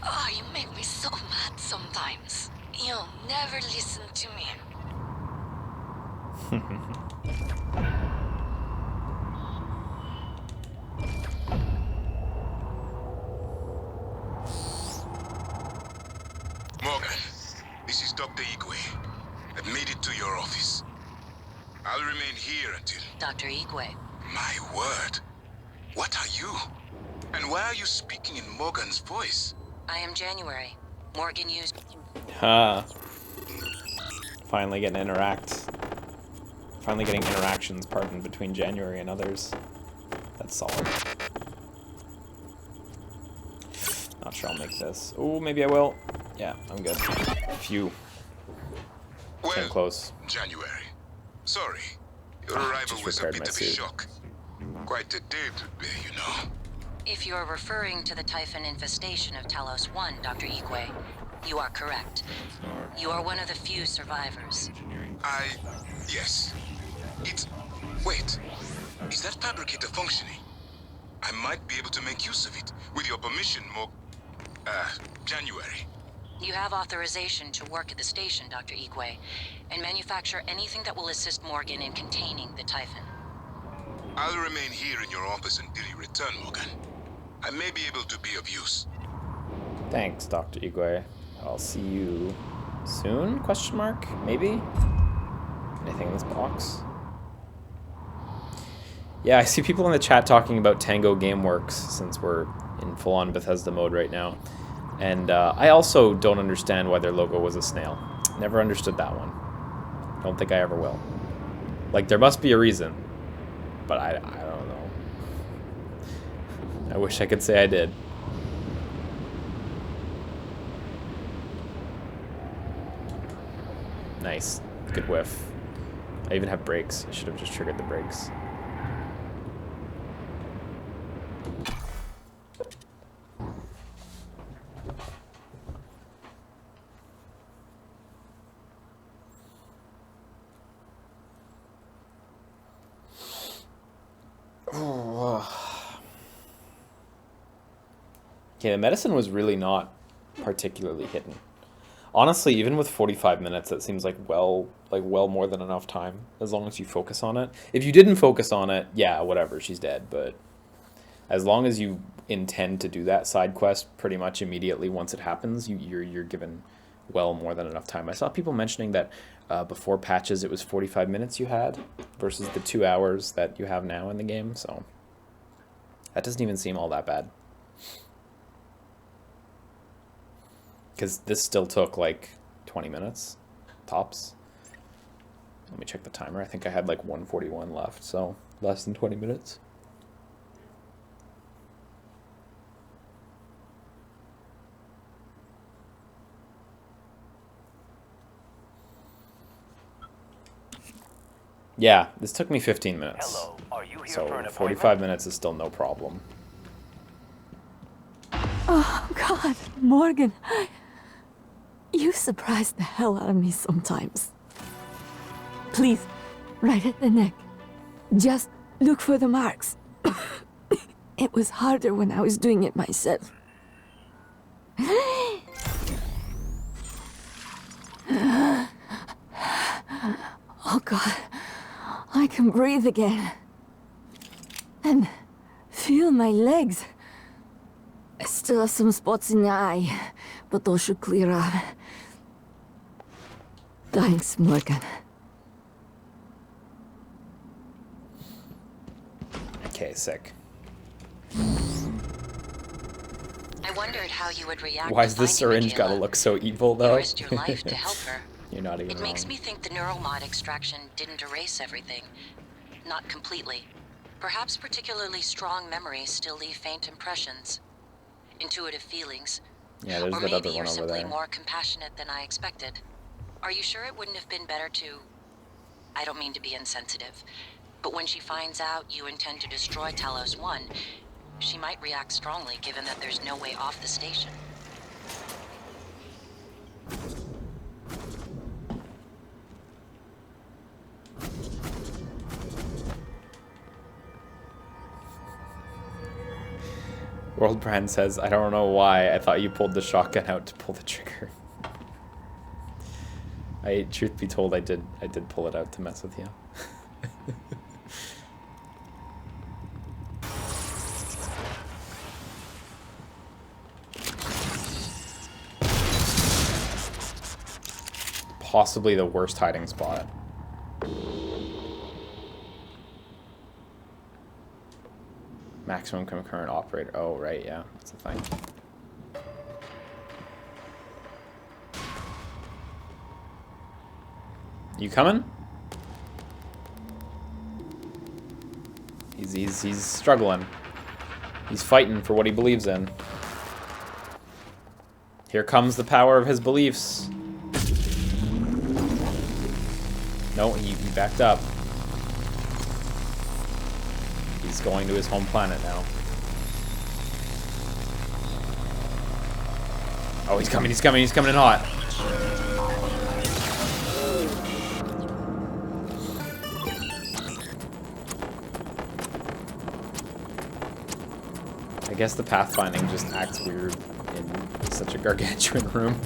[SPEAKER 12] Oh, you make me so mad sometimes. You'll never listen to me.
[SPEAKER 4] Morgan, this is Dr. Igwe. I've made it to your office. I'll remain here until...
[SPEAKER 5] Dr. Igwe.
[SPEAKER 4] My word. What are you? And why are you speaking in Morgan's voice?
[SPEAKER 5] I am January. Morgan used...
[SPEAKER 1] Huh. Finally getting interactions, pardon, between January and others. That's solid. Not sure I'll make this. Oh, maybe I will. Yeah, I'm good. Phew. Came close.
[SPEAKER 4] January. Sorry. Your arrival was a bit of a shock. Quite a day to bear, you know.
[SPEAKER 5] If you're referring to the Typhon infestation of Talos 1, Dr. Igwe, you are correct. You are one of the few survivors.
[SPEAKER 4] Yes. Wait. Is that fabricator functioning? I might be able to make use of it. With your permission, January.
[SPEAKER 5] You have authorization to work at the station, Dr. Igwe, and manufacture anything that will assist Morgan in containing the Typhon.
[SPEAKER 4] I'll remain here in your office until you return, Morgan. I may be able to be of use.
[SPEAKER 1] Thanks, Dr. Igwe. I'll see you soon? Question mark? Maybe? Anything in this box? Yeah, I see people in the chat talking about Tango Gameworks since we're in full-on Bethesda mode right now. And I also don't understand why their logo was a snail. Never understood that one. Don't think I ever will. Like, there must be a reason. But I don't know. I wish I could say I did. Nice. Good whiff. I even have brakes. I should have just triggered the brakes. Okay, the medicine was really not particularly hidden. Honestly, even with 45 minutes, that seems like well more than enough time, as long as you focus on it. If you didn't focus on it, yeah, whatever, she's dead, but as long as you intend to do that side quest pretty much immediately once it happens, you're given well more than enough time. I saw people mentioning that before patches it was 45 minutes you had versus the 2 hours that you have now in the game, so that doesn't even seem all that bad. Because this still took like 20 minutes, tops. Let me check the timer. I think I had like 141 left, so less than 20 minutes. Yeah, this took me 15 minutes.
[SPEAKER 7] Hello. Are you here
[SPEAKER 1] so
[SPEAKER 7] for an
[SPEAKER 1] 45 minutes is still no problem.
[SPEAKER 15] Oh, God, Morgan. You surprise the hell out of me sometimes. Please, right at the neck. Just look for the marks. It was harder when I was doing it myself. Oh, God. I can breathe again. And feel my legs. I still have some spots in the eye, but those should clear up. Thanks, Morgan.
[SPEAKER 1] Okay, sick.
[SPEAKER 5] I wondered how you would react.
[SPEAKER 1] Why is this syringe gotta look so evil, though?
[SPEAKER 5] You risked your life to help her.
[SPEAKER 1] You're not even
[SPEAKER 5] It makes
[SPEAKER 1] wrong.
[SPEAKER 5] me think the neuromod extraction didn't erase everything. Not completely. Perhaps particularly strong memories still leave faint impressions. Intuitive feelings.
[SPEAKER 1] Yeah, there's
[SPEAKER 5] or
[SPEAKER 1] that
[SPEAKER 5] maybe
[SPEAKER 1] other
[SPEAKER 5] you're
[SPEAKER 1] one over
[SPEAKER 5] simply
[SPEAKER 1] there.
[SPEAKER 5] more compassionate than I expected. Are you sure it wouldn't have been better to... I don't mean to be insensitive, but when she finds out you intend to destroy Talos 1, she might react strongly given that there's no way off the station.
[SPEAKER 1] World Brand says, I don't know why. I thought you pulled the shotgun out to pull the trigger. Truth be told, I did pull it out to mess with you. Possibly the worst hiding spot. Maximum concurrent operator. Oh, right, yeah. That's the thing. You coming? He's struggling. He's fighting for what he believes in. Here comes the power of his beliefs. No, he backed up. He's going to his home planet now. Oh, he's coming in hot. I guess the pathfinding just acts weird in such a gargantuan room.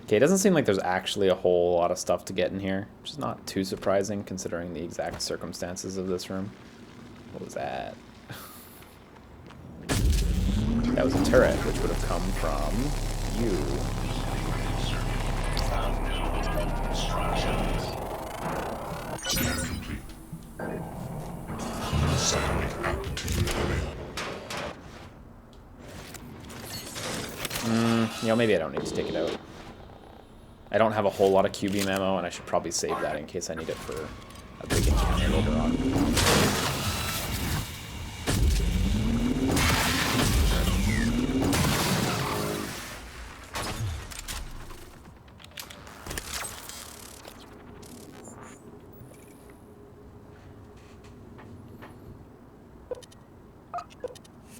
[SPEAKER 1] Okay, it doesn't seem like there's actually a whole lot of stuff to get in here, which is not too surprising considering the exact circumstances of this room. What was that? That was a turret, which would have come from you. You know, maybe I don't need to take it out. I don't have a whole lot of Q-beam ammo, and I should probably save that in case I need it for a big encounter later on.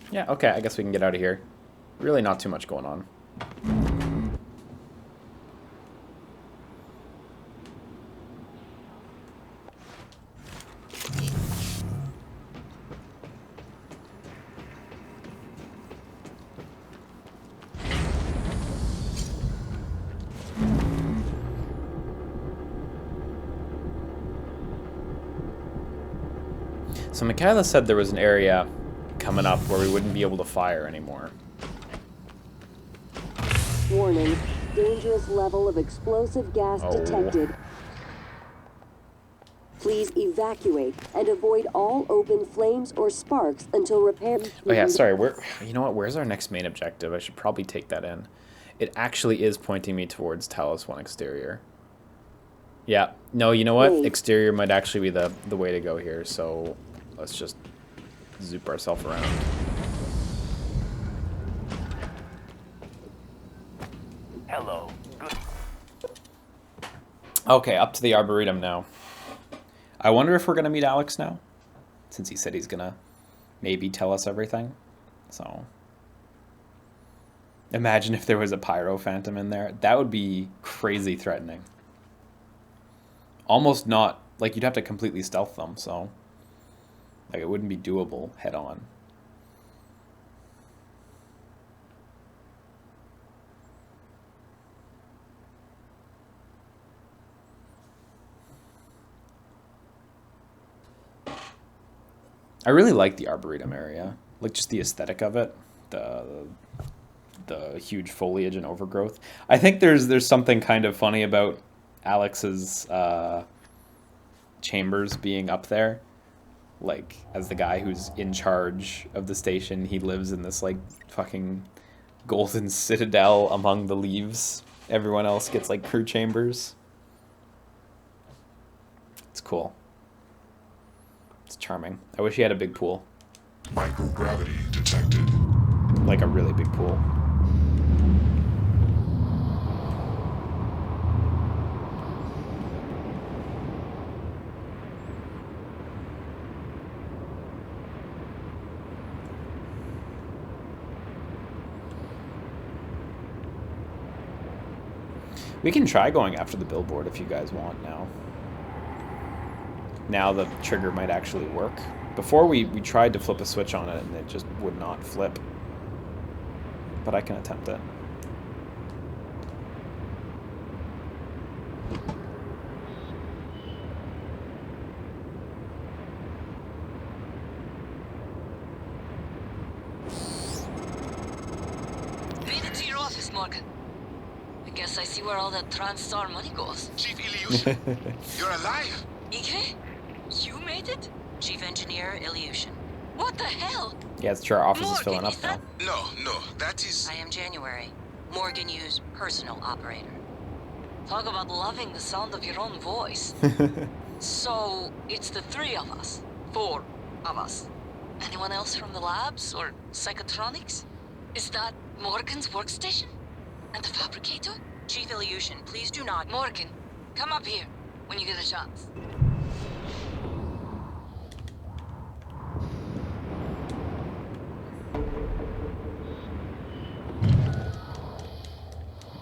[SPEAKER 1] Yeah, okay, I guess we can get out of here. Really not too much going on. So Michaela said there was an area coming up where we wouldn't be able to fire anymore.
[SPEAKER 2] Warning, dangerous level of explosive gas detected. Please evacuate and avoid all open flames or sparks until repair.
[SPEAKER 1] Oh yeah, sorry, you know what, where's our next main objective? I should probably take that in. It actually is pointing me towards Talos 1 exterior. Yeah, no, you know what? Exterior might actually be the way to go here, so let's just zoop ourselves around.
[SPEAKER 7] Hello.
[SPEAKER 1] Okay, up to the Arboretum now. I wonder if we're going to meet Alex now, since he said he's going to maybe tell us everything. So, imagine if there was a Pyro Phantom in there. That would be crazy threatening. Almost not, like you'd have to completely stealth them, so like it wouldn't be doable head on. I really like the Arboretum area, like just the aesthetic of it, the huge foliage and overgrowth. I think there's something kind of funny about Alex's chambers being up there. Like, as the guy who's in charge of the station, he lives in this, like, fucking golden citadel among the leaves. Everyone else gets, like, crew chambers. It's cool. It's charming. I wish he had a big pool.
[SPEAKER 6] Microgravity detected.
[SPEAKER 1] Like a really big pool. We can try going after the billboard if you guys want now. Now the trigger might actually work. Before we tried to flip a switch on it and it just would not flip. But I can attempt it.
[SPEAKER 12] Made it to your office, Morgan. Morgan. I guess I see where all that TranStar money goes.
[SPEAKER 4] Chief Ilyushin, you're alive.
[SPEAKER 12] Igre? You made it?
[SPEAKER 5] Chief Engineer Ilyushin.
[SPEAKER 12] What the hell?
[SPEAKER 1] Yeah, it's true. Our office is
[SPEAKER 12] Morgan,
[SPEAKER 1] filling up
[SPEAKER 12] is
[SPEAKER 1] now.
[SPEAKER 4] No, that is...
[SPEAKER 5] I am January. Morgan Yu's personal operator.
[SPEAKER 12] Talk about loving the sound of your own voice. So, it's the 3 of us. 4 of us. Anyone else from the labs or Psychotronics? Is that Morgan's workstation? And the Fabricator?
[SPEAKER 5] Chief Ilyushin, please do not...
[SPEAKER 12] Morgan, come up here when you get a chance.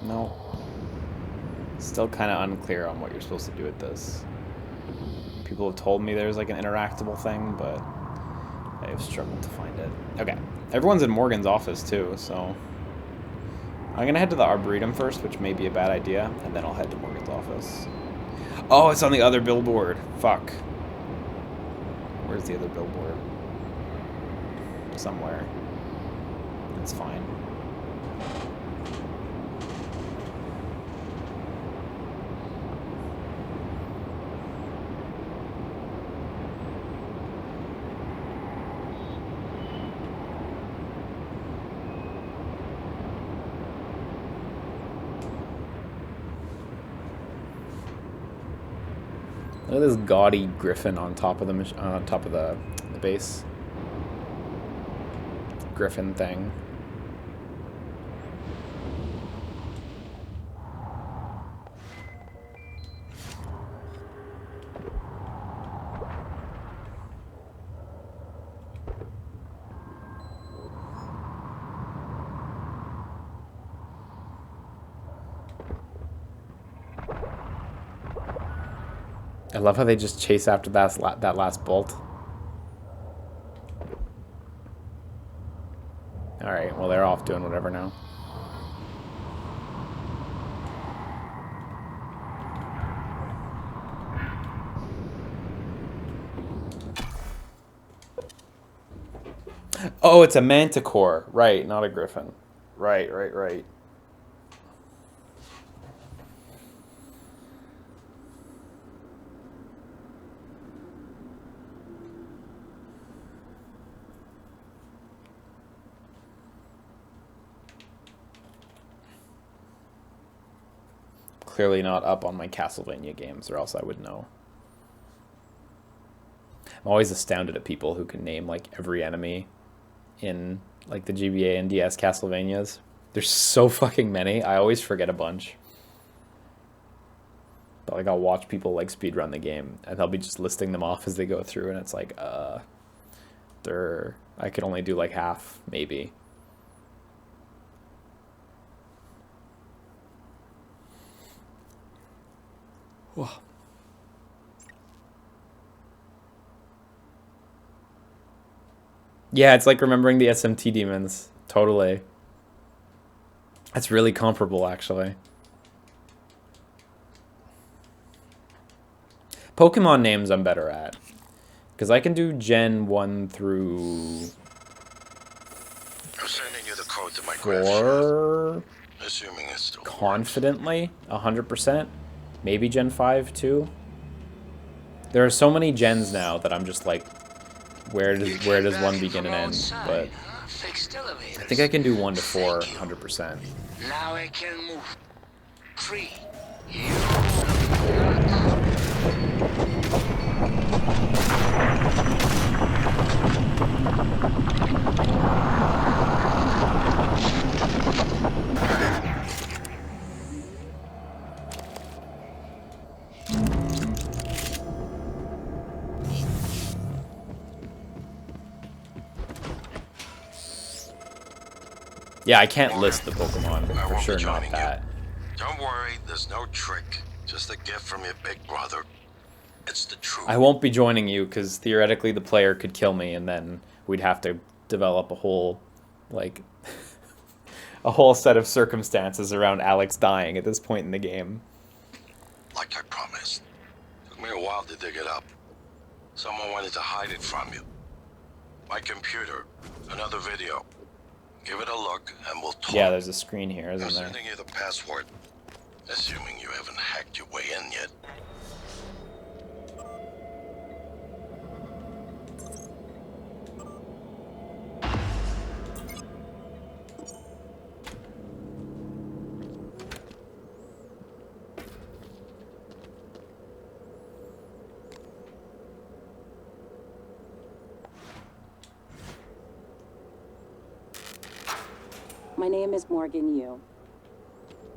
[SPEAKER 1] No. Still kind of unclear on what you're supposed to do with this. People have told me there's like an interactable thing, but I have struggled to find it. Okay. Everyone's in Morgan's office too, so I'm gonna head to the Arboretum first, which may be a bad idea, and then I'll head to Morgan's office. Oh, it's on the other billboard. Fuck. Where's the other billboard? Somewhere. It's fine. Look at this gaudy griffin on top of the base. Griffin thing. I love how they just chase after that last bolt. Alright, well they're off doing whatever now. Oh, it's a manticore. Right, not a griffin. Right. Clearly not up on my Castlevania games, or else I would know. I'm always astounded at people who can name like every enemy in like the GBA and DS Castlevanias. There's so fucking many. I always forget a bunch. But like I'll watch people like speedrun the game and they'll be just listing them off as they go through, and it's like I could only do like half, maybe. Whoa. Yeah, it's like remembering the SMT demons. Totally. That's really comparable, actually. Pokemon names I'm better at. Because I can do Gen 1 through...
[SPEAKER 16] I'm sending you the code to my
[SPEAKER 1] 4...
[SPEAKER 16] Assuming it's still
[SPEAKER 1] confidently, 100%. Maybe Gen 5 too. There are so many gens now that I'm just like, where does one begin and end? But I think I can do 1 to 4, 100%.
[SPEAKER 11] Now I can move free.
[SPEAKER 1] Yeah, I can't list the Pokemon, but for sure not that.
[SPEAKER 16] Don't worry, there's no trick. Just a gift from your big brother. It's the truth.
[SPEAKER 1] I won't be joining you because theoretically the player could kill me, and then we'd have to develop a whole, like, a whole set of circumstances around Alex dying at this point in the game.
[SPEAKER 16] Like I promised. Took me a while to dig it up. Someone wanted to hide it from you. My computer, another video. Give it a look, and we'll talk.
[SPEAKER 1] Yeah, there's a screen here, isn't
[SPEAKER 16] I'm
[SPEAKER 1] there?
[SPEAKER 16] sending you the password, assuming you haven't hacked your way in yet.
[SPEAKER 2] My name is Morgan Yu.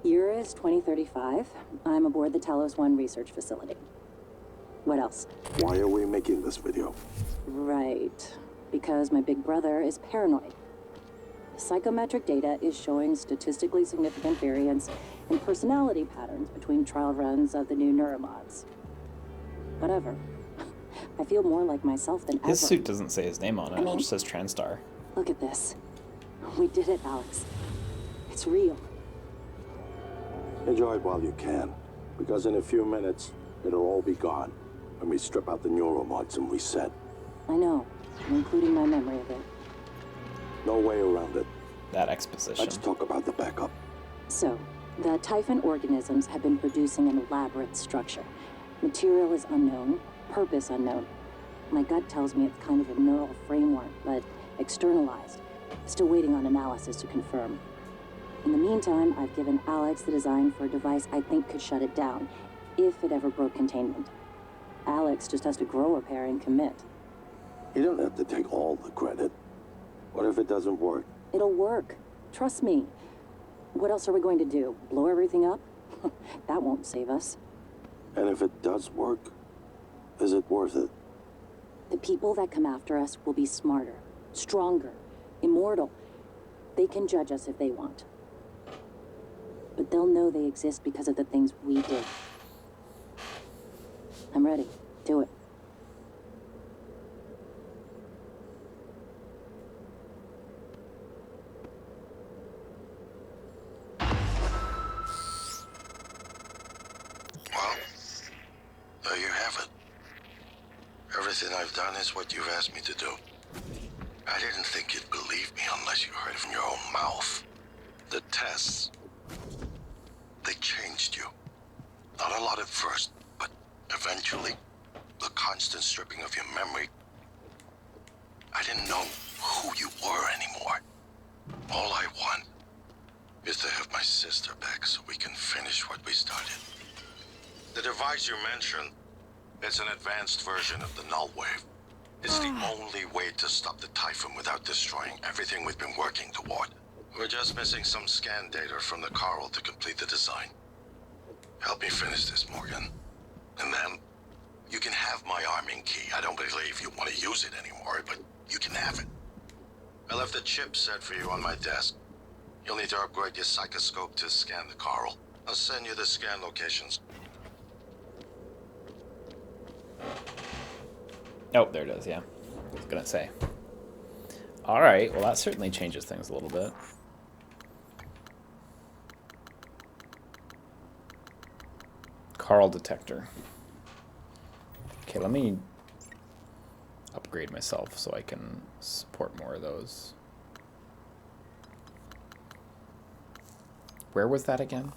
[SPEAKER 2] Year is 2035. I'm aboard the Talos 1 research facility. What else?
[SPEAKER 3] Why are we making this video?
[SPEAKER 2] Right. Because my big brother is paranoid. Psychometric data is showing statistically significant variance in personality patterns between trial runs of the new neuromods. Whatever. I feel more like myself than ever.
[SPEAKER 1] His suit doesn't say his name on it.
[SPEAKER 2] I mean,
[SPEAKER 1] It just says Transtar.
[SPEAKER 2] Look at this. We did it, Alex. It's real.
[SPEAKER 3] Enjoy it while you can, because in a few minutes, it'll all be gone when we strip out the neuromods and reset.
[SPEAKER 2] I know, including my memory of it.
[SPEAKER 3] No way around it.
[SPEAKER 1] That exposition.
[SPEAKER 3] Let's talk about the backup.
[SPEAKER 2] So, the Typhon organisms have been producing an elaborate structure. Material is unknown, purpose unknown. My gut tells me it's kind of a neural framework, but externalized. Still waiting on analysis to confirm. In the meantime, I've given Alex the design for a device I think could shut it down, if it ever broke containment. Alex just has to grow a pair and commit.
[SPEAKER 3] You don't have to take all the credit. What if it doesn't work?
[SPEAKER 2] It'll work. Trust me. What else are we going to do? Blow everything up? That won't save us.
[SPEAKER 3] And if it does work, is it worth it?
[SPEAKER 2] The people that come after us will be smarter, stronger, immortal. They can judge us if they want. But they'll know they exist because of the things we did. I'm ready. Do it.
[SPEAKER 16] Well, there you have it. Everything I've done is what you've asked me to do. I didn't think you'd believe me unless you heard it from your own mouth. The tests, they changed you. Not a lot at first, but eventually, the constant stripping of your memory, I didn't know who you were anymore. All I want is to have my sister back so we can finish what we started. The device you mentioned, it's an advanced version of the null wave. It's the only way to stop the Typhon without destroying everything we've been working toward. We're just missing some scan data from the Corral to complete the design. Help me finish this, Morgan. And then, you can have my arming key. I don't believe you want to use it anymore, but you can have it. I left the chip set for you on my desk. You'll need to upgrade your Psychoscope to scan the Corral. I'll send you the scan locations.
[SPEAKER 1] Oh, there it is, yeah. I was gonna say. Alright, well that certainly changes things a little bit. Corral detector. Okay, let me upgrade myself so I can support more of those. Where was that again?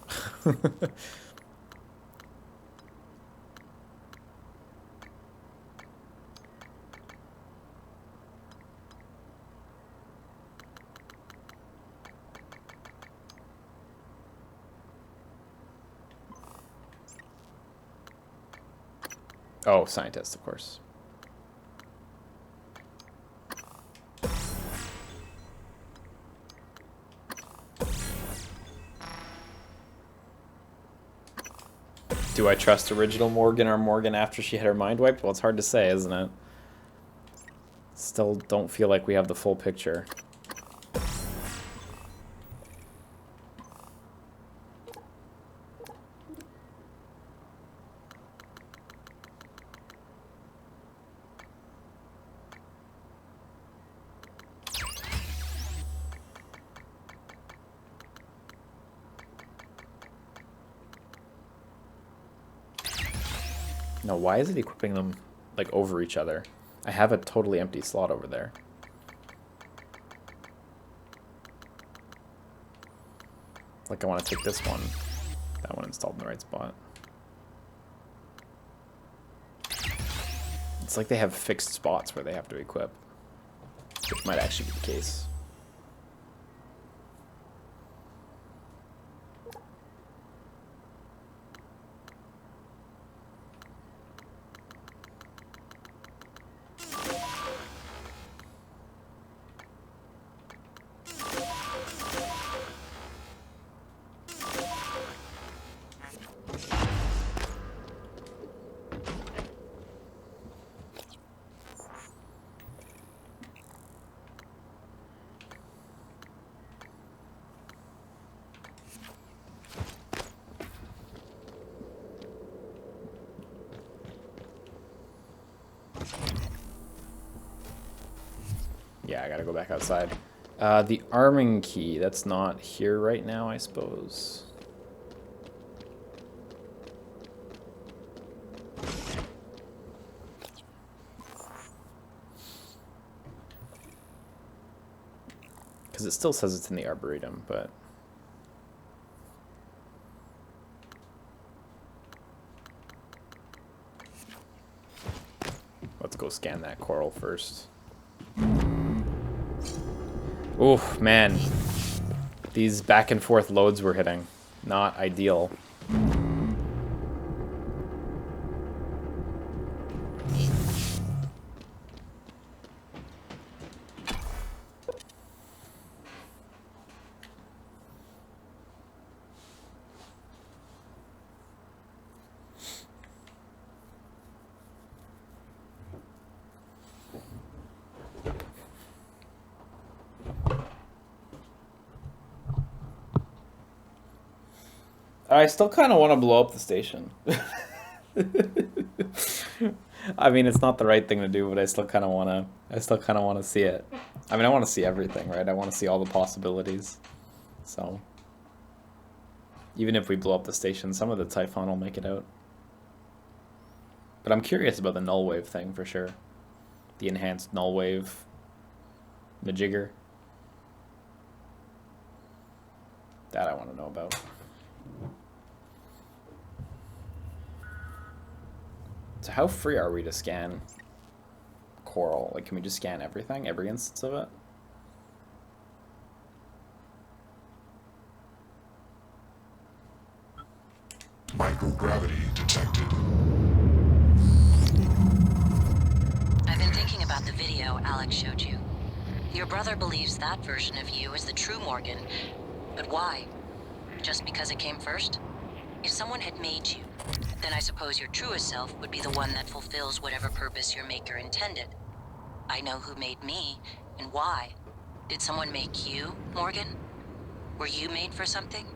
[SPEAKER 1] Oh, scientist, of course. Do I trust original Morgan or Morgan after she had her mind wiped? Well, it's hard to say, isn't it? Still don't feel like we have the full picture. No, why is it equipping them, like, over each other? I have a totally empty slot over there. Like I want to take this one. That one installed in the right spot. It's like they have fixed spots where they have to equip. Which might actually be the case. Yeah, I gotta go back outside. The arming key, that's not here right now, I suppose. Because it still says it's in the Arboretum, but... Let's go scan that Corral first. Oof, man. These back and forth loads we're hitting. Not ideal. I still kind of want to blow up the station. I mean, it's not the right thing to do, but I still kind of want to. I still kind of want to see it. I mean, I want to see everything, right? I want to see all the possibilities. So, even if we blow up the station, some of the Typhon will make it out. But I'm curious about the null wave thing for sure. The enhanced null wave majigger. That I want to know about. So how free are we to scan Corral? Like, can we just scan everything, every instance of it?
[SPEAKER 6] Microgravity detected.
[SPEAKER 5] I've been thinking about the video Alex showed you. Your brother believes that version of you is the true Morgan. But why? Just because it came first? If someone had made you, then I suppose your truest self would be the one that fulfills whatever purpose your maker intended. I know who made me, and why. Did someone make you, Morgan? Were you made for something?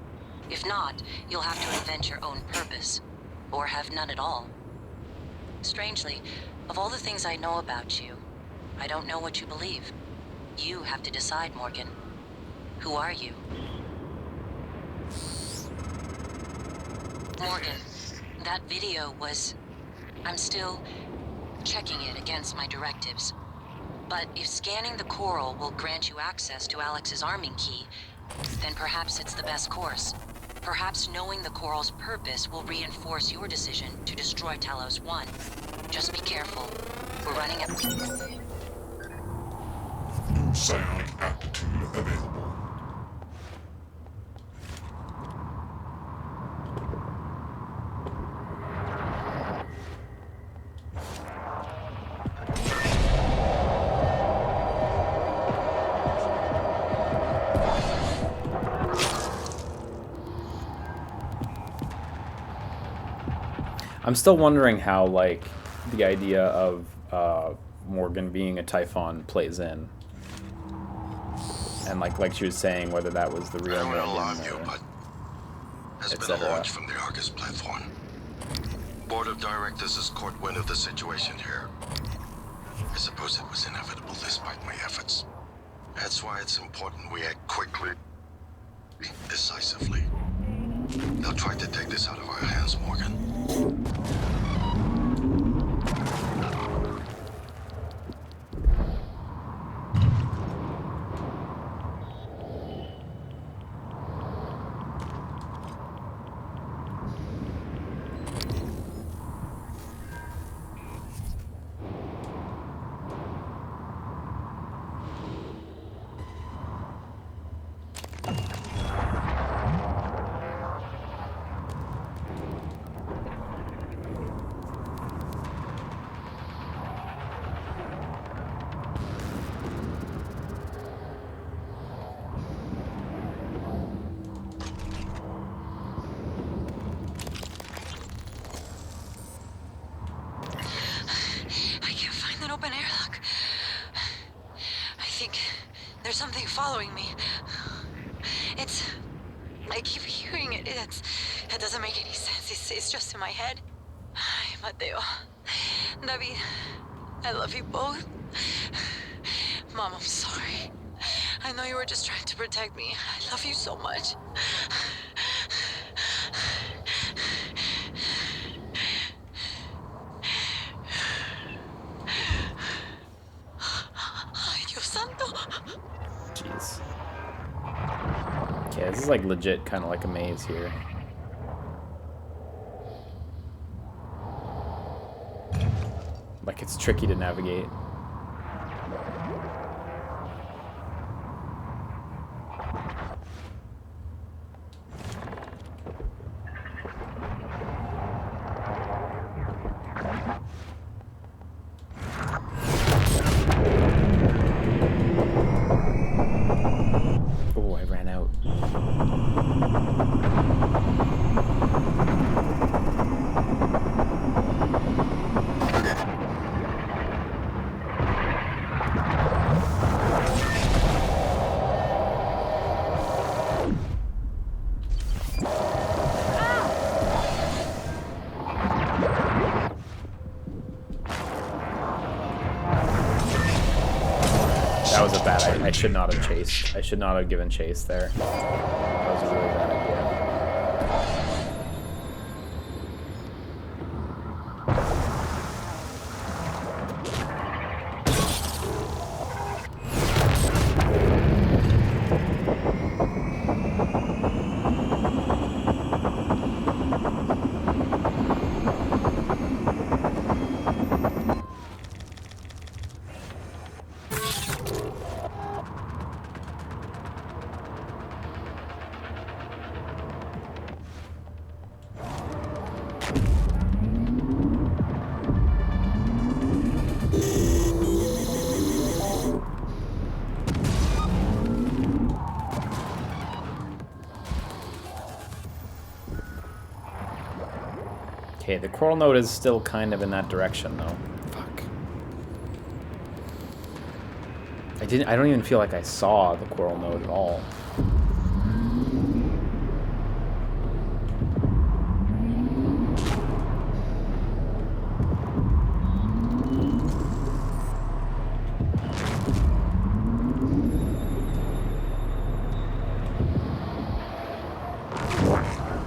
[SPEAKER 5] If not, you'll have to invent your own purpose. Or have none at all. Strangely, of all the things I know about you, I don't know what you believe. You have to decide, Morgan. Who are you? Morgan, that video was... I'm still checking it against my directives. But if scanning the Corral will grant you access to Alex's arming key, then perhaps it's the best course. Perhaps knowing the Corral's purpose will reinforce your decision to destroy Talos 1. Just be careful. We're running up...
[SPEAKER 6] New psionic aptitude available.
[SPEAKER 1] I'm still wondering how, like, the idea of Morgan being a Typhon plays in. And like she was saying, whether that was the real Morgan or
[SPEAKER 16] has been a launch from the Argus platform. Board of Directors has caught wind of the situation here. I suppose it was inevitable despite my efforts. That's why it's important we act quickly, decisively. They'll try to take this out of our hands, Morgan.
[SPEAKER 12] think there's something following me. I keep hearing it. It doesn't make any sense. It's just in my head. Ay, Mateo, David, I love you both. Mom, I'm sorry. I know you were just trying to protect me. I love you so much. Ay, Dios santo.
[SPEAKER 1] Jeez. Okay, this is like legit kind of like a maze here. Like it's tricky to navigate. Oh, I ran out. That was a bad idea. I should not have chased. I should not have given chase there. That was a really bad idea. Okay, the coral node is still kind of in that direction, though. Fuck. I don't even feel like I saw the coral node at all.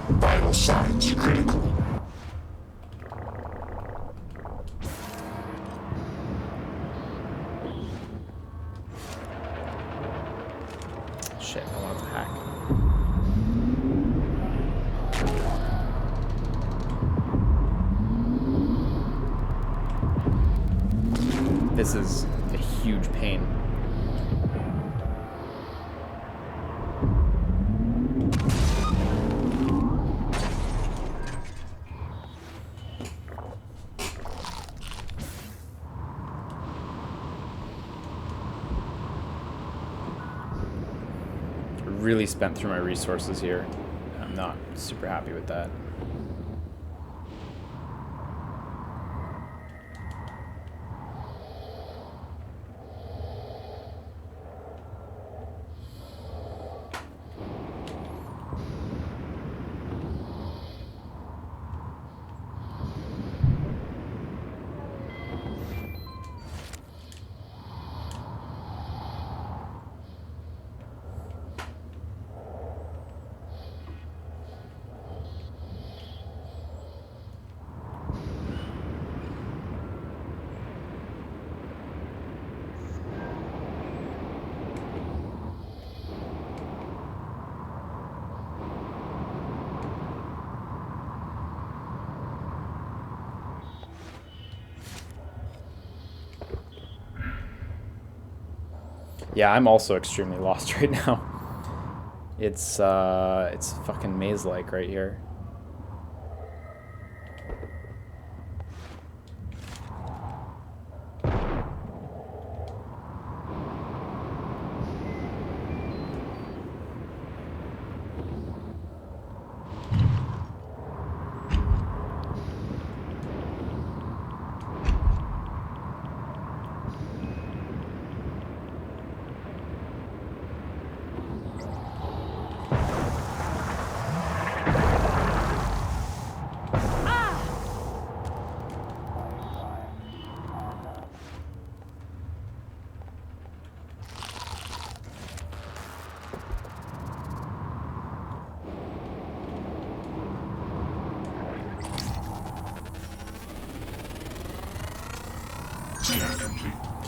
[SPEAKER 6] Vital signs critical.
[SPEAKER 1] Shit, I wanted to hack. This is a huge pain. Really spent through my resources here. I'm not super happy with that. Yeah, I'm also extremely lost right now. It's fucking maze-like right here.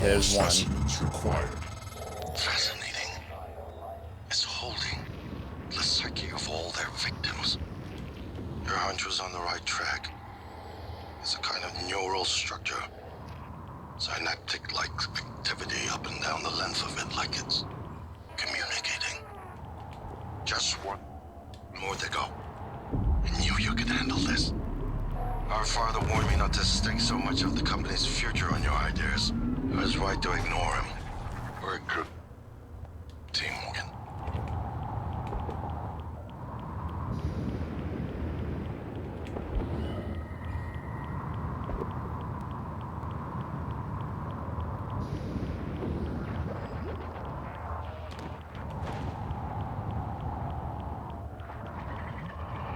[SPEAKER 1] Okay, there's one.
[SPEAKER 6] Specimens required.
[SPEAKER 16] Fascinating. It's holding the psyche of all their victims. Your hunch was on the right track. It's a kind of neural structure. Synaptic-like activity up and down the length of it, like it's communicating. Just one more to go. I knew you could handle this. Our father warned me not to stake so much of the company's future on your ideas. I was right to ignore him. We're a good team, Morgan.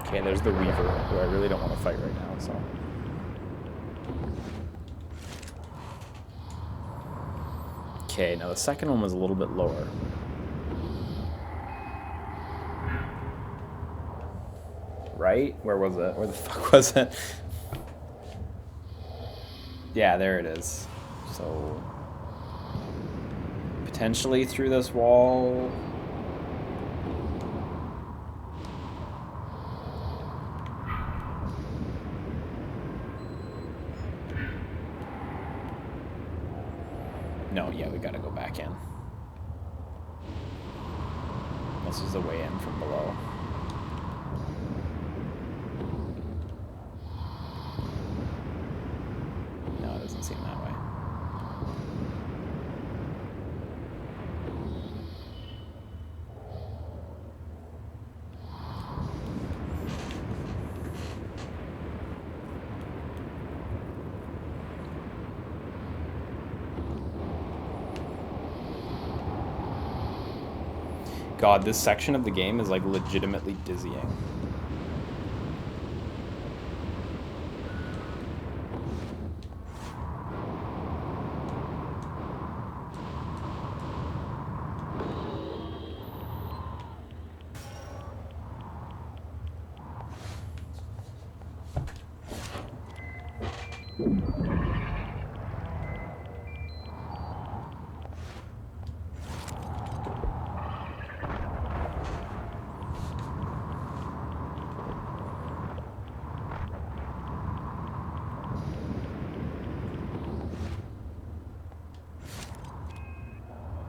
[SPEAKER 1] Okay, there's the Weaver, who I really don't want to fight right now, so. Okay, now the second one was a little bit lower. Right? Where was it? Where the fuck was it? Yeah, there it is. So, potentially through this wall. No, yeah, we gotta go back in. This is the way in from below. No, it doesn't seem that way. God, this section of the game is like legitimately dizzying.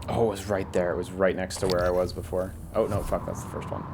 [SPEAKER 1] Oh, it was right there. It was right next to where I was before. Oh, no, fuck, that's the first one.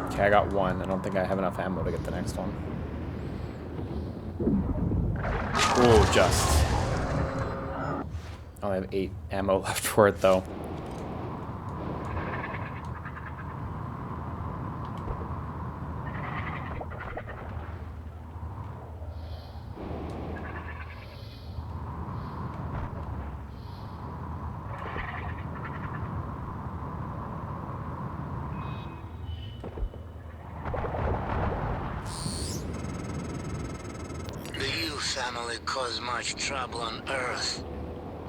[SPEAKER 1] Okay, I got one. I don't think I have enough ammo to get the next one. Oh, just. I only have 8 ammo left for it, though.
[SPEAKER 11] Family caused much trouble on Earth.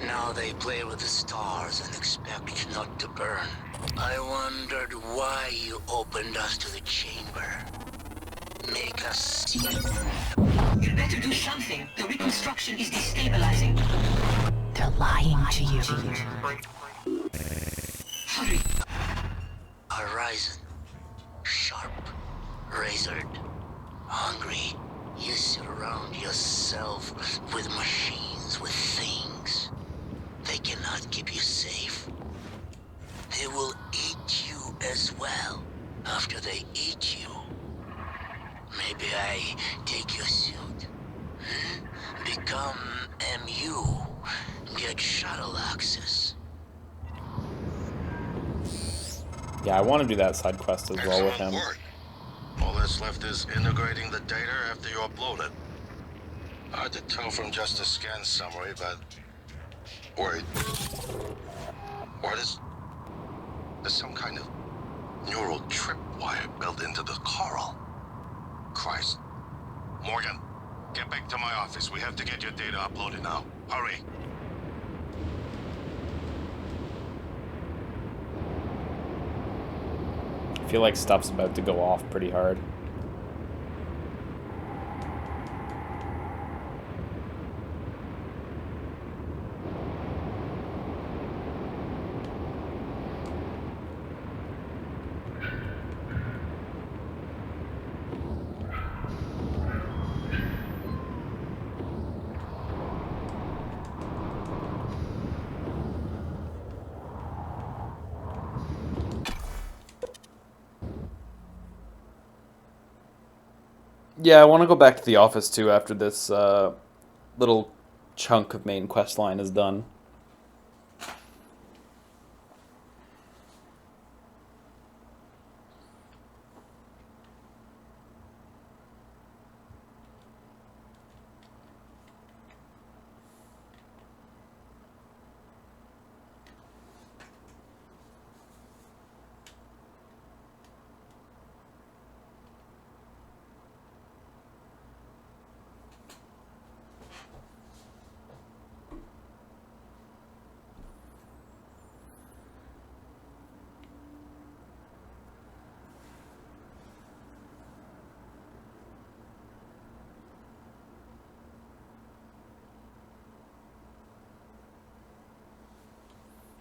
[SPEAKER 11] Now they play with the stars and expect not to burn. I wondered why you opened us to the chamber. Make us see.
[SPEAKER 17] You better do something. The reconstruction is destabilizing.
[SPEAKER 15] They're lying to you.
[SPEAKER 17] Hurry.
[SPEAKER 11] Horizon. Sharp. Razored. Hungry. You surround yourself with machines, with things. They cannot keep you safe. They will eat you as well after they eat you. Maybe I take your suit. Become MU. Get shuttle access.
[SPEAKER 1] Yeah, I want to do that side quest as well with him.
[SPEAKER 16] Work. All that's left is integrating the data after you upload it. Hard to tell from just a scan summary, but... Wait. What is... There's some kind of neural tripwire built into the Corral. Christ. Morgan, get back to my office. We have to get your data uploaded now. Hurry.
[SPEAKER 1] I feel like stuff's about to go off pretty hard. Yeah, I want to go back to the office too after this little chunk of main quest line is done.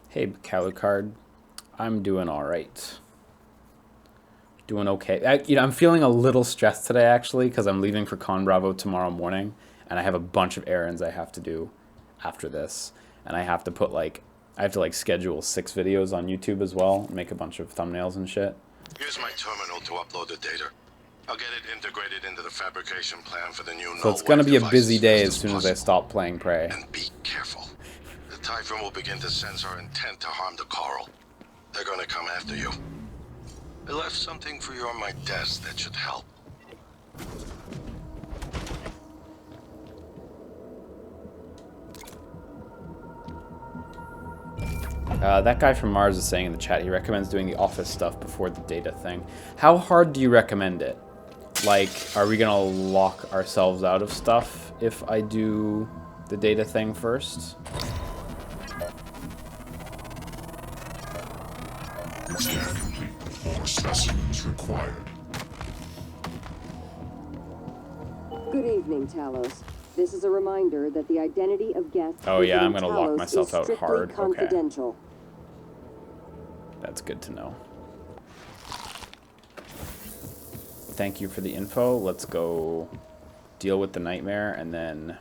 [SPEAKER 1] Hey, Calucard. I'm doing all right. Doing okay. I'm feeling a little stressed today, actually, because I'm leaving for Con Bravo tomorrow morning, and I have a bunch of errands I have to do after this, and I have to put, like, schedule 6 videos on YouTube as well, and make a bunch of thumbnails and shit.
[SPEAKER 16] Here's my terminal to upload the data. I'll get it integrated into the fabrication plan for the new
[SPEAKER 1] So it's going to be a busy day as soon as I stop playing Prey.
[SPEAKER 16] And be careful. The Typhon will begin to sense our intent to harm the Corral. They're going to come after you. I left something for you on my desk that should help.
[SPEAKER 1] That guy from Mars is saying in the chat he recommends doing the office stuff before the data thing. How hard do you recommend it? Like, are we gonna lock ourselves out of stuff if I do the data thing first?
[SPEAKER 6] Scan complete. More specimens required.
[SPEAKER 18] Good evening, Talos. This is a reminder that the identity of guests.
[SPEAKER 1] Oh yeah, I'm gonna lock myself out hard.
[SPEAKER 18] Confidential.
[SPEAKER 1] Okay. That's good to know. Thank you for the info. Let's go deal with the nightmare and then...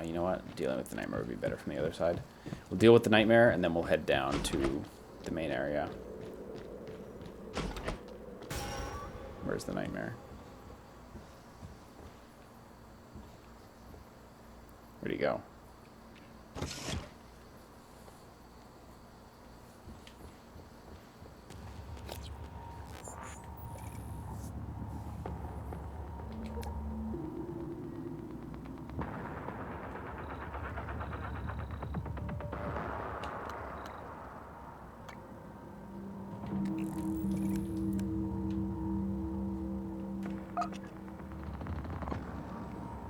[SPEAKER 1] you know what? Dealing with the nightmare would be better from the other side. We'll deal with the nightmare and then we'll head down to the main area. Where's the nightmare? Where'd he go?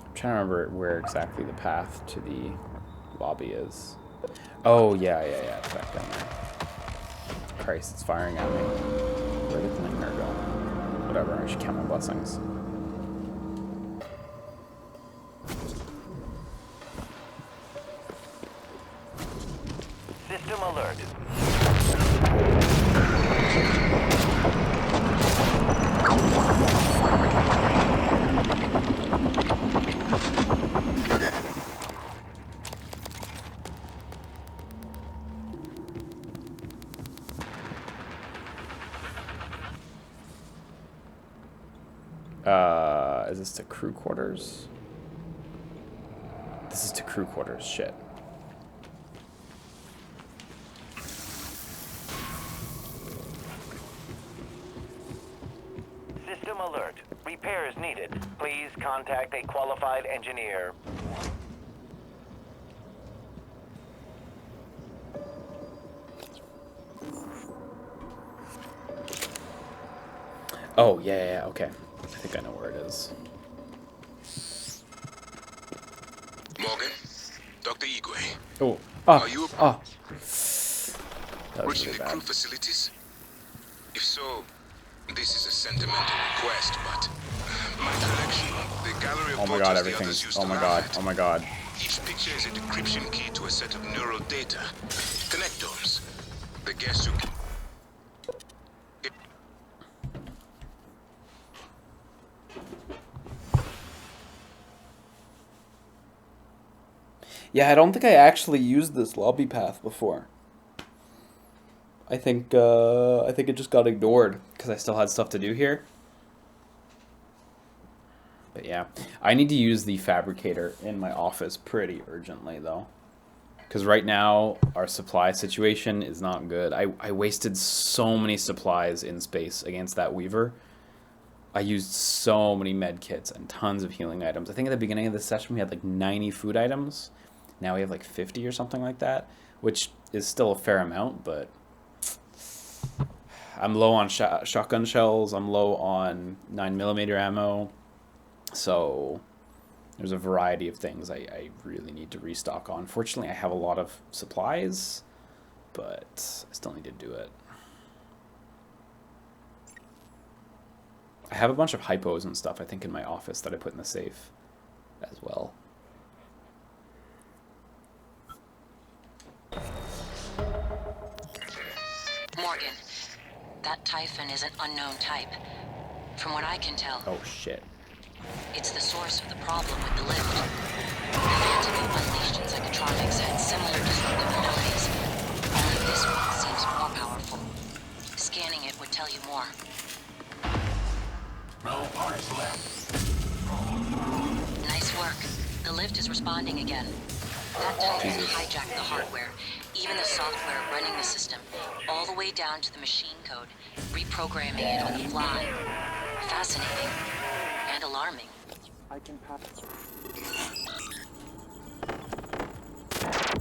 [SPEAKER 1] I'm trying to remember where exactly the path to the lobby is. Oh, yeah, it's back down there. Christ, it's firing at me. Where did the nightmare go? Whatever, I should count my blessings.
[SPEAKER 7] System alert.
[SPEAKER 1] Is this to crew quarters? This is to crew quarters. Shit.
[SPEAKER 7] System alert. Repairs needed. Please contact a qualified engineer.
[SPEAKER 1] Oh, yeah, okay. I think I know where it is.
[SPEAKER 4] Morgan, Dr. Igwe.
[SPEAKER 1] Oh,
[SPEAKER 4] Are you
[SPEAKER 1] that was
[SPEAKER 4] working
[SPEAKER 1] really
[SPEAKER 4] the
[SPEAKER 1] bad.
[SPEAKER 4] crew facilities? If so, this is a sentimental request, but my collection, the gallery of
[SPEAKER 1] Oh my
[SPEAKER 4] photos
[SPEAKER 1] god,
[SPEAKER 4] the
[SPEAKER 1] everything.
[SPEAKER 4] others used
[SPEAKER 1] Oh
[SPEAKER 4] to
[SPEAKER 1] my
[SPEAKER 4] laugh
[SPEAKER 1] god,
[SPEAKER 4] at.
[SPEAKER 1] oh my god.
[SPEAKER 4] Each picture is a decryption key to a set of neural data. Connectors. The guess who...
[SPEAKER 1] Yeah, I don't think I actually used this lobby path before. I think it just got ignored because I still had stuff to do here. But yeah, I need to use the fabricator in my office pretty urgently though. Because right now, our supply situation is not good. I wasted so many supplies in space against that Weaver. I used so many med kits and tons of healing items. I think at the beginning of the session we had like 90 food items. Now we have like 50 or something like that, which is still a fair amount, but I'm low on shotgun shells. I'm low on 9mm ammo. So there's a variety of things I really need to restock on. Fortunately, I have a lot of supplies, but I still need to do it. I have a bunch of hypos and stuff, I think, in my office that I put in the safe as well.
[SPEAKER 5] Morgan, that Typhon is an unknown type. From what I can tell,
[SPEAKER 1] Oh, shit.
[SPEAKER 5] it's the source of the problem with the lift. The antidote unleashed in Psychotronics had similar destructive abilities, only this one seems more powerful. Scanning it would tell you more.
[SPEAKER 6] No parts left.
[SPEAKER 5] Nice work. The lift is responding again. That Typhon hijacked the hardware, even the software running the system, all the way down to the machine code, reprogramming it on the fly. Fascinating. And alarming.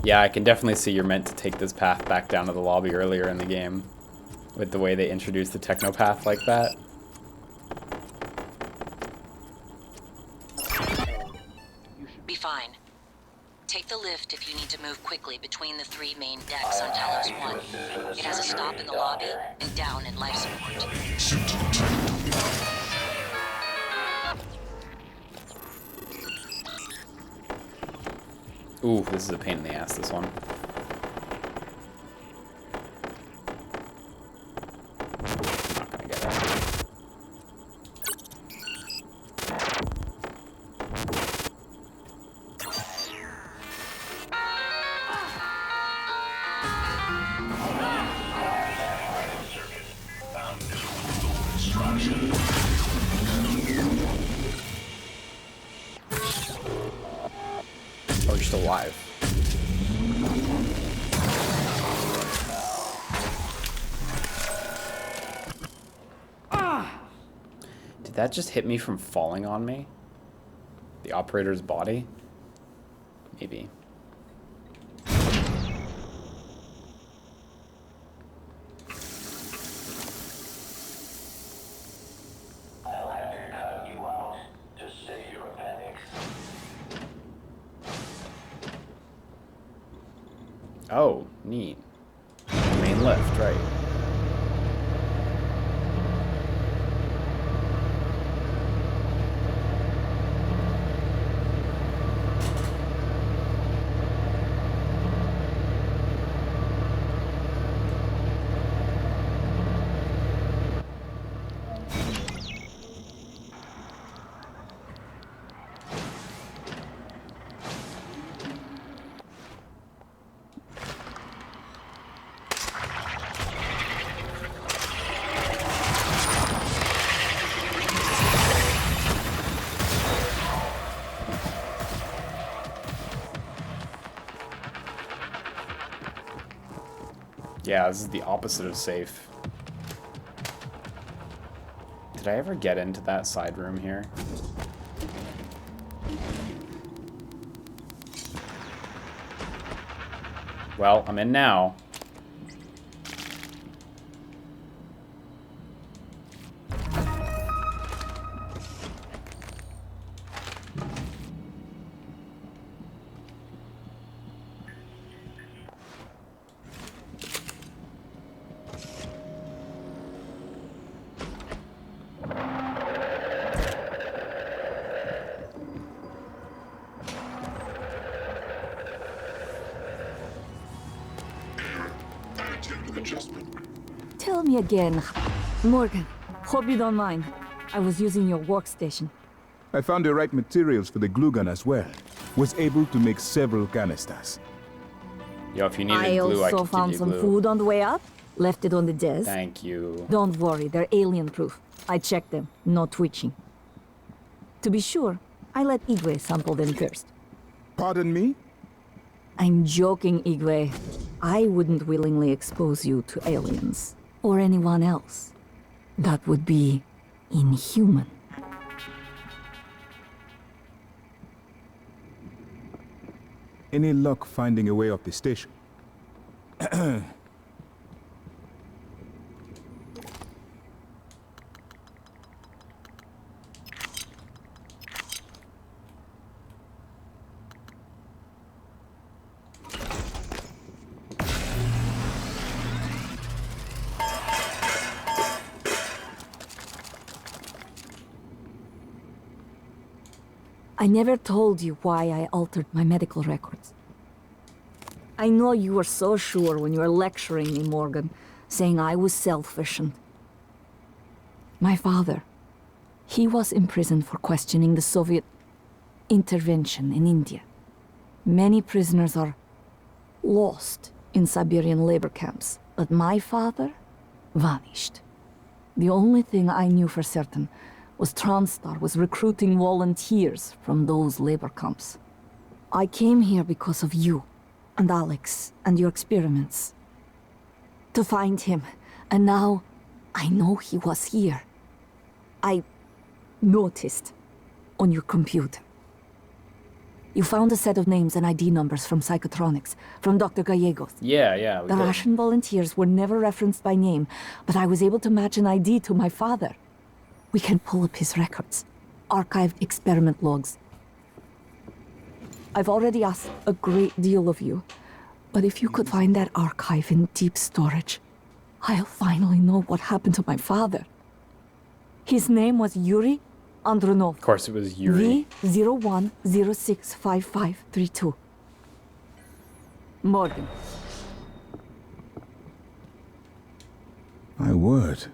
[SPEAKER 1] Yeah, I can definitely see you're meant to take this path back down to the lobby earlier in the game with the way they introduced the Technopath like that.
[SPEAKER 5] Be fine. Take the lift if you need to move quickly between the 3 main decks on Talos 1. It has a stop in the lobby and down in life support.
[SPEAKER 1] Ooh, this is a pain in the ass, this one. Not gonna get it. Oh, you're still alive. Did that just hit me from falling on me? The operator's body? Maybe.
[SPEAKER 7] I'll have to cut you out to save your appendix.
[SPEAKER 1] Oh, neat. Main lift, right. Yeah, this is the opposite of safe. Did I ever get into that side room here? Well, I'm in now.
[SPEAKER 15] Tell me again, Morgan. Hope you don't mind. I was using your workstation.
[SPEAKER 19] I found the right materials for the glue gun as well. Was able to make several canisters.
[SPEAKER 1] Yo, if you need
[SPEAKER 15] I
[SPEAKER 1] glue, I
[SPEAKER 15] also
[SPEAKER 1] can
[SPEAKER 15] found
[SPEAKER 1] give you
[SPEAKER 15] some
[SPEAKER 1] glue.
[SPEAKER 15] food on the way up. Left it on the desk.
[SPEAKER 1] Thank you.
[SPEAKER 15] Don't worry, they're alien-proof. I checked them. No twitching. To be sure, I let Igwe sample them first.
[SPEAKER 19] Pardon me?
[SPEAKER 15] I'm joking, Igwe. I wouldn't willingly expose you to aliens. Or anyone else. That would be inhuman.
[SPEAKER 19] Any luck finding a way off the station?
[SPEAKER 15] I never told you why I altered my medical records. I know you were so sure when you were lecturing me, Morgan, saying I was selfish and... My father, he was imprisoned for questioning the Soviet intervention in India. Many prisoners are lost in Siberian labor camps, but my father vanished. The only thing I knew for certain was TranStar was recruiting volunteers from those labor camps. I came here because of you, and Alex, and your experiments. To find him, and now I know he was here. I noticed on your computer. You found a set of names and ID numbers from Psychotronics, from Dr. Gallegos.
[SPEAKER 1] Yeah.
[SPEAKER 15] The Russian volunteers were never referenced by name, but I was able to match an ID to my father. We can pull up his records, archived experiment logs. I've already asked a great deal of you, but if you could find that archive in deep storage, I'll finally know what happened to my father. His name was Yuri Andronov.
[SPEAKER 1] Of course it was Yuri.
[SPEAKER 15] V01065532. Morgan.
[SPEAKER 19] My word,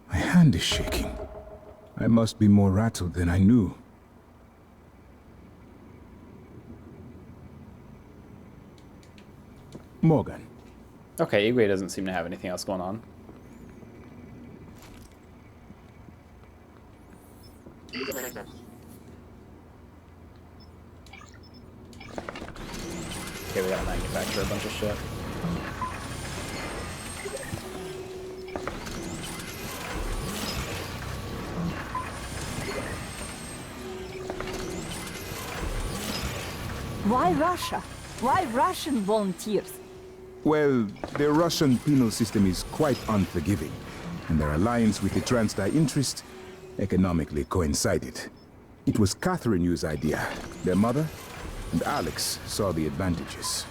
[SPEAKER 19] my hand is shaking. I must be more rattled than I knew. Morgan.
[SPEAKER 1] Okay, Igwe doesn't seem to have anything else going on. Okay, we gotta manufacture a bunch of shit.
[SPEAKER 15] Why Russia? Why Russian volunteers?
[SPEAKER 19] Well, the Russian penal system is quite unforgiving, and their alliance with the TranStar interest economically coincided. It was Catherine Yu's idea. Their mother and Alex saw the advantages.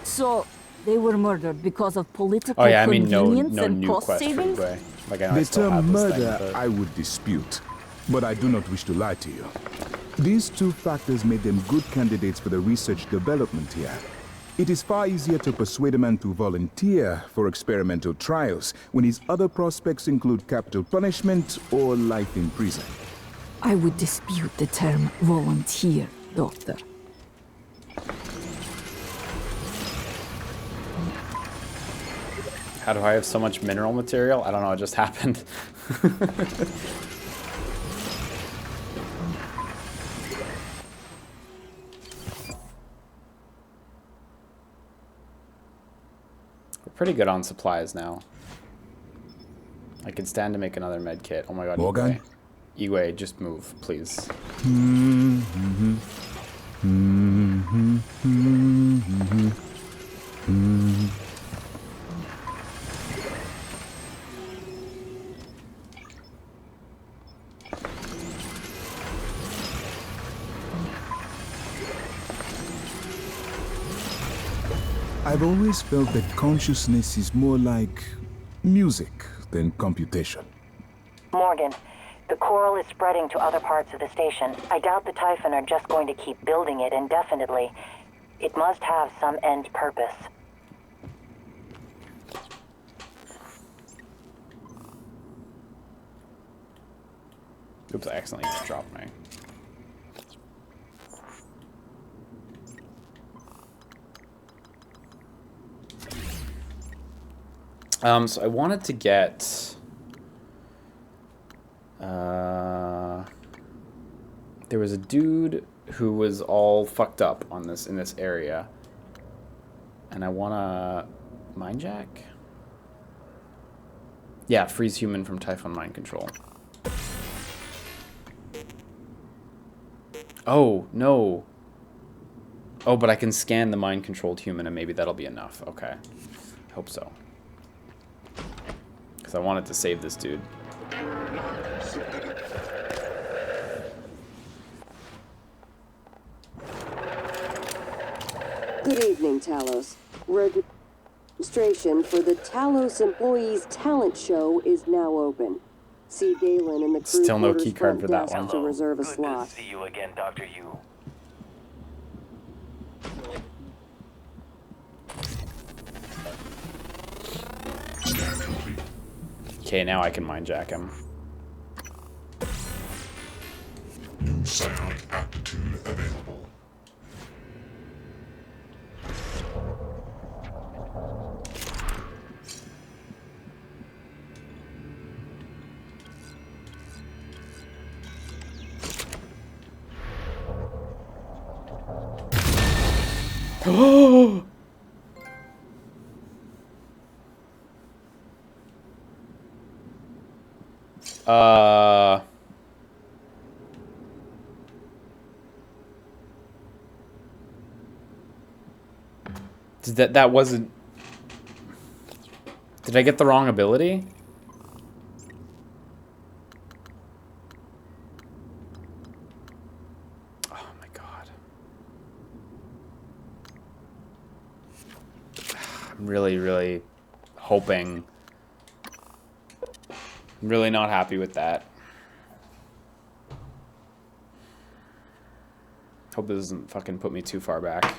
[SPEAKER 15] So, they were murdered because of political
[SPEAKER 19] convenience
[SPEAKER 15] and
[SPEAKER 19] new
[SPEAKER 15] cost
[SPEAKER 19] quest for
[SPEAKER 15] savings?
[SPEAKER 19] Igwe.
[SPEAKER 1] Like, I know I
[SPEAKER 19] The
[SPEAKER 1] still have
[SPEAKER 19] term
[SPEAKER 1] this thing,
[SPEAKER 19] murder
[SPEAKER 1] but-
[SPEAKER 19] I would dispute, but I do not wish to lie to you. These two factors made them good candidates for the research development here. It is far easier to persuade a man to volunteer for experimental trials when his other prospects include capital punishment or life in prison.
[SPEAKER 15] I would dispute the term volunteer, Doctor.
[SPEAKER 1] How do I have so much mineral material? I don't know, it just happened. We're Pretty good on supplies now. I could stand to make another med kit. Oh my god,
[SPEAKER 19] Morgan?
[SPEAKER 1] Igwe, just move, please.
[SPEAKER 19] I've always felt that consciousness is more like music than computation.
[SPEAKER 5] Morgan, the Corral is spreading to other parts of the station. I doubt the Typhon are just going to keep building it indefinitely. It must have some end purpose.
[SPEAKER 1] Oops, I accidentally just dropped my... So I wanted to get... there was a dude who was all fucked up on this in this area. And I wanna... Mind jack? Yeah, freeze human from Typhon mind control. Oh, no. Oh, but I can scan the mind-controlled human and maybe that'll be enough. Okay. I hope so. Because I wanted to save this dude.
[SPEAKER 18] Good evening, Talos. Registration for the Talos Employees Talent Show is now open. See Galen in the crew
[SPEAKER 1] Still no
[SPEAKER 18] quarters
[SPEAKER 1] key card
[SPEAKER 18] front
[SPEAKER 1] for that
[SPEAKER 18] desk
[SPEAKER 1] one.
[SPEAKER 18] to reserve a slot.
[SPEAKER 7] Good to see you again, Dr. Yu.
[SPEAKER 1] Okay, now I can mind jack him.
[SPEAKER 6] New psionic aptitude available.
[SPEAKER 1] Oh! That wasn't... Did I get the wrong ability? Oh my god. I'm really hoping... I'm really not happy with that. Hope this doesn't fucking put me too far back.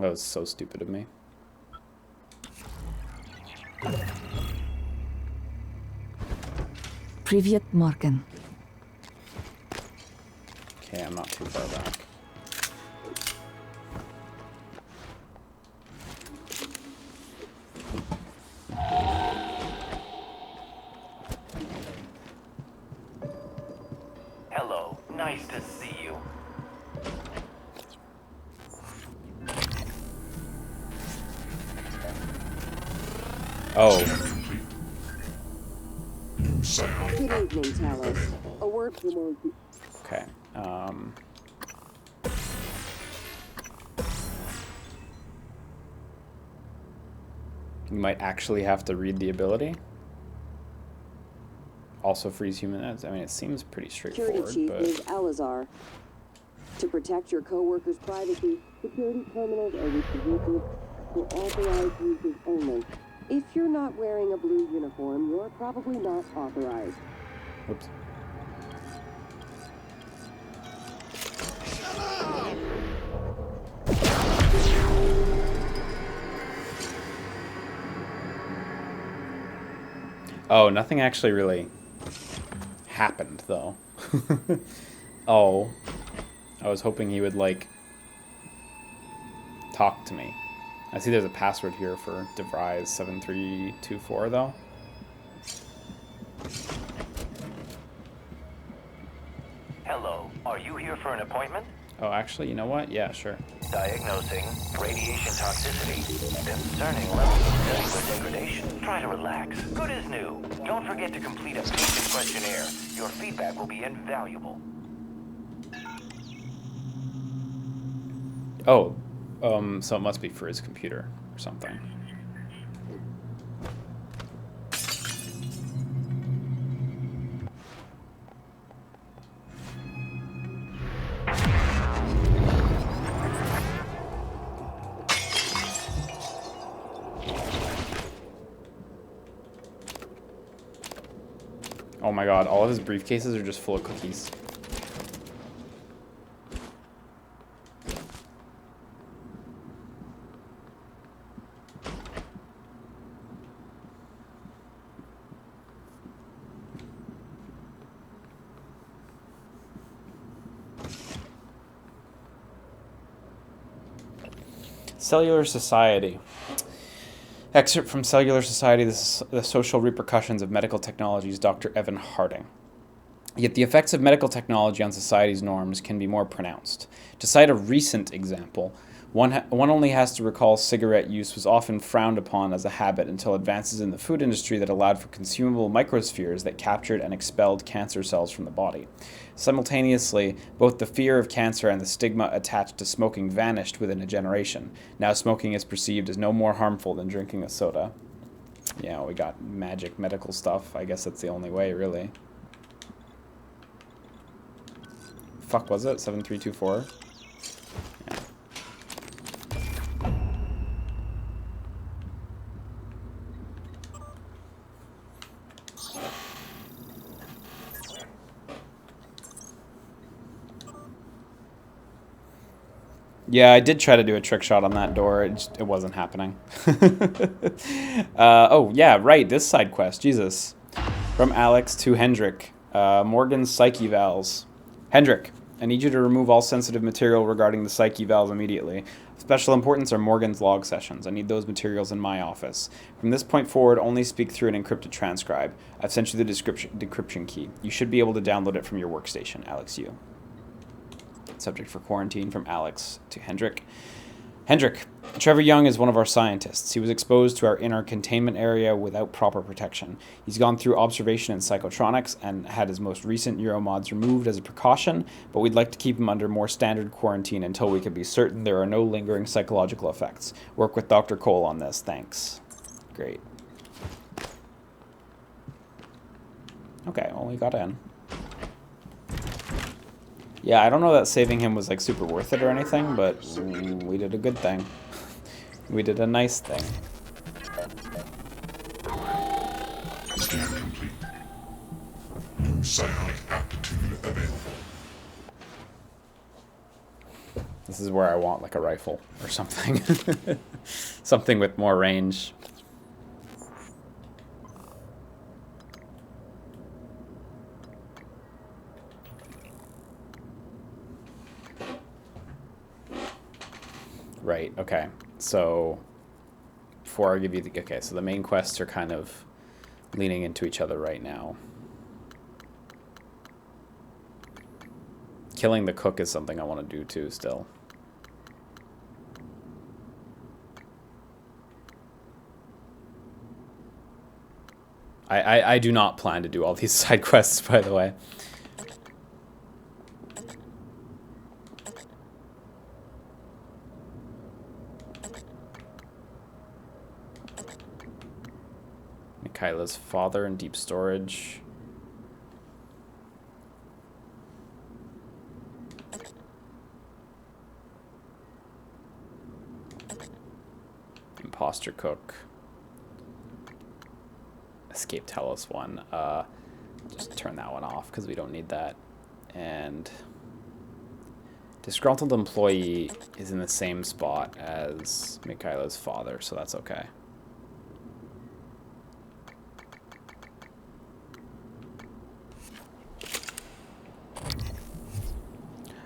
[SPEAKER 1] That was so stupid of me.
[SPEAKER 15] Привет, Morgan.
[SPEAKER 1] Okay, I'm not too far back.
[SPEAKER 7] Hello, nice to see you.
[SPEAKER 1] Oh.
[SPEAKER 18] Good evening, Talos. A word from all.
[SPEAKER 1] Okay. You might actually have to read the ability. Also freeze human heads. I mean, it seems pretty straightforward,
[SPEAKER 18] Security Chief
[SPEAKER 1] but...
[SPEAKER 18] is Alazar. To protect your co-workers' privacy, security terminals are reserved for authorized users only. If you're not wearing a blue uniform, you're probably not authorized.
[SPEAKER 1] Whoops. Oh, nothing actually really happened, though. Oh. I was hoping he would, like, talk to me. I see there's a password here for DeVries 7324, though.
[SPEAKER 7] Hello, are you here for an appointment?
[SPEAKER 1] Oh, actually, you know what? Yeah, sure.
[SPEAKER 7] Diagnosing radiation toxicity. Concerning levels of cellular degradation. Try to relax. Good as new. Don't forget to complete a patient questionnaire. Your feedback will be invaluable.
[SPEAKER 1] Oh, so it must be for his computer or something. Oh my god, all of his briefcases are just full of cookies. Cellular Society. Excerpt from Cellular Society, the Social Repercussions of Medical Technologies, Dr. Evan Harding. Yet the effects of medical technology on society's norms can be more pronounced. To cite a recent example, one only has to recall cigarette use was often frowned upon as a habit until advances in the food industry that allowed for consumable microspheres that captured and expelled cancer cells from the body. Simultaneously, both the fear of cancer and the stigma attached to smoking vanished within a generation. Now smoking is perceived as no more harmful than drinking a soda. Yeah, we got magic medical stuff. I guess that's the only way, really. Fuck was it? 7324? Yeah. Yeah, I did try to do a trick shot on that door. It wasn't happening. Oh, yeah, right. This side quest. Jesus. From Alex to Hendrik. Morgan's psyche vals. Hendrik, I need you to remove all sensitive material regarding the psyche vals immediately. Of special importance are Morgan's log sessions. I need those materials in my office. From this point forward, only speak through an encrypted transcribe. I've sent you the decryption key. You should be able to download it from your workstation. Alex Yu. Subject for quarantine from Alex to Hendrik. Hendrik, Trevor Young is one of our scientists. He was exposed to our inner containment area without proper protection. He's gone through observation in Psychotronics and had his most recent neuromods removed as a precaution, but we'd like to keep him under more standard quarantine until we can be certain there are no lingering psychological effects. Work with Dr. Cole on this. Thanks. Great. Okay, well, we got in. Yeah, I don't know that saving him was like super worth it or anything, but we did a good thing. We did a nice thing.
[SPEAKER 6] Scan complete. New psionic aptitude available.
[SPEAKER 1] This is where I want like a rifle or something. Something with more range. Right, okay. So, before I give you the... Okay, so the main quests are kind of leaning into each other right now. Killing the cook is something I want to do too, still. I do not plan to do all these side quests, by the way. Kyla's father in deep storage. Imposter cook. Escape Telos one. Just turn that one off because we don't need that. And disgruntled employee is in the same spot as Mikhaila's father, so that's okay.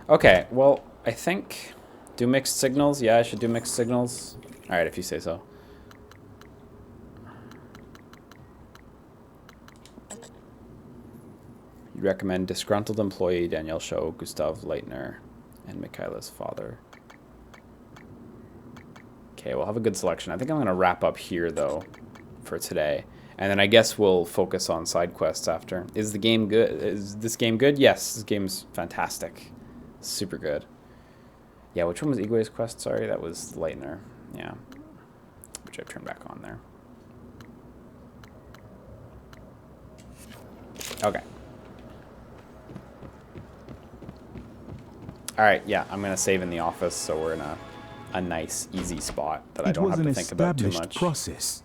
[SPEAKER 1] Okay, well, I think... Do mixed signals? Yeah, I should do mixed signals. Alright, if you say so. You recommend disgruntled employee Danielle Show, Gustav Leitner, And Michaela's father. Okay, we'll have a good selection. I think I'm going to wrap up here, though, for today. And then I guess we'll focus on side quests after. Is the game good? Is this game good? Yes, this game's fantastic. Super good. Yeah, which one was Igue's quest? Sorry, that was Lightner. Yeah. Which I've turned back on there. Okay. Alright, yeah, I'm going to save in the office, so we're in a nice, easy spot that I don't have to think about too much.
[SPEAKER 19] Process.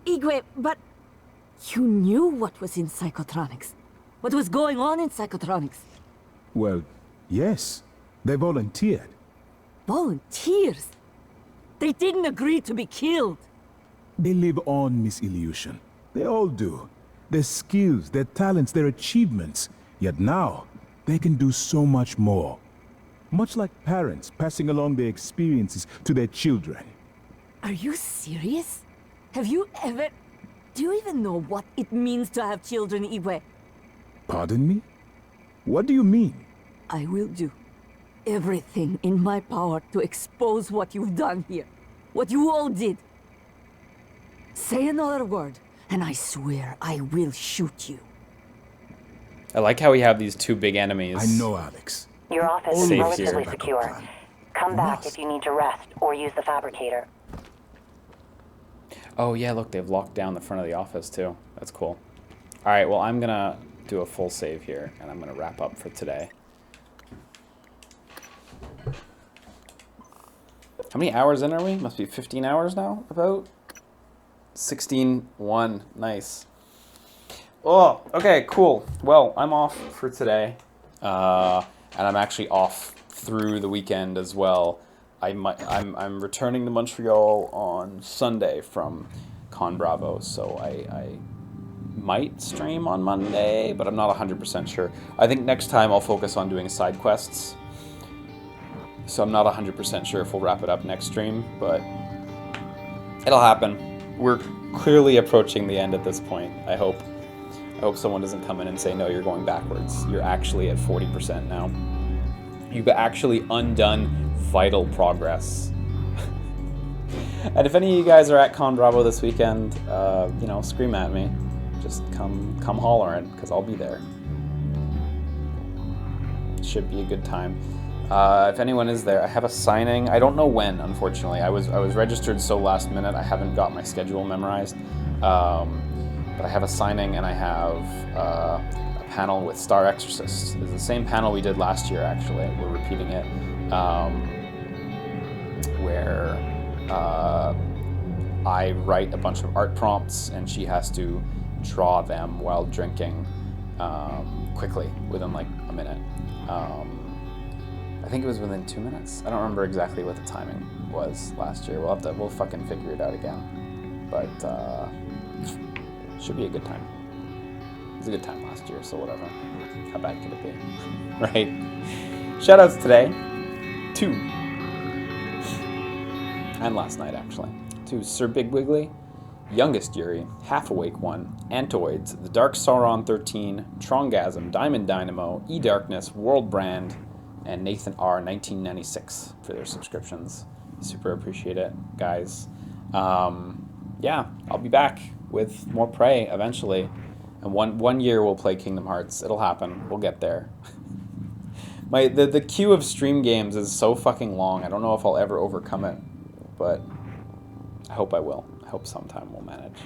[SPEAKER 15] Igue, but you knew what was in Psychotronics. What was going on in Psychotronics?
[SPEAKER 19] Well, yes. They volunteered.
[SPEAKER 15] Volunteers? They didn't agree to be killed.
[SPEAKER 19] They live on, Miss Illusion. They all do. Their skills, their talents, their achievements. Yet now, they can do so much more. Much like parents passing along their experiences to their children.
[SPEAKER 15] Are you serious? Have you ever... Do you even know what it means to have children, Iwe?
[SPEAKER 19] Pardon me? What do you mean?
[SPEAKER 15] I will do everything in my power to expose what you've done here. What you all did. Say another word, and I swear I will shoot you.
[SPEAKER 1] I like how we have these two big enemies.
[SPEAKER 19] I know, Alex.
[SPEAKER 20] Your office is relatively secure. Come back if you need to rest or use the Fabricator.
[SPEAKER 1] Oh yeah, look, they've locked down the front of the office too. That's cool. Alright, well I'm gonna do a full save here, and I'm gonna wrap up for today. How many hours in are we? Must be 15 hours now, about? 16-1, nice. Oh, okay, cool. Well, I'm off for today. And I'm actually off through the weekend as well. I'm returning to Montreal on Sunday from Con Bravo, so I might stream on Monday, but I'm not 100% sure. I think next time I'll focus on doing side quests, so I'm not 100% sure if we'll wrap it up next stream, but it'll happen. We're clearly approaching the end at this point, I hope. I hope someone doesn't come in and say, no, you're going backwards. You're actually at 40% now. You've actually undone vital progress. And if any of you guys are at Con Bravo this weekend, you know, scream at me. Just come hollering, because I'll be there. Should be a good time. If anyone is there, I have a signing. I don't know when, unfortunately. I was registered so last minute, I haven't got my schedule memorized. But I have a signing, and I have a panel with Star Exorcist. It's the same panel we did last year, actually. We're repeating it. Where I write a bunch of art prompts, and she has to draw them while drinking quickly, within like a minute. I think it was within 2 minutes. I don't remember exactly what the timing was last year. We'll fucking figure it out again. But should be a good time. It was a good time last year, so whatever. How bad could it be? Right? Shoutouts today to, and last night actually, to Sir Big Wiggly, Youngest Yuri, Half Awake One, Antoids, The Dark Sauron 13, Trongasm, Diamond Dynamo, E-Darkness, World Brand, and Nathan R 1996 for their subscriptions. Super appreciate it, guys. Yeah, I'll be back with more Prey eventually. And one year we'll play Kingdom Hearts. It'll happen. We'll get there. The queue of stream games is so fucking long. I don't know if I'll ever overcome it, but I hope I will. I hope sometime we'll manage.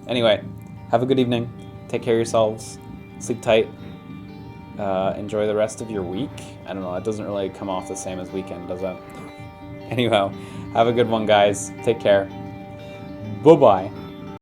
[SPEAKER 1] Anyway, have a good evening. Take care of yourselves. Sleep tight. Enjoy the rest of your week. I don't know, it doesn't really come off the same as weekend, does it? Anyhow, have a good one, guys. Take care. Bye-bye.